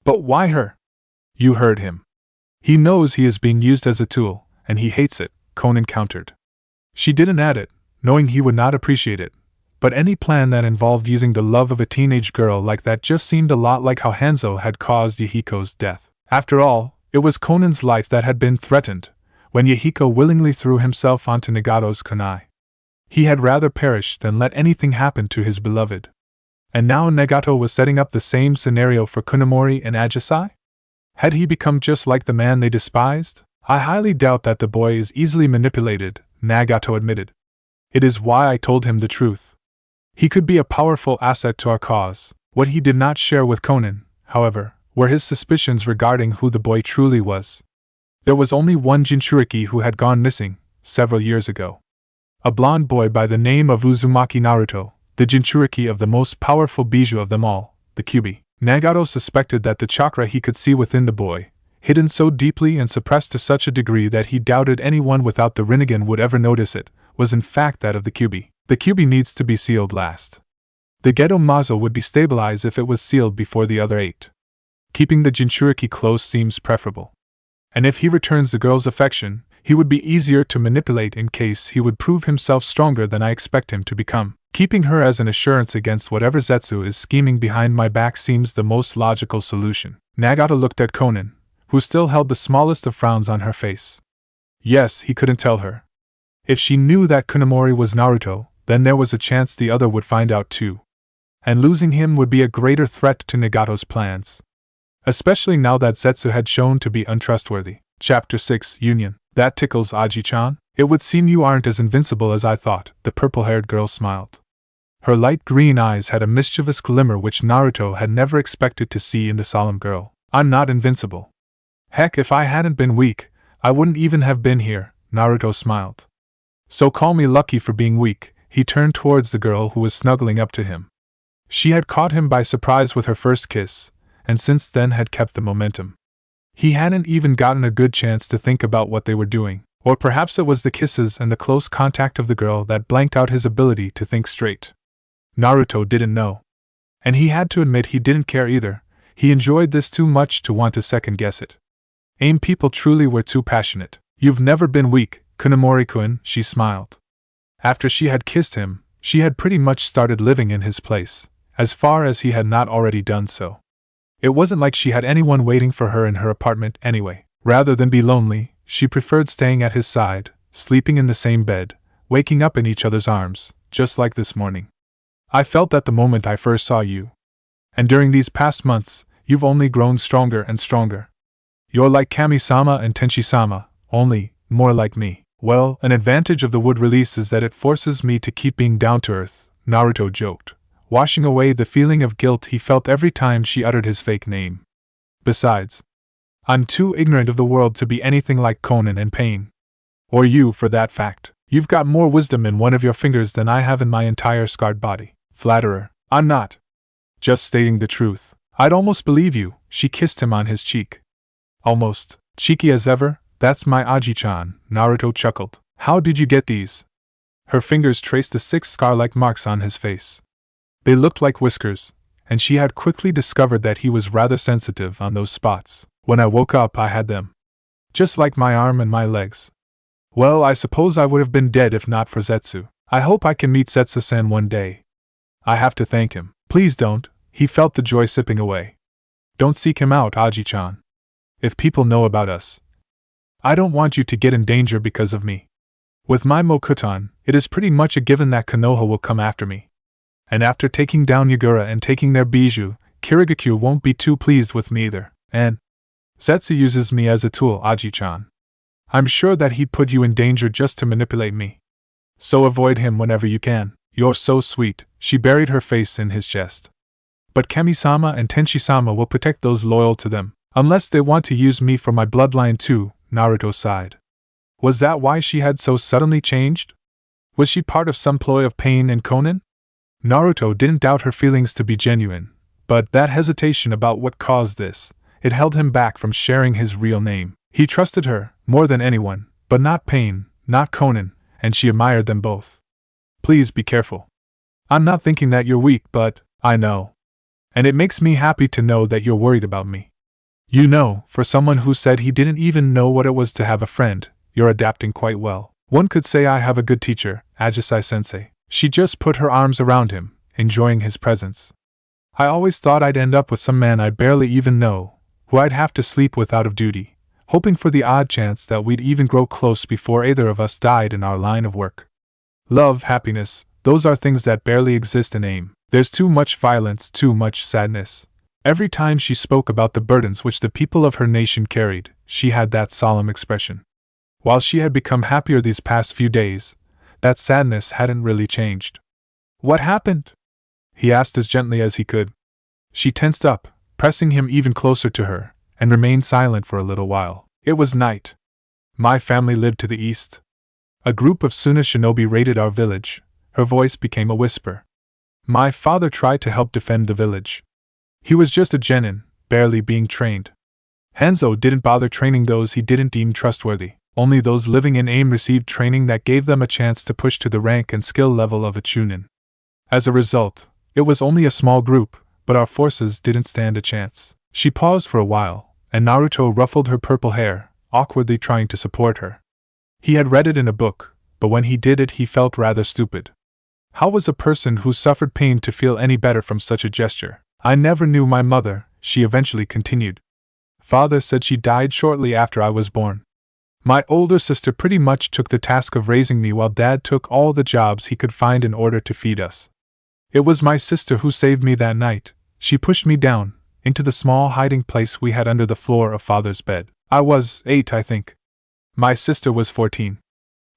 But why her? You heard him. He knows he is being used as a tool, and he hates it, Conan countered. She didn't add it, knowing he would not appreciate it, but any plan that involved using the love of a teenage girl like that just seemed a lot like how Hanzo had caused Yahiko's death. After all, it was Conan's life that had been threatened, when Yahiko willingly threw himself onto Nagato's kunai. He had rather perish than let anything happen to his beloved. And now Nagato was setting up the same scenario for Kunemori and Ajisai? Had he become just like the man they despised? I highly doubt that the boy is easily manipulated, Nagato admitted. It is why I told him the truth. He could be a powerful asset to our cause. What he did not share with Conan, however, were his suspicions regarding who the boy truly was. There was only one Jinchuriki who had gone missing, several years ago. A blond boy by the name of Uzumaki Naruto, the Jinchuriki of the most powerful bijou of them all, the Kyubi. Nagato suspected that the chakra he could see within the boy, hidden so deeply and suppressed to such a degree that he doubted anyone without the Rinnegan would ever notice it, was in fact that of the Kyubi. The Kyubi needs to be sealed last. The Geto Mazo would destabilize if it was sealed before the other 8. Keeping the Jinchuriki close seems preferable. And if he returns the girl's affection, he would be easier to manipulate in case he would prove himself stronger than I expect him to become. Keeping her as an assurance against whatever Zetsu is scheming behind my back seems the most logical solution. Nagato looked at Conan, who still held the smallest of frowns on her face. Yes, he couldn't tell her. If she knew that Kunemori was Naruto, then there was a chance the other would find out too. And losing him would be a greater threat to Nagato's plans. Especially now that Zetsu had shown to be untrustworthy. Chapter 6 Union. That tickles, Aji-chan. It would seem you aren't as invincible as I thought, the purple-haired girl smiled. Her light green eyes had a mischievous glimmer which Naruto had never expected to see in the solemn girl. I'm not invincible. Heck, if I hadn't been weak, I wouldn't even have been here, Naruto smiled. So call me lucky for being weak. He turned towards the girl who was snuggling up to him. She had caught him by surprise with her first kiss, and since then had kept the momentum. He hadn't even gotten a good chance to think about what they were doing, or perhaps it was the kisses and the close contact of the girl that blanked out his ability to think straight. Naruto didn't know. And he had to admit he didn't care either. He enjoyed this too much to want to second-guess it. People truly were too passionate. You've never been weak, Kunemori-kun, she smiled. After she had kissed him, she had pretty much started living in his place, as far as he had not already done so. It wasn't like she had anyone waiting for her in her apartment anyway. Rather than be lonely, she preferred staying at his side, sleeping in the same bed, waking up in each other's arms, just like this morning. I felt that the moment I first saw you. And during these past months, you've only grown stronger and stronger. You're like Kami-sama and Tenshi-sama, only more like me. Well, an advantage of the wood release is that it forces me to keep being down to earth, Naruto joked, washing away the feeling of guilt he felt every time she uttered his fake name. Besides, I'm too ignorant of the world to be anything like Conan and Pain. Or you, for that fact. You've got more wisdom in one of your fingers than I have in my entire scarred body. Flatterer. I'm not. Just stating the truth. I'd almost believe you. She kissed him on his cheek. Almost. Cheeky as ever? That's my Aji-chan, Naruto chuckled. How did you get these? Her fingers traced the 6 scar-like marks on his face. They looked like whiskers, and she had quickly discovered that he was rather sensitive on those spots. When I woke up, I had them. Just like my arm and my legs. Well, I suppose I would have been dead if not for Zetsu. I hope I can meet Zetsu-san one day. I have to thank him. Please don't. He felt the joy sipping away. Don't seek him out, Aji-chan. If people know about us, I don't want you to get in danger because of me. With my Mokuton, it is pretty much a given that Konoha will come after me. And after taking down Yura and taking their bijou, Kirigakyu won't be too pleased with me either. And Zetsu uses me as a tool, Aji-chan. I'm sure that he'd put you in danger just to manipulate me. So avoid him whenever you can. You're so sweet. She buried her face in his chest. But Kami-sama and Tenshi-sama will protect those loyal to them. Unless they want to use me for my bloodline too, Naruto sighed. Was that why she had so suddenly changed? Was she part of some ploy of Pain and Conan? Naruto didn't doubt her feelings to be genuine, but that hesitation about what caused this, it held him back from sharing his real name. He trusted her, more than anyone, but not Pain, not Conan, and she admired them both. Please be careful. I'm not thinking that you're weak, but I know. And it makes me happy to know that you're worried about me. You know, for someone who said he didn't even know what it was to have a friend, you're adapting quite well. One could say I have a good teacher, Ajisai-sensei. She just put her arms around him, enjoying his presence. I always thought I'd end up with some man I barely even know, who I'd have to sleep with out of duty, hoping for the odd chance that we'd even grow close before either of us died in our line of work. Love, happiness, those are things that barely exist in AIM. There's too much violence, too much sadness. Every time she spoke about the burdens which the people of her nation carried, she had that solemn expression. While she had become happier these past few days, that sadness hadn't really changed. What happened? He asked as gently as he could. She tensed up, pressing him even closer to her, and remained silent for a little while. It was night. My family lived to the east. A group of Suna shinobi raided our village. Her voice became a whisper. My father tried to help defend the village. He was just a genin, barely being trained. Hanzo didn't bother training those he didn't deem trustworthy. Only those living in AIM received training that gave them a chance to push to the rank and skill level of a chunin. As a result, it was only a small group, but our forces didn't stand a chance. She paused for a while, and Naruto ruffled her purple hair, awkwardly trying to support her. He had read it in a book, but when he did it he felt rather stupid. How was a person who suffered pain to feel any better from such a gesture? I never knew my mother, she eventually continued. Father said she died shortly after I was born. My older sister pretty much took the task of raising me while Dad took all the jobs he could find in order to feed us. It was my sister who saved me that night. She pushed me down, into the small hiding place we had under the floor of Father's bed. I was 8, I think. My sister was 14.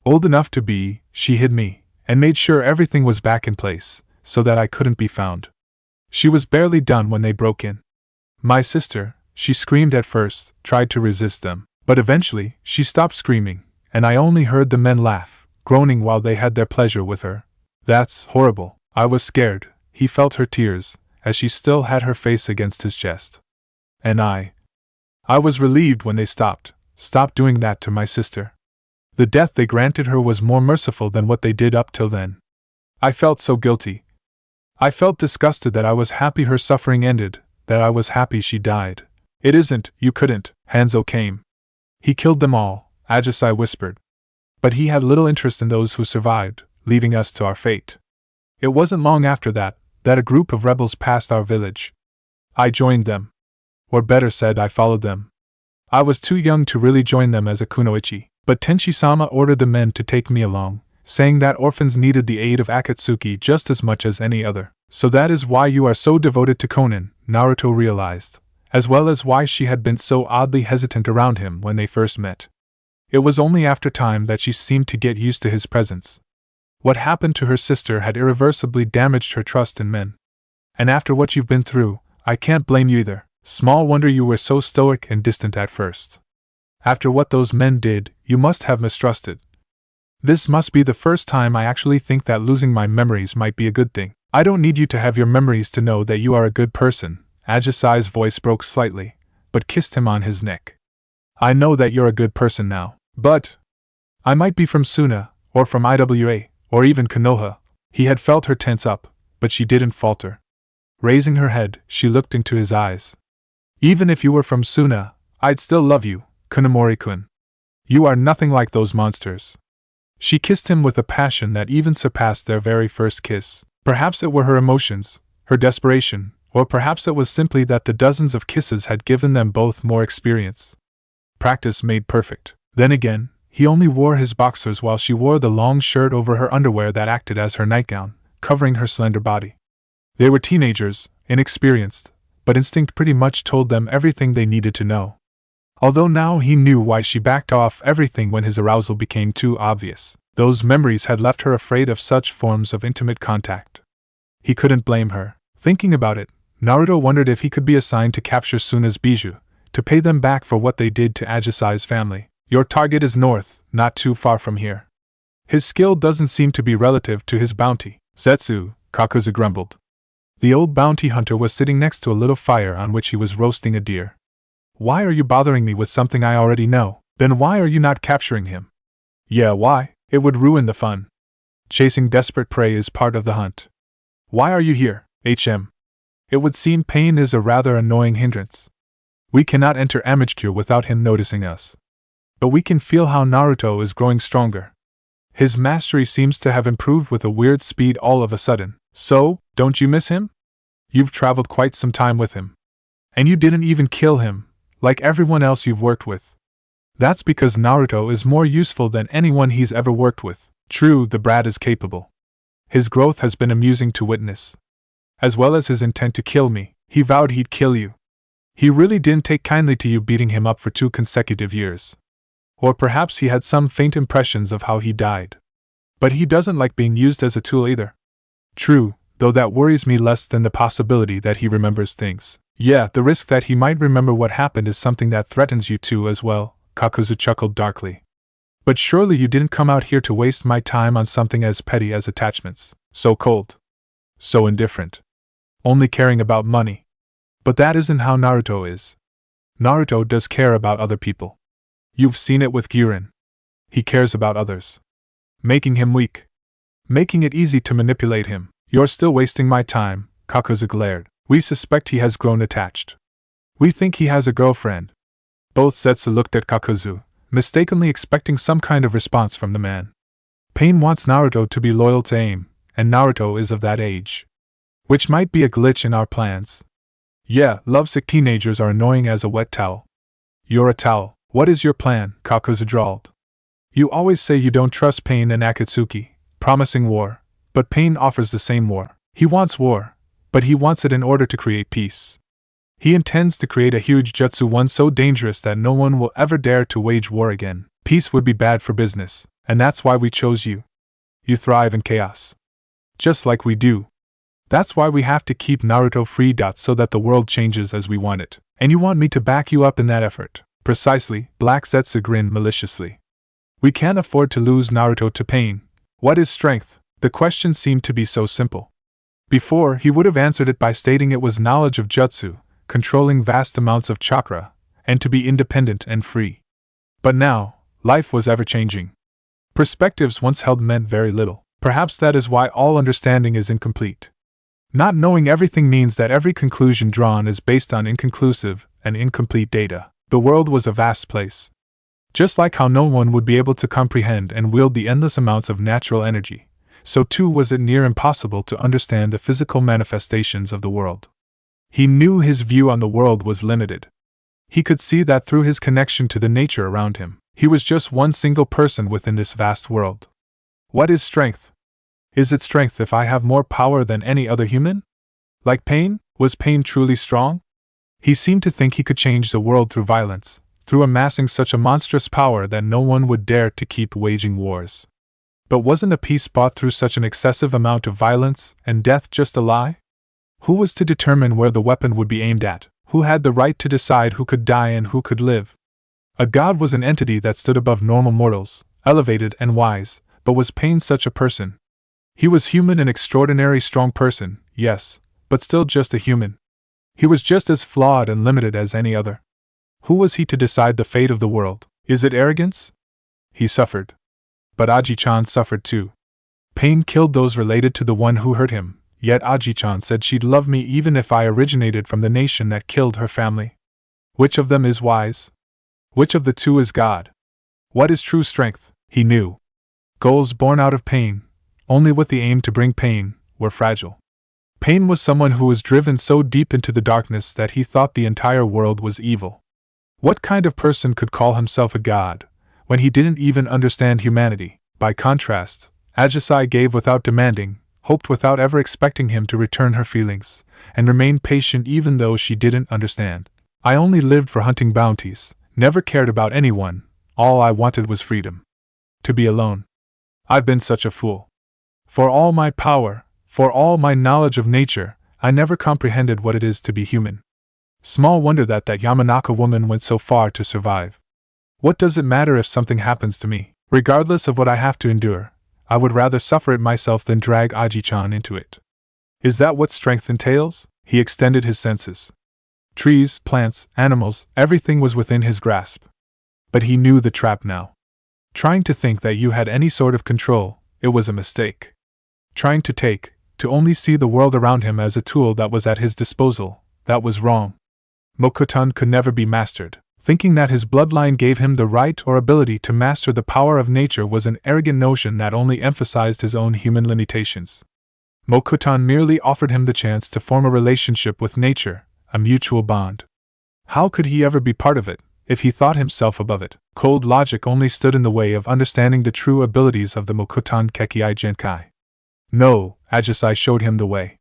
Old enough to be, she hid me, and made sure everything was back in place, so that I couldn't be found. She was barely done when they broke in. My sister, she screamed at first, tried to resist them, but eventually, she stopped screaming, and I only heard the men laugh, groaning while they had their pleasure with her. That's horrible. I was scared. He felt her tears, as she still had her face against his chest. And I was relieved when they stopped doing that to my sister. The death they granted her was more merciful than what they did up till then. I felt so guilty. I felt disgusted that I was happy her suffering ended, that I was happy she died. It isn't, you couldn't, Hanzo came. He killed them all, Ajisai whispered. But he had little interest in those who survived, leaving us to our fate. It wasn't long after that a group of rebels passed our village. I joined them. Or better said, I followed them. I was too young to really join them as a kunoichi, but Tenshi-sama ordered the men to take me along, saying that orphans needed the aid of Akatsuki just as much as any other. So that is why you are so devoted to Konan, Naruto realized, as well as why she had been so oddly hesitant around him when they first met. It was only after time that she seemed to get used to his presence. What happened to her sister had irreversibly damaged her trust in men. And after what you've been through, I can't blame you either. Small wonder you were so stoic and distant at first. After what those men did, you must have mistrusted. This must be the first time I actually think that losing my memories might be a good thing. I don't need you to have your memories to know that you are a good person. Ajisai's voice broke slightly, but kissed him on his neck. I know that you're a good person now. But I might be from Suna, or from IWA, or even Konoha. He had felt her tense up, but she didn't falter. Raising her head, she looked into his eyes. Even if you were from Suna, I'd still love you, Kunomori-kun. You are nothing like those monsters. She kissed him with a passion that even surpassed their very first kiss. Perhaps it were her emotions, her desperation, or perhaps it was simply that the dozens of kisses had given them both more experience. Practice made perfect. Then again, he only wore his boxers while she wore the long shirt over her underwear that acted as her nightgown, covering her slender body. They were teenagers, inexperienced, but instinct pretty much told them everything they needed to know. Although now he knew why she backed off everything when his arousal became too obvious, those memories had left her afraid of such forms of intimate contact. He couldn't blame her. Thinking about it, Naruto wondered if he could be assigned to capture Suna's bijou, to pay them back for what they did to Ajisai's family. Your target is north, not too far from here. His skill doesn't seem to be relative to his bounty. Zetsu, Kakuzu grumbled. The old bounty hunter was sitting next to a little fire on which he was roasting a deer. Why are you bothering me with something I already know? Then why are you not capturing him? Yeah, why? It would ruin the fun. Chasing desperate prey is part of the hunt. Why are you here, HM? It would seem pain is a rather annoying hindrance. We cannot enter Amage-Cure without him noticing us. But we can feel how Naruto is growing stronger. His mastery seems to have improved with a weird speed all of a sudden. So, don't you miss him? You've traveled quite some time with him. And you didn't even kill him, like everyone else you've worked with. That's because Naruto is more useful than anyone he's ever worked with. True, the brat is capable. His growth has been amusing to witness. as well as his intent to kill me. He vowed he'd kill you. He really didn't take kindly to you beating him up for 2 consecutive years. Or perhaps he had some faint impressions of how he died. But he doesn't like being used as a tool either. True, though that worries me less than the possibility that he remembers things. Yeah, the risk that he might remember what happened is something that threatens you too as well, Kakuzu chuckled darkly. But surely you didn't come out here to waste my time on something as petty as attachments. So cold. So indifferent. Only caring about money. But that isn't how Naruto is. Naruto does care about other people. You've seen it with Guran. He cares about others. Making him weak. Making it easy to manipulate him. You're still wasting my time, Kakuzu glared. We suspect he has grown attached. We think he has a girlfriend. Both Zetsu looked at Kakuzu, mistakenly expecting some kind of response from the man. Pain wants Naruto to be loyal to AIM, and Naruto is of that age. Which might be a glitch in our plans. Yeah, lovesick teenagers are annoying as a wet towel. You're a towel. What is your plan? Kakuzu drawled. You always say you don't trust Pain and Akatsuki, promising war, but Pain offers the same war. He wants war, but he wants it in order to create peace. He intends to create a huge jutsu, one so dangerous that no one will ever dare to wage war again. Peace would be bad for business, and that's why we chose you. You thrive in chaos. Just like we do. That's why we have to keep Naruto free. So that the world changes as we want it. And you want me to back you up in that effort. Precisely, Black Zetsu grinned maliciously. We can't afford to lose Naruto to Pain. What is strength? The question seemed to be so simple. Before, he would have answered it by stating it was knowledge of jutsu, controlling vast amounts of chakra, and to be independent and free. But now, life was ever-changing. Perspectives once held meant very little. Perhaps that is why all understanding is incomplete. Not knowing everything means that every conclusion drawn is based on inconclusive and incomplete data. The world was a vast place. Just like how no one would be able to comprehend and wield the endless amounts of natural energy, so too was it near impossible to understand the physical manifestations of the world. He knew his view on the world was limited. He could see that through his connection to the nature around him. He was just one single person within this vast world. What is strength? Is it strength if I have more power than any other human? Like Pain? Was Pain truly strong? He seemed to think he could change the world through violence, through amassing such a monstrous power that no one would dare to keep waging wars. But wasn't a peace bought through such an excessive amount of violence and death just a lie? Who was to determine where the weapon would be aimed at? Who had the right to decide who could die and who could live? A god was an entity that stood above normal mortals, elevated and wise, but was Pain such a person? He was human, an extraordinary strong person, yes, but still just a human. He was just as flawed and limited as any other. Who was he to decide the fate of the world? Is it arrogance? He suffered. But Aji-chan suffered too. Pain killed those related to the one who hurt him, yet Aji-chan said she'd love me even if I originated from the nation that killed her family. Which of them is wise? Which of the two is God? What is true strength? He knew. Goals born out of pain, only with the aim to bring pain, were fragile. Pain was someone who was driven so deep into the darkness that he thought the entire world was evil. What kind of person could call himself a god, when he didn't even understand humanity? By contrast, Ajisai gave without demanding, hoped without ever expecting him to return her feelings, and remained patient even though she didn't understand. I only lived for hunting bounties, never cared about anyone, all I wanted was freedom. To be alone. I've been such a fool. For all my power, for all my knowledge of nature, I never comprehended what it is to be human. Small wonder that Yamanaka woman went so far to survive. What does it matter if something happens to me? Regardless of what I have to endure, I would rather suffer it myself than drag Aji-chan into it. Is that what strength entails? He extended his senses. Trees, plants, animals, everything was within his grasp. But he knew the trap now. Trying to think that you had any sort of control, it was a mistake. Trying to only see the world around him as a tool that was at his disposal, that was wrong. Mokuton could never be mastered. Thinking that his bloodline gave him the right or ability to master the power of nature was an arrogant notion that only emphasized his own human limitations. Mokuton merely offered him the chance to form a relationship with nature, a mutual bond. How could he ever be part of it, if he thought himself above it? Cold logic only stood in the way of understanding the true abilities of the Mokuton Kekkei Genkai. No, Ajisai showed him the way.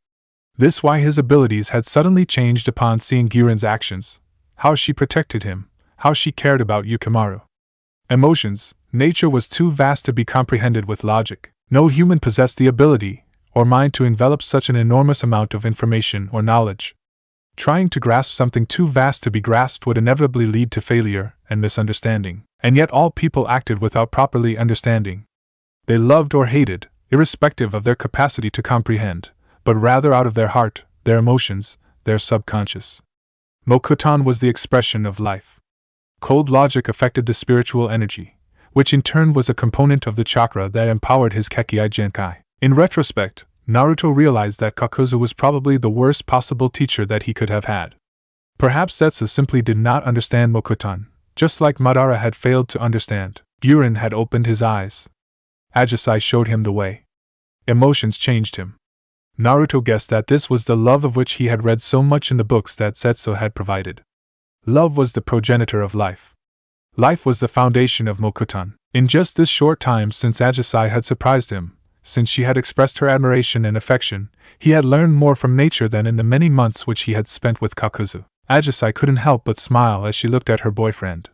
This why his abilities had suddenly changed upon seeing Guran's actions, how she protected him, how she cared about Yukimaru. Emotions, nature was too vast to be comprehended with logic. No human possessed the ability or mind to envelop such an enormous amount of information or knowledge. Trying to grasp something too vast to be grasped would inevitably lead to failure and misunderstanding, and yet all people acted without properly understanding. They loved or hated, irrespective of their capacity to comprehend, but rather out of their heart, their emotions, their subconscious. Mokuton was the expression of life. Cold logic affected the spiritual energy, which in turn was a component of the chakra that empowered his Kekkei Genkai. In retrospect, Naruto realized that Kakuzu was probably the worst possible teacher that he could have had. Perhaps Zetsu simply did not understand Mokuton, just like Madara had failed to understand. Guran had opened his eyes. Ajisai showed him the way. Emotions changed him. Naruto guessed that this was the love of which he had read so much in the books that Zetsu had provided. Love was the progenitor of life. Life was the foundation of Mokuton. In just this short time since Ajisai had surprised him, since she had expressed her admiration and affection, he had learned more from nature than in the many months which he had spent with Kakuzu. Ajisai couldn't help but smile as she looked at her boyfriend.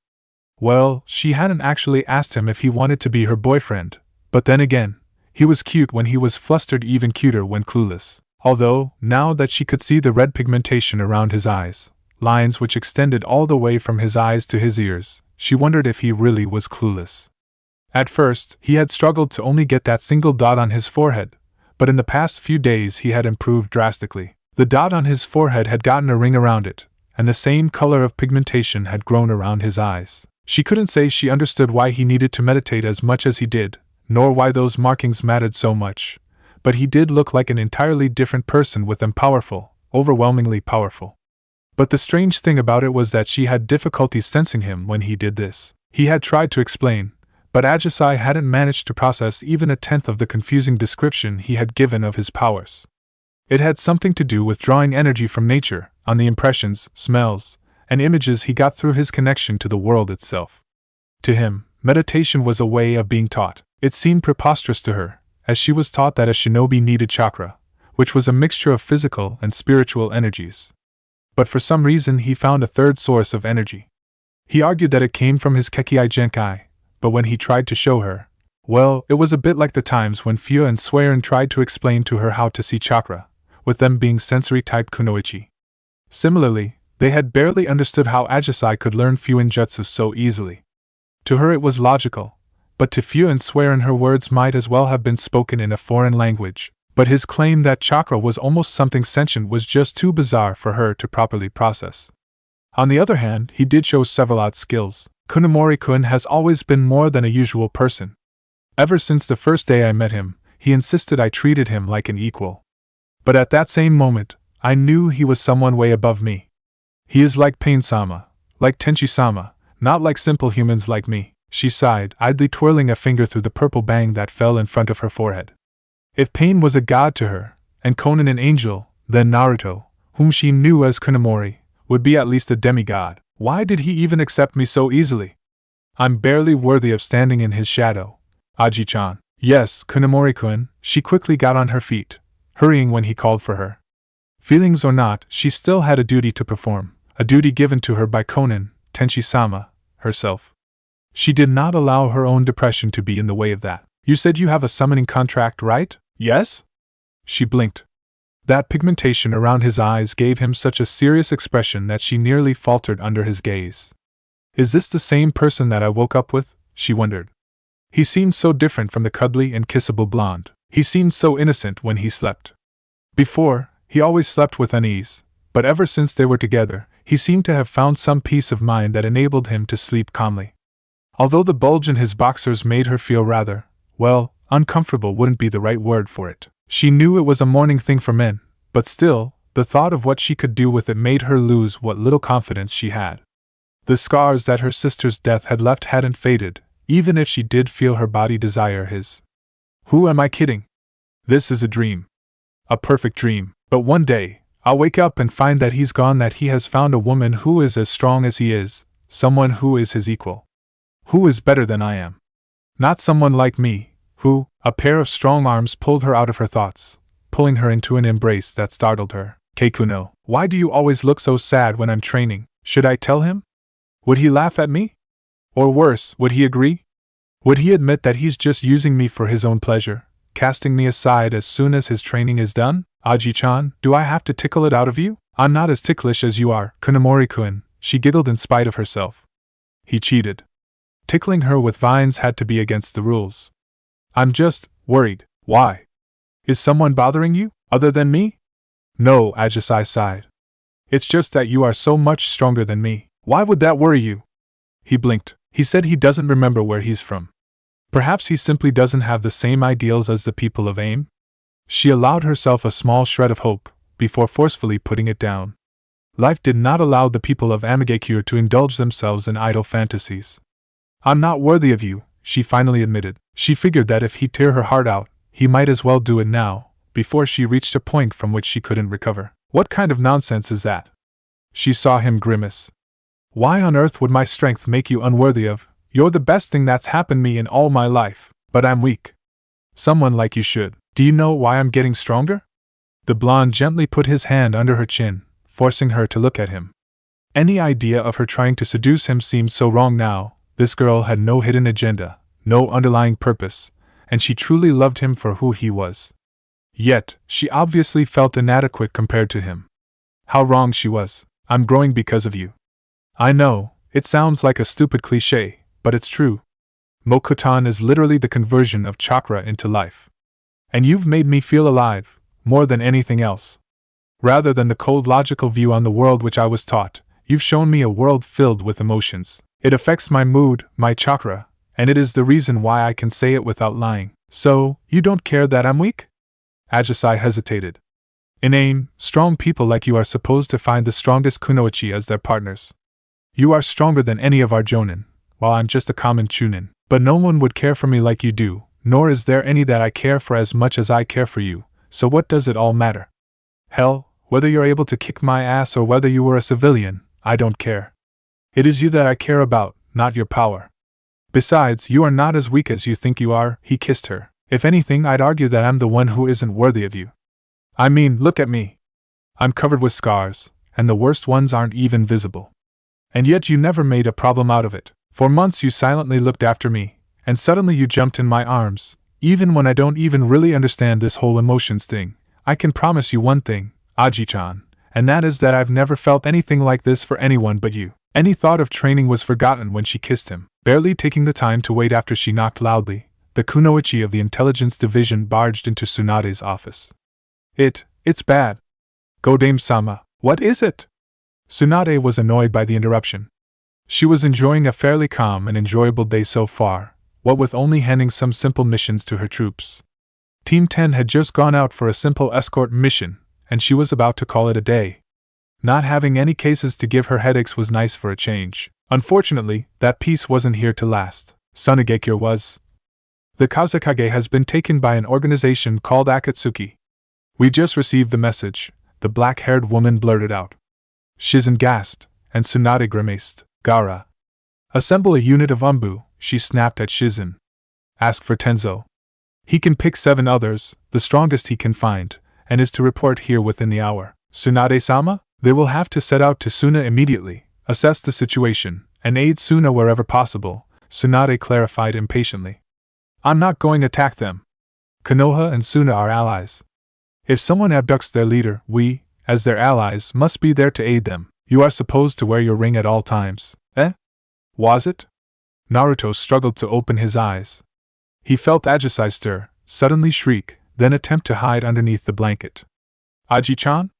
Well, she hadn't actually asked him if he wanted to be her boyfriend, but then again, he was cute when he was flustered, even cuter when clueless. Although, now that she could see the red pigmentation around his eyes, lines which extended all the way from his eyes to his ears, she wondered if he really was clueless. At first, he had struggled to only get that single dot on his forehead, but in the past few days he had improved drastically. The dot on his forehead had gotten a ring around it, and the same color of pigmentation had grown around his eyes. She couldn't say she understood why he needed to meditate as much as he did, nor why those markings mattered so much, but he did look like an entirely different person with them, powerful, overwhelmingly powerful. But the strange thing about it was that she had difficulty sensing him when he did this. He had tried to explain, but Ajisai hadn't managed to process even a tenth of the confusing description he had given of his powers. It had something to do with drawing energy from nature, on the impressions, smells, and images he got through his connection to the world itself. To him, meditation was a way of being taught. It seemed preposterous to her, as she was taught that a shinobi needed chakra, which was a mixture of physical and spiritual energies. But for some reason he found a third source of energy. He argued that it came from his Kekkei Genkai, but when he tried to show her, well, it was a bit like the times when Fua and Swerin tried to explain to her how to see chakra, with them being sensory-type kunoichi. Similarly, they had barely understood how Ajisai could learn Fuin jutsu so easily. To her it was logical, but to Fua and Swerin her words might as well have been spoken in a foreign language. But his claim that chakra was almost something sentient was just too bizarre for her to properly process. On the other hand, he did show several odd skills. Kunomori-kun has always been more than a usual person. Ever since the first day I met him, he insisted I treated him like an equal. But at that same moment, I knew he was someone way above me. He is like Pain-sama, like Tenchi-sama, not like simple humans like me. She sighed, idly twirling a finger through the purple bang that fell in front of her forehead. If Pain was a god to her, and Conan an angel, then Naruto, whom she knew as Kunomori, would be at least a demigod. Why did he even accept me so easily? I'm barely worthy of standing in his shadow. Aji-chan. Yes, Kunomori-kun. She quickly got on her feet, hurrying when he called for her. Feelings or not, she still had a duty to perform, a duty given to her by Conan, Tenchi-sama, herself. She did not allow her own depression to be in the way of that. You said you have a summoning contract, right? Yes? She blinked. That pigmentation around his eyes gave him such a serious expression that she nearly faltered under his gaze. Is this the same person that I woke up with? She wondered. He seemed so different from the cuddly and kissable blonde. He seemed so innocent when he slept. Before, he always slept with unease, but ever since they were together, he seemed to have found some peace of mind that enabled him to sleep calmly. Although the bulge in his boxers made her feel rather, well, uncomfortable wouldn't be the right word for it. She knew it was a morning thing for men, but still, the thought of what she could do with it made her lose what little confidence she had. The scars that her sister's death had left hadn't faded, even if she did feel her body desire his. Who am I kidding? This is a dream. A perfect dream. But one day, I'll wake up and find that he's gone, that he has found a woman who is as strong as he is, someone who is his equal. Who is better than I am. Not someone like me, who, a pair of strong arms pulled her out of her thoughts, pulling her into an embrace that startled her. Keikuno, why do you always look so sad when I'm training? Should I tell him? Would he laugh at me? Or worse, would he agree? Would he admit that he's just using me for his own pleasure, casting me aside as soon as his training is done? Aji-chan, do I have to tickle it out of you? I'm not as ticklish as you are, Kunomori-kun, she giggled in spite of herself. He cheated. Tickling her with vines had to be against the rules. I'm just worried. Why? Is someone bothering you, other than me? No, Ajisai sighed. It's just that you are so much stronger than me. Why would that worry you? He blinked. He said he doesn't remember where he's from. Perhaps he simply doesn't have the same ideals as the people of AIM? She allowed herself a small shred of hope, before forcefully putting it down. Life did not allow the people of Amigakure to indulge themselves in idle fantasies. I'm not worthy of you, she finally admitted. She figured that if he'd tear her heart out, he might as well do it now, before she reached a point from which she couldn't recover. What kind of nonsense is that? She saw him grimace. Why on earth would my strength make you unworthy of? You're the best thing that's happened me in all my life, but I'm weak. Someone like you should. Do you know why I'm getting stronger? The blonde gently put his hand under her chin, forcing her to look at him. Any idea of her trying to seduce him seemed so wrong now. This girl had no hidden agenda, no underlying purpose, and she truly loved him for who he was. Yet, she obviously felt inadequate compared to him. How wrong she was. I'm growing because of you. I know, it sounds like a stupid cliché, but it's true. Mokuton is literally the conversion of chakra into life. And you've made me feel alive, more than anything else. Rather than the cold logical view on the world which I was taught, you've shown me a world filled with emotions. It affects my mood, my chakra, and it is the reason why I can say it without lying. So, you don't care that I'm weak? Ajisai hesitated. In AIM, strong people like you are supposed to find the strongest kunoichi as their partners. You are stronger than any of our jonin, while I'm just a common chunin. But no one would care for me like you do, nor is there any that I care for as much as I care for you, so what does it all matter? Hell, whether you're able to kick my ass or whether you were a civilian, I don't care. It is you that I care about, not your power. Besides, you are not as weak as you think you are. He kissed her. If anything, I'd argue that I'm the one who isn't worthy of you. I mean, look at me. I'm covered with scars, and the worst ones aren't even visible. And yet you never made a problem out of it. For months you silently looked after me, and suddenly you jumped in my arms. Even when I don't even really understand this whole emotions thing, I can promise you one thing, Aji-chan, and that is that I've never felt anything like this for anyone but you. Any thought of training was forgotten when she kissed him. Barely taking the time to wait after she knocked loudly, the kunoichi of the intelligence division barged into Tsunade's office. It's bad. Godame-sama, what is it? Tsunade was annoyed by the interruption. She was enjoying a fairly calm and enjoyable day so far, what with only handing some simple missions to her troops. Team 10 had just gone out for a simple escort mission, and she was about to call it a day. Not having any cases to give her headaches was nice for a change. Unfortunately, that peace wasn't here to last. Sunagekure was. The Kazekage has been taken by an organization called Akatsuki. We just received the message, the black-haired woman blurted out. Shizen gasped, and Tsunade grimaced. Gara. Assemble a unit of Umbu, she snapped at Shizen. Ask for Tenzo. He can pick 7 others, the strongest he can find, and is to report here within the hour. Tsunade-sama? They will have to set out to Suna immediately, assess the situation, and aid Suna wherever possible, Tsunade clarified impatiently. I'm not going to attack them. Konoha and Suna are allies. If someone abducts their leader, we, as their allies, must be there to aid them. You are supposed to wear your ring at all times. Eh? Was it? Naruto struggled to open his eyes. He felt Ajisai stir, suddenly shriek, then attempt to hide underneath the blanket. Aji-chan?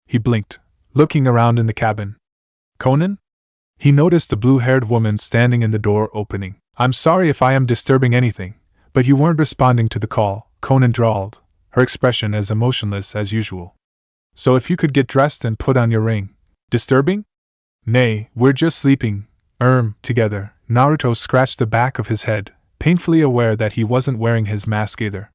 He blinked, looking around in the cabin. Conan? He noticed the blue-haired woman standing in the door opening. I'm sorry if I am disturbing anything, but you weren't responding to the call, Conan drawled, her expression as emotionless as usual. So if you could get dressed and put on your ring. Disturbing? Nay, we're just sleeping, together. Naruto scratched the back of his head, painfully aware that he wasn't wearing his mask either.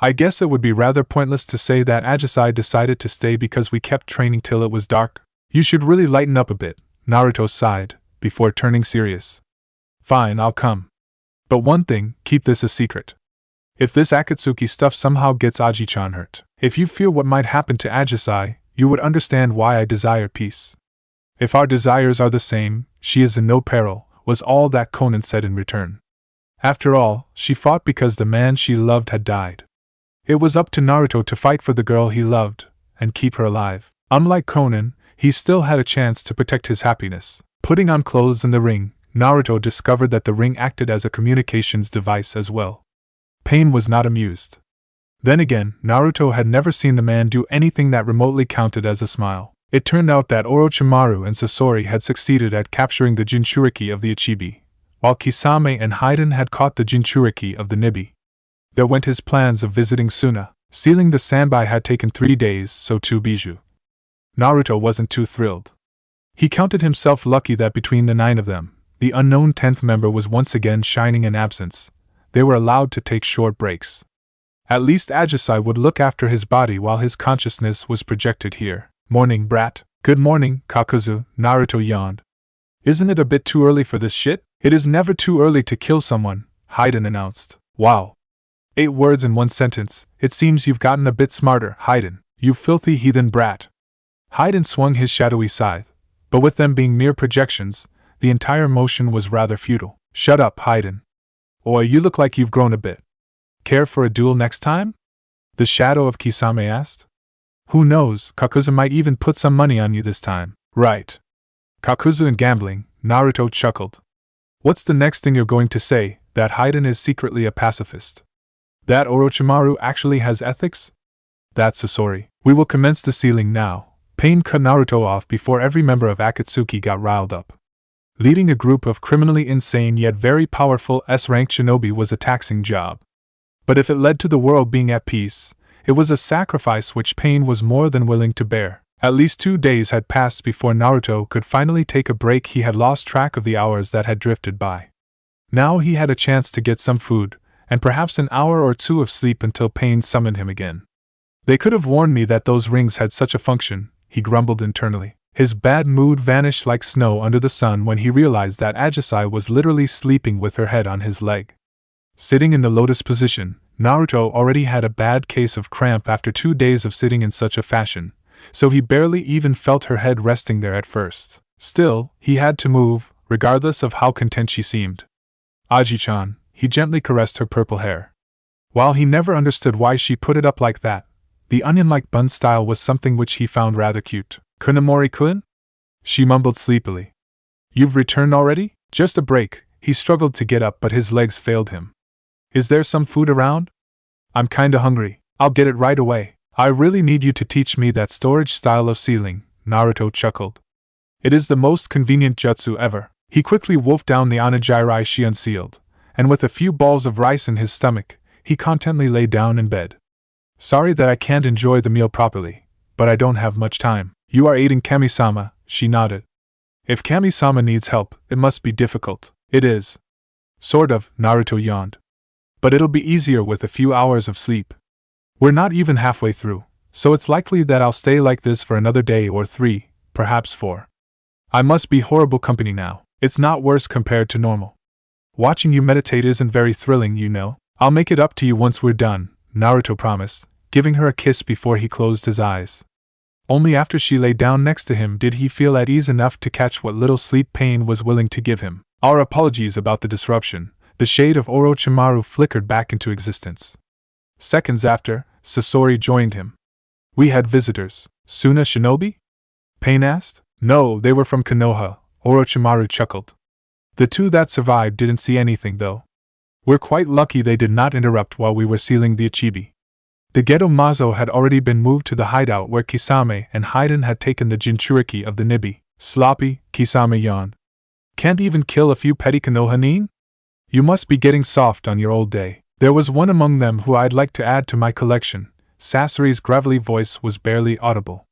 I guess it would be rather pointless to say that Ajisai decided to stay because we kept training till it was dark. You should really lighten up a bit, Naruto sighed, before turning serious. Fine, I'll come. But one thing, keep this a secret. If this Akatsuki stuff somehow gets Aji-chan hurt, if you fear what might happen to Ajisai, you would understand why I desire peace. If our desires are the same, she is in no peril, was all that Konan said in return. After all, she fought because the man she loved had died. It was up to Naruto to fight for the girl he loved, and keep her alive. Unlike Konan, he still had a chance to protect his happiness. Putting on clothes in the ring, Naruto discovered that the ring acted as a communications device as well. Pain was not amused. Then again, Naruto had never seen the man do anything that remotely counted as a smile. It turned out that Orochimaru and Sasori had succeeded at capturing the Jinchuriki of the Ichibi, while Kisame and Haiden had caught the Jinchuriki of the Nibi. There went his plans of visiting Suna. Sealing the Sanbai had taken 3 days, so too Biju. Naruto wasn't too thrilled. He counted himself lucky that between the 9 of them, the unknown 10th member was once again shining in absence. They were allowed to take short breaks. At least Ajisai would look after his body while his consciousness was projected here. Morning, brat. Good morning, Kakuzu, Naruto yawned. Isn't it a bit too early for this shit? It is never too early to kill someone, Haiden announced. Wow. 8 words in one sentence. It seems you've gotten a bit smarter, Haiden, you filthy heathen brat. Haiden swung his shadowy scythe, but with them being mere projections, the entire motion was rather futile. Shut up, Haiden. Oi, you look like you've grown a bit. Care for a duel next time? The shadow of Kisame asked. Who knows, Kakuzu might even put some money on you this time. Right. Kakuzu and gambling, Naruto chuckled. What's the next thing you're going to say, that Haiden is secretly a pacifist? That Orochimaru actually has ethics? That's Sasori. We will commence the sealing now. Pain cut Naruto off before every member of Akatsuki got riled up. Leading a group of criminally insane yet very powerful S-rank shinobi was a taxing job. But if it led to the world being at peace, it was a sacrifice which Pain was more than willing to bear. At least 2 days had passed before Naruto could finally take a break. He had lost track of the hours that had drifted by. Now he had a chance to get some food, and perhaps an hour or 2 of sleep until Pain summoned him again. They could have warned me that those rings had such a function, he grumbled internally. His bad mood vanished like snow under the sun when he realized that Ajisai was literally sleeping with her head on his leg. Sitting in the lotus position, Naruto already had a bad case of cramp after 2 days of sitting in such a fashion, so he barely even felt her head resting there at first. Still, he had to move, regardless of how content she seemed. Aji-chan, he gently caressed her purple hair. While he never understood why she put it up like that, the onion-like bun style was something which he found rather cute. Kunamori-kun? She mumbled sleepily. You've returned already? Just a break. He struggled to get up but his legs failed him. Is there some food around? I'm kinda hungry. I'll get it right away. I really need you to teach me that storage style of sealing, Naruto chuckled. It is the most convenient jutsu ever. He quickly wolfed down the onigiri she unsealed, and with a few balls of rice in his stomach, he contentedly lay down in bed. Sorry that I can't enjoy the meal properly, but I don't have much time. You are aiding Kami-sama, she nodded. If Kami-sama needs help, it must be difficult. It is. Sort of, Naruto yawned. But it'll be easier with a few hours of sleep. We're not even halfway through, so it's likely that I'll stay like this for another day or 3, perhaps 4. I must be horrible company now. It's not worse compared to normal. Watching you meditate isn't very thrilling, you know. I'll make it up to you once we're done, Naruto promised, giving her a kiss before he closed his eyes. Only after she lay down next to him did he feel at ease enough to catch what little sleep Pain was willing to give him. Our apologies about the disruption. The shade of Orochimaru flickered back into existence. Seconds after, Sasori joined him. We had visitors. Suna shinobi? Pain asked. No, they were from Konoha, Orochimaru chuckled. The 2 that survived didn't see anything though. We're quite lucky they did not interrupt while we were sealing the Ichibi. The Geto Mazo had already been moved to the hideout where Kisame and Haiden had taken the Jinchuriki of the Nibi. Sloppy, Kisame yawned. Can't even kill a few petty Konoha nin? You must be getting soft on your old day. There was one among them who I'd like to add to my collection. Sasori's gravelly voice was barely audible.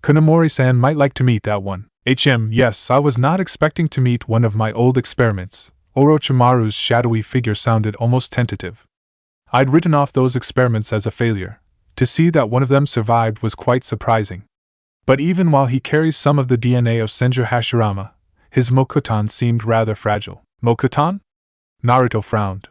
Kunamori-san might like to meet that one. Yes, I was not expecting to meet one of my old experiments. Orochimaru's shadowy figure sounded almost tentative. I'd written off those experiments as a failure. To see that one of them survived was quite surprising. But even while he carries some of the DNA of Senju Hashirama, his Mokuton seemed rather fragile. Mokuton? Naruto frowned.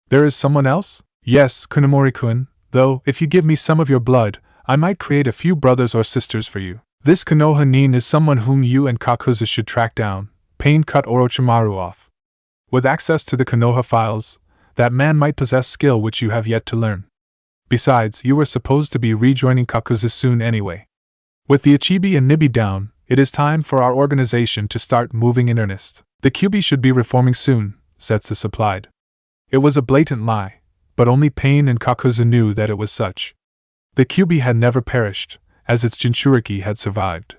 There is someone else? Yes, Kunomori-kun, though, if you give me some of your blood, I might create a few brothers or sisters for you. This Konoha Nin is someone whom you and Kakuzu should track down. Pain cut Orochimaru off. With access to the Konoha files, that man might possess skill which you have yet to learn. Besides, you were supposed to be rejoining Kakuzu soon anyway. With the Ichibi and Nibi down, it is time for our organization to start moving in earnest. The Kyuubi should be reforming soon, Zetsu supplied. It was a blatant lie, but only Pain and Kakuzu knew that it was such. The Kyuubi had never perished, as its Jinchuriki had survived.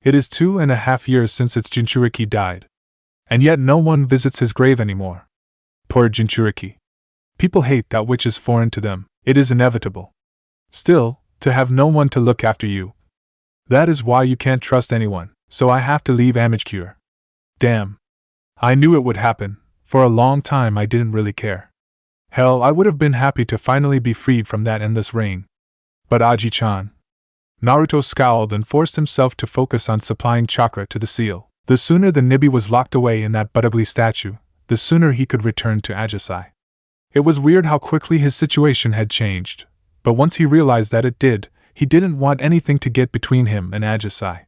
It is 2.5 years since its Jinchuriki died. And yet no one visits his grave anymore. Poor Jinchuriki. People hate that which is foreign to them. It is inevitable. Still, to have no one to look after you. That is why you can't trust anyone, so I have to leave Amagecure. Damn. I knew it would happen. For a long time I didn't really care. Hell, I would have been happy to finally be freed from that endless reign. But Aji-chan. Naruto scowled and forced himself to focus on supplying chakra to the seal. The sooner the Nibi was locked away in that but ugly statue, the sooner he could return to Ajisai. It was weird how quickly his situation had changed, but once he realized that it did, he didn't want anything to get between him and Ajisai.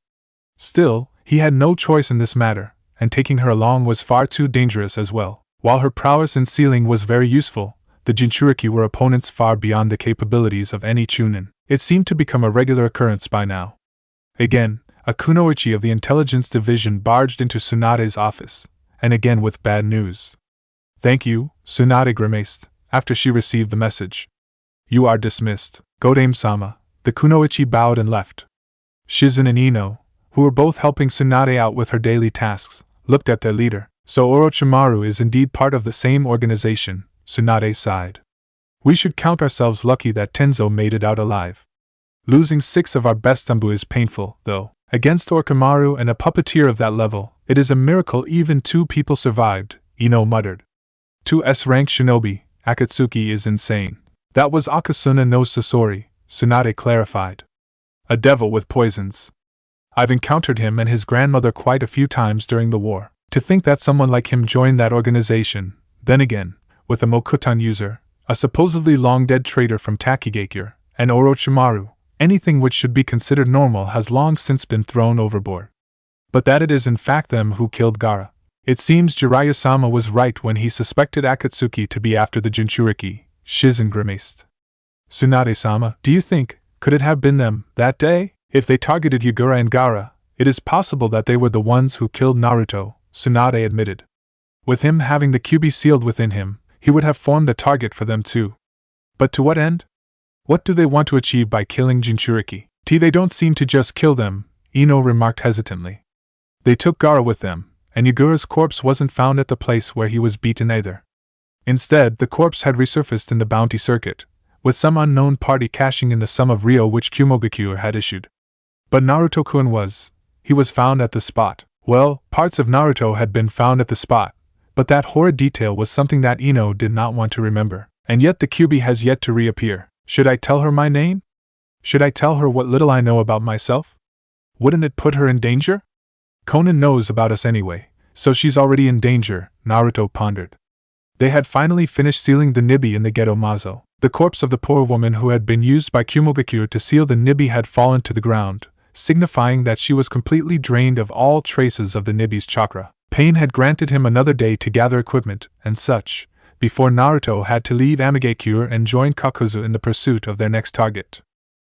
Still, he had no choice in this matter, and taking her along was far too dangerous as well. While her prowess in sealing was very useful, the Jinchuriki were opponents far beyond the capabilities of any Chunin. It seemed to become a regular occurrence by now. Again, a kunoichi of the intelligence division barged into Tsunade's office, and again with bad news. Thank you, Tsunade grimaced, after she received the message. You are dismissed, Godame-sama. The kunoichi bowed and left. Shizen and Ino, who were both helping Tsunade out with her daily tasks, looked at their leader. So Orochimaru is indeed part of the same organization, Tsunade sighed. We should count ourselves lucky that Tenzo made it out alive. Losing 6 of our best Ambu is painful, though. Against Orochimaru and a puppeteer of that level, it is a miracle even 2 people survived, Ino muttered. 2 S-rank shinobi, Akatsuki is insane. That was Akasuna no Sasori, Tsunade clarified. A devil with poisons. I've encountered him and his grandmother quite a few times during the war. To think that someone like him joined that organization, then again, with a Mokuton user, a supposedly long-dead traitor from Takigakure, and Orochimaru, anything which should be considered normal has long since been thrown overboard. But that it is in fact them who killed Gaara. It seems Jiraiya-sama was right when he suspected Akatsuki to be after the Jinchuriki, Shizen grimaced. Tsunade-sama, do you think, could it have been them, that day? If they targeted Yugura and Gaara, it is possible that they were the ones who killed Naruto, Tsunade admitted. With him having the Kyuubi sealed within him, he would have formed a target for them too. But to what end? What do they want to achieve by killing Jinchuriki? They don't seem to just kill them, Ino remarked hesitantly. They took Gaara with them, and Yugura's corpse wasn't found at the place where he was beaten either. Instead, the corpse had resurfaced in the bounty circuit, with some unknown party cashing in the sum of Ryo which Kumogakure had issued. But Naruto-kun he was found at the spot. Well, parts of Naruto had been found at the spot, but that horrid detail was something that Ino did not want to remember. And yet the Kyuubi has yet to reappear. Should I tell her my name? Should I tell her what little I know about myself? Wouldn't it put her in danger? Conan knows about us anyway, so she's already in danger, Naruto pondered. They had finally finished sealing the Nibi in the ghetto mazo. The corpse of the poor woman who had been used by Kumogakure to seal the Nibi had fallen to the ground, signifying that she was completely drained of all traces of the Nibi's chakra. Pain had granted him another day to gather equipment and such, before Naruto had to leave Amagekure and join Kakuzu in the pursuit of their next target.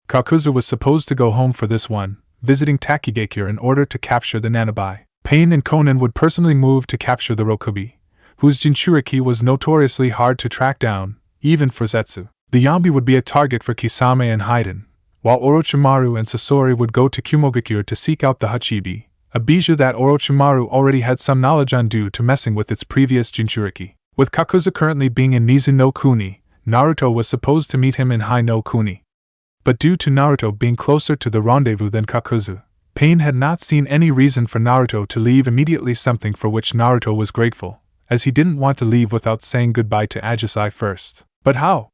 Kakuzu was supposed to go home for this one, visiting Takigakure in order to capture the Nanabai. Pain and Conan would personally move to capture the Rokubi, whose Jinchuriki was notoriously hard to track down, even for Zetsu. The Yambi would be a target for Kisame and Haiden, while Orochimaru and Sasori would go to Kumogakure to seek out the Hachibi, a bijou that Orochimaru already had some knowledge on due to messing with its previous Jinchuriki. With Kakuzu currently being in Nizu no Kuni, Naruto was supposed to meet him in Hai no Kuni. But due to Naruto being closer to the rendezvous than Kakuzu, Pain had not seen any reason for Naruto to leave immediately, something for which Naruto was grateful, as he didn't want to leave without saying goodbye to Ajisai first. But how?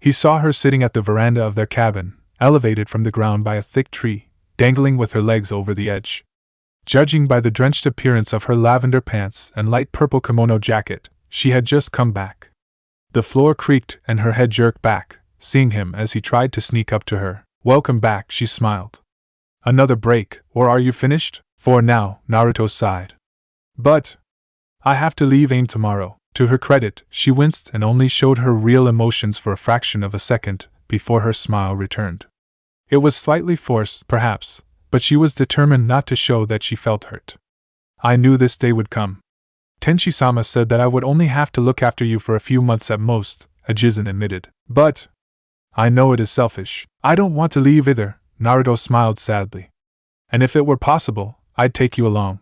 He saw her sitting at the veranda of their cabin, elevated from the ground by a thick tree, dangling with her legs over the edge. Judging by the drenched appearance of her lavender pants and light purple kimono jacket, she had just come back. The floor creaked and her head jerked back, seeing him as he tried to sneak up to her. Welcome back, she smiled. Another break, or are you finished? For now, Naruto sighed. But I have to leave AIM tomorrow. To her credit, she winced and only showed her real emotions for a fraction of a second before her smile returned. It was slightly forced, perhaps, but she was determined not to show that she felt hurt. I knew this day would come. Tenchi-sama said that I would only have to look after you for a few months at most, Ajisen admitted. But I know it is selfish. I don't want to leave either, Naruto smiled sadly. And if it were possible, I'd take you along.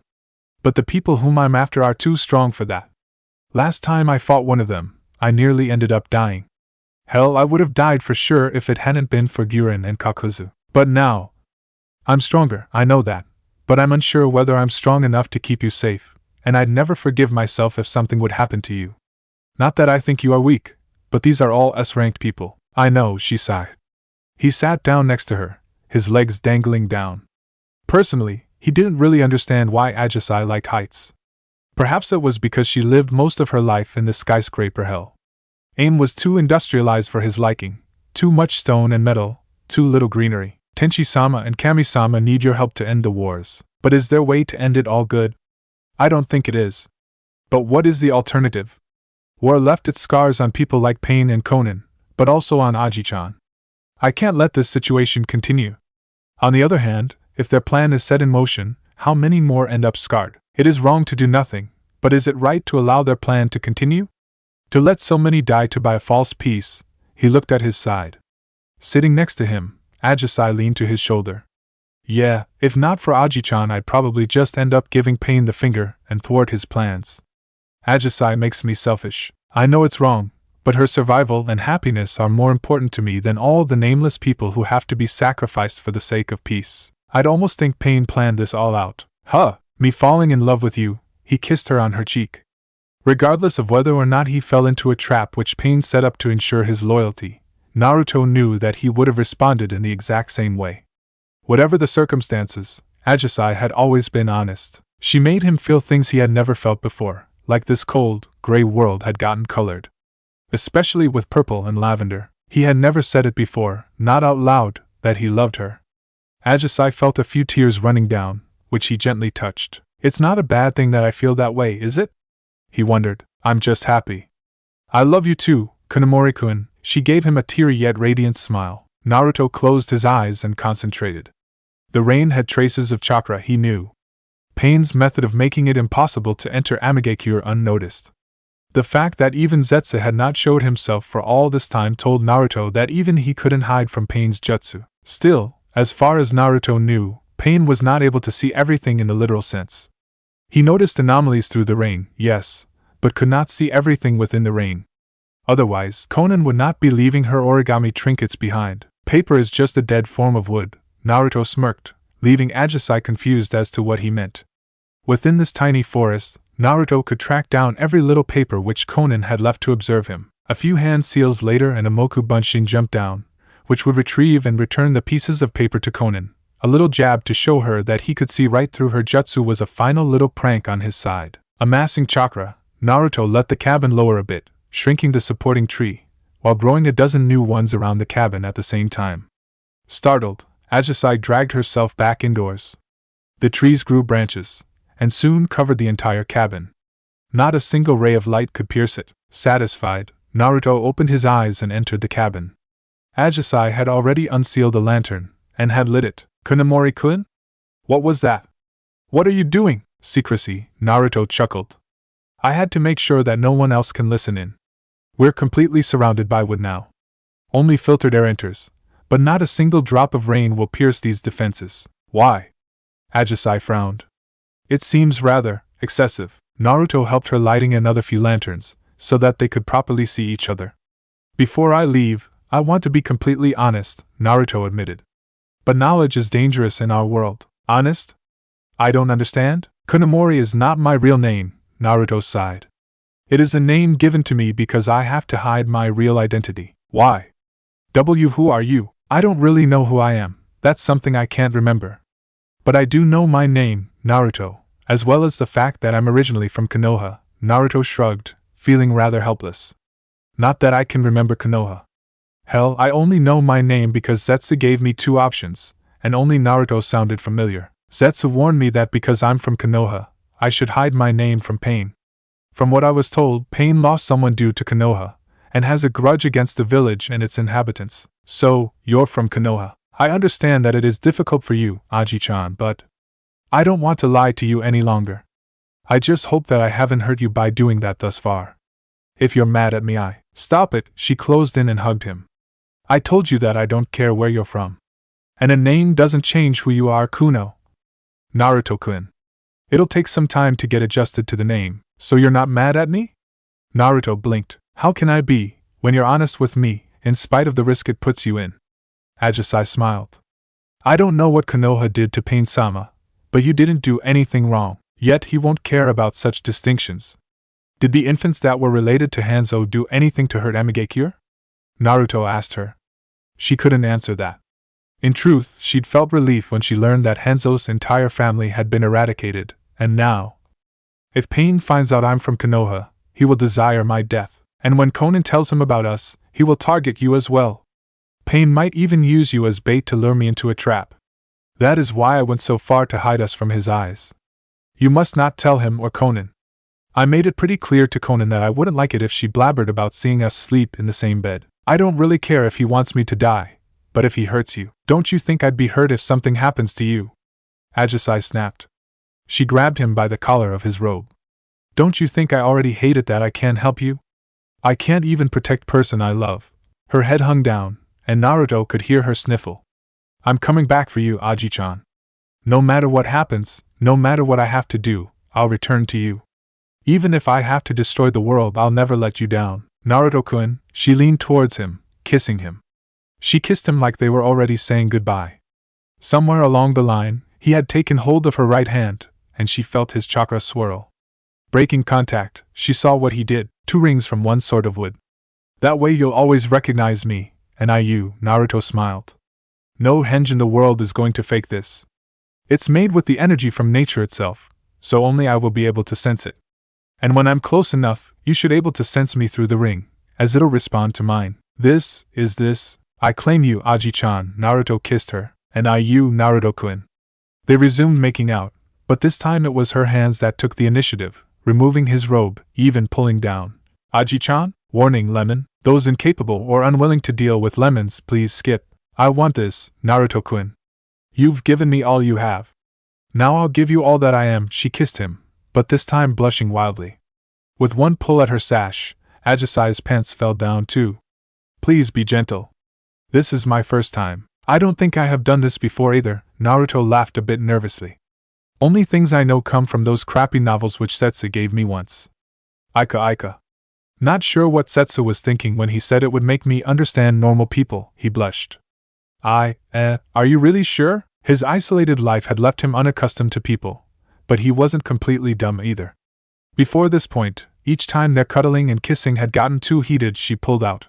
But the people whom I'm after are too strong for that. Last time I fought one of them, I nearly ended up dying. Hell, I would have died for sure if it hadn't been for Guran and Kakuzu. But now, I'm stronger, I know that, but I'm unsure whether I'm strong enough to keep you safe, and I'd never forgive myself if something would happen to you. Not that I think you are weak, but these are all S-ranked people. I know, she sighed. He sat down next to her, his legs dangling down. Personally, he didn't really understand why Ajisen liked heights. Perhaps it was because she lived most of her life in the skyscraper hell. AIM was too industrialized for his liking, too much stone and metal, too little greenery. Tenchi-sama and Kami-sama need your help to end the wars. But is there a way to end it all good? I don't think it is. But what is the alternative? War left its scars on people like Pain and Konan, but also on Aji-chan. I can't let this situation continue. On the other hand, if their plan is set in motion, how many more end up scarred? It is wrong to do nothing, but is it right to allow their plan to continue? To let so many die to buy a false peace? He looked at his side. Sitting next to him, Ajisen leaned to his shoulder. Yeah, if not for Aji-chan, I'd probably just end up giving Pain the finger and thwart his plans. Ajisen makes me selfish. I know it's wrong, but her survival and happiness are more important to me than all the nameless people who have to be sacrificed for the sake of peace. I'd almost think Pain planned this all out. Huh, me falling in love with you, he kissed her on her cheek. Regardless of whether or not he fell into a trap which Pain set up to ensure his loyalty, Naruto knew that he would have responded in the exact same way. Whatever the circumstances, Ajisen had always been honest. She made him feel things he had never felt before, like this cold, gray world had gotten colored. Especially with purple and lavender. He had never said it before, not out loud, that he loved her. Ajisen felt a few tears running down, which he gently touched. It's not a bad thing that I feel that way, is it? He wondered. I'm just happy. I love you too, Kanamori-kun. She gave him a teary yet radiant smile. Naruto closed his eyes and concentrated. The rain had traces of chakra, he knew. Pain's method of making it impossible to enter Amigakure unnoticed. The fact that even Zetsu had not showed himself for all this time told Naruto that even he couldn't hide from Pain's jutsu. Still, as far as Naruto knew, Pain was not able to see everything in the literal sense. He noticed anomalies through the rain, yes, but could not see everything within the rain. Otherwise, Konan would not be leaving her origami trinkets behind. Paper is just a dead form of wood, Naruto smirked, leaving Ajisen confused as to what he meant. Within this tiny forest, Naruto could track down every little paper which Konan had left to observe him. A few hand seals later and a Moku Bunshin jumped down, which would retrieve and return the pieces of paper to Konan. A little jab to show her that he could see right through her jutsu was a final little prank on his side. Amassing chakra, Naruto let the cabin lower a bit, shrinking the supporting tree, while growing a dozen new ones around the cabin at the same time. Startled, Ajisen dragged herself back indoors. The trees grew branches, and soon covered the entire cabin. Not a single ray of light could pierce it. Satisfied, Naruto opened his eyes and entered the cabin. Ajisen had already unsealed the lantern, and had lit it. Kanamori-kun? What was that? What are you doing? Secrecy, Naruto chuckled. I had to make sure that no one else can listen in. We're completely surrounded by wood now. Only filtered air enters, but not a single drop of rain will pierce these defenses. Why? Ajisen frowned. It seems rather excessive. Naruto helped her lighting another few lanterns, so that they could properly see each other. Before I leave, I want to be completely honest, Naruto admitted. But knowledge is dangerous in our world. Honest? I don't understand? Kanamori is not my real name, Naruto sighed. It is a name given to me because I have to hide my real identity. Why? Who are you? I don't really know who I am. That's something I can't remember. But I do know my name, Naruto, as well as the fact that I'm originally from Konoha. Naruto shrugged, feeling rather helpless. Not that I can remember Konoha. Hell, I only know my name because Zetsu gave me 2 options, and only Naruto sounded familiar. Zetsu warned me that because I'm from Konoha, I should hide my name from Pain. From what I was told, Pain lost someone due to Konoha, and has a grudge against the village and its inhabitants. So, you're from Konoha. I understand that it is difficult for you, Aji-chan, but I don't want to lie to you any longer. I just hope that I haven't hurt you by doing that thus far. If you're mad at me, Stop it, she closed in and hugged him. I told you that I don't care where you're from. And a name doesn't change who you are, Kuno. Naruto-kun. It'll take some time to get adjusted to the name, so you're not mad at me? Naruto blinked. How can I be, when you're honest with me, in spite of the risk it puts you in? Ajisai smiled. I don't know what Konoha did to Pain-sama, but you didn't do anything wrong, yet he won't care about such distinctions. Did the infants that were related to Hanzo do anything to hurt Amigakure? Naruto asked her. She couldn't answer that. In truth, she'd felt relief when she learned that Hanzo's entire family had been eradicated, and now, if Pain finds out I'm from Konoha, he will desire my death, and when Konan tells him about us, he will target you as well. Pain might even use you as bait to lure me into a trap. That is why I went so far to hide us from his eyes. You must not tell him or Konan. I made it pretty clear to Konan that I wouldn't like it if she blabbered about seeing us sleep in the same bed. I don't really care if he wants me to die, but if he hurts you, don't you think I'd be hurt if something happens to you? Ajisai snapped. She grabbed him by the collar of his robe. Don't you think I already hate it that I can't help you? I can't even protect person I love. Her head hung down, and Naruto could hear her sniffle. I'm coming back for you, Aji-chan. No matter what happens, no matter what I have to do, I'll return to you. Even if I have to destroy the world, I'll never let you down. Naruto-kun, she leaned towards him, kissing him. She kissed him like they were already saying goodbye. Somewhere along the line, he had taken hold of her right hand, and she felt his chakra swirl. Breaking contact, she saw what he did, 2 rings from one sort of wood. That way you'll always recognize me, and you, Naruto smiled. No henge in the world is going to fake this. It's made with the energy from nature itself, so only I will be able to sense it. And when I'm close enough, you should able to sense me through the ring, as it'll respond to mine. This. I claim you, Aji-chan, Naruto kissed her, and you, Naruto-kun. They resumed making out, but this time it was her hands that took the initiative, removing his robe, even pulling down. Aji-chan? Warning, Lemon. Those incapable or unwilling to deal with lemons, please skip. I want this, Naruto-kun. You've given me all you have. Now I'll give you all that I am. She kissed him, but this time blushing wildly. With one pull at her sash, Ajisai's pants fell down too. Please be gentle. This is my first time. I don't think I have done this before either. Naruto laughed a bit nervously. Only things I know come from those crappy novels which Setsu gave me once. Aika. Not sure what Setsu was thinking when he said it would make me understand normal people, he blushed. Are you really sure? His isolated life had left him unaccustomed to people, but he wasn't completely dumb either. Before this point, each time their cuddling and kissing had gotten too heated, she pulled out.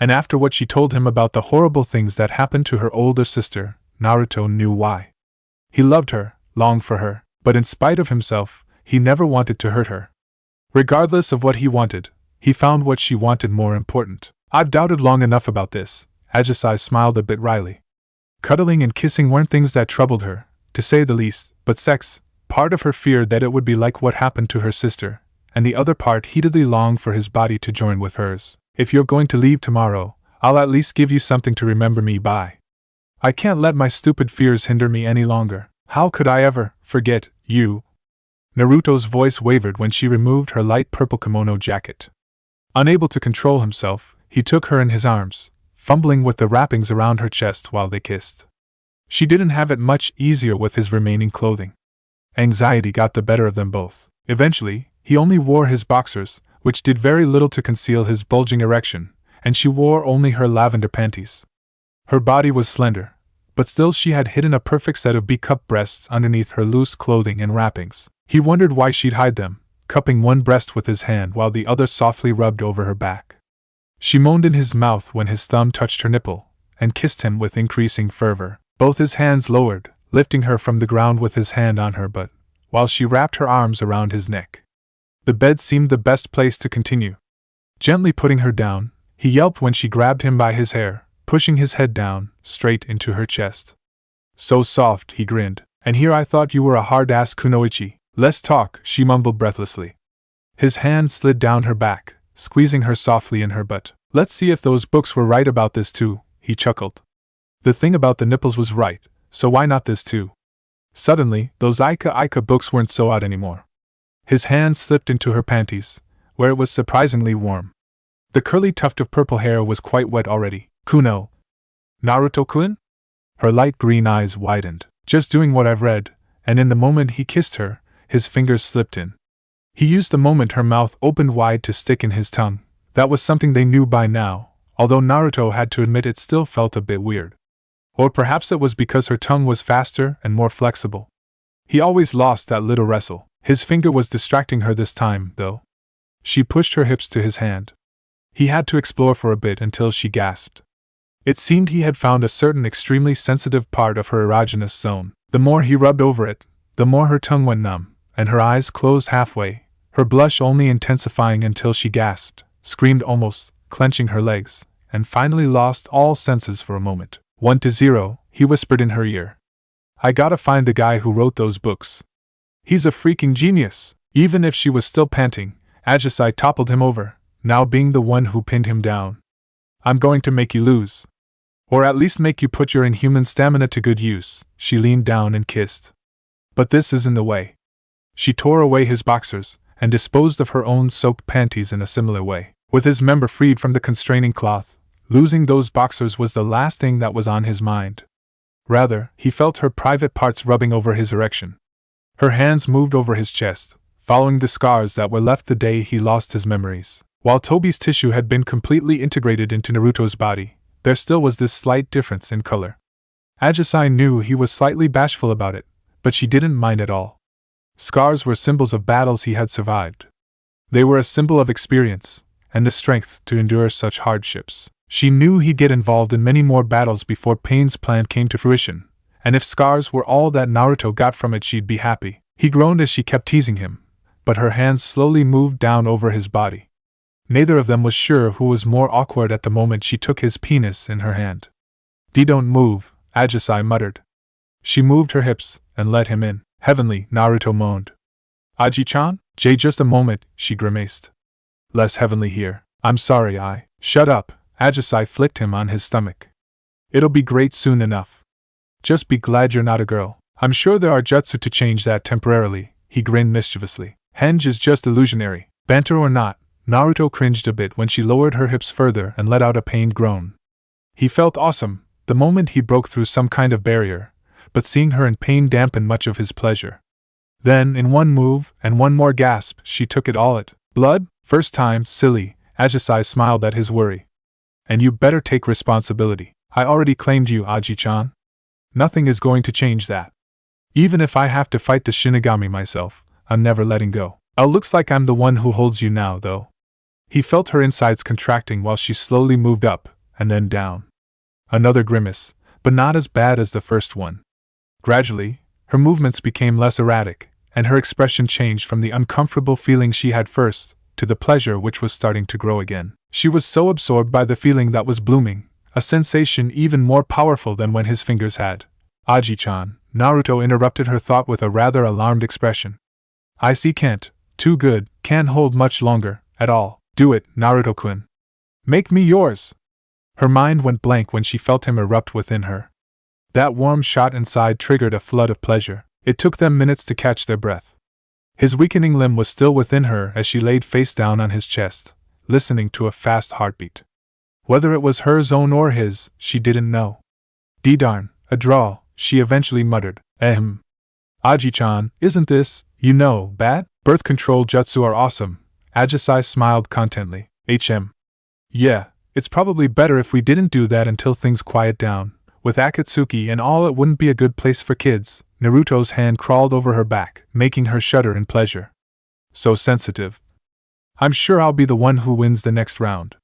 And after what she told him about the horrible things that happened to her older sister, Naruto knew why. He loved her, longed for her, but in spite of himself, he never wanted to hurt her. Regardless of what he wanted, he found what she wanted more important. I've doubted long enough about this. Ajisai smiled a bit wryly. Cuddling and kissing weren't things that troubled her, to say the least, but sex. Part of her feared that it would be like what happened to her sister, and the other part heatedly longed for his body to join with hers. If you're going to leave tomorrow, I'll at least give you something to remember me by. I can't let my stupid fears hinder me any longer. How could I ever forget you? Naruto's voice wavered when she removed her light purple kimono jacket. Unable to control himself, he took her in his arms, fumbling with the wrappings around her chest while they kissed. She didn't have it much easier with his remaining clothing. Anxiety got the better of them both. Eventually, he only wore his boxers, which did very little to conceal his bulging erection, and she wore only her lavender panties. Her body was slender, but still she had hidden a perfect set of B-cup breasts underneath her loose clothing and wrappings. He wondered why she'd hide them, cupping one breast with his hand while the other softly rubbed over her back. She moaned in his mouth when his thumb touched her nipple, and kissed him with increasing fervor. Both his hands lowered, lifting her from the ground with his hand on her butt, while she wrapped her arms around his neck. The bed seemed the best place to continue. Gently putting her down, he yelped when she grabbed him by his hair, pushing his head down, straight into her chest. So soft, he grinned. And here I thought you were a hard-ass kunoichi. Less talk, she mumbled breathlessly. His hand slid down her back, squeezing her softly in her butt. Let's see if those books were right about this too, he chuckled. The thing about the nipples was right, so why not this too? Suddenly, those Ika books weren't so odd anymore. His hand slipped into her panties, where it was surprisingly warm. The curly tuft of purple hair was quite wet already. Kuno. Naruto-kun? Her light green eyes widened. Just doing what I've read, and in the moment he kissed her, his fingers slipped in. He used the moment her mouth opened wide to stick in his tongue. That was something they knew by now, although Naruto had to admit it still felt a bit weird. Or perhaps it was because her tongue was faster and more flexible. He always lost that little wrestle. His finger was distracting her this time, though. She pushed her hips to his hand. He had to explore for a bit until she gasped. It seemed he had found a certain extremely sensitive part of her erogenous zone. The more he rubbed over it, the more her tongue went numb, and her eyes closed halfway, her blush only intensifying until she gasped, screamed almost, clenching her legs, and finally lost all senses for a moment. 1-0, he whispered in her ear. I gotta find the guy who wrote those books. He's a freaking genius. Even if she was still panting, Ajisai toppled him over, now being the one who pinned him down. I'm going to make you lose. Or at least make you put your inhuman stamina to good use, she leaned down and kissed. But this isn't the way. She tore away his boxers, and disposed of her own soaked panties in a similar way. With his member freed from the constraining cloth, losing those boxers was the last thing that was on his mind. Rather, he felt her private parts rubbing over his erection. Her hands moved over his chest, following the scars that were left the day he lost his memories. While Tobi's tissue had been completely integrated into Naruto's body, there still was this slight difference in color. Ajisai knew he was slightly bashful about it, but she didn't mind at all. Scars were symbols of battles he had survived. They were a symbol of experience, and the strength to endure such hardships. She knew he'd get involved in many more battles before Pain's plan came to fruition, and if scars were all that Naruto got from it, she'd be happy. He groaned as she kept teasing him, but her hands slowly moved down over his body. Neither of them was sure who was more awkward at the moment she took his penis in her hand. Don't move, Ajisai muttered. She moved her hips and let him in. Heavenly, Naruto moaned. Aji-chan? Just a moment, she grimaced. Less heavenly here. I'm sorry, Shut up, Ajisai flicked him on his stomach. It'll be great soon enough. Just be glad you're not a girl. I'm sure there are jutsu to change that temporarily, he grinned mischievously. Henge is just illusionary. Banter or not, Naruto cringed a bit when she lowered her hips further and let out a pained groan. He felt awesome, the moment he broke through some kind of barrier, but seeing her in pain dampened much of his pleasure. Then, in one move, and one more gasp, she took it all at blood? First time, silly, Ajisai smiled at his worry. And you better take responsibility. I already claimed you, Aji-chan. Nothing is going to change that. Even if I have to fight the Shinigami myself, I'm never letting go. Looks like I'm the one who holds you now, though. He felt her insides contracting while she slowly moved up, and then down. Another grimace, but not as bad as the first one. Gradually, her movements became less erratic, and her expression changed from the uncomfortable feeling she had first, to the pleasure which was starting to grow again. She was so absorbed by the feeling that was blooming, a sensation even more powerful than when his fingers had. Aji-chan, Naruto interrupted her thought with a rather alarmed expression. I see can't, too good, can't hold much longer, at all. Do it, Naruto-kun. Make me yours! Her mind went blank when she felt him erupt within her. That warm shot inside triggered a flood of pleasure. It took them minutes to catch their breath. His weakening limb was still within her as she laid face down on his chest, listening to a fast heartbeat. Whether it was hers own or his, she didn't know. Darn, a draw, she eventually muttered. Aji-chan, isn't this, bad? Birth control jutsu are awesome. Ajisai smiled contently. Yeah, it's probably better if we didn't do that until things quiet down. With Akatsuki and all, it wouldn't be a good place for kids. Naruto's hand crawled over her back, making her shudder in pleasure. So sensitive. I'm sure I'll be the one who wins the next round.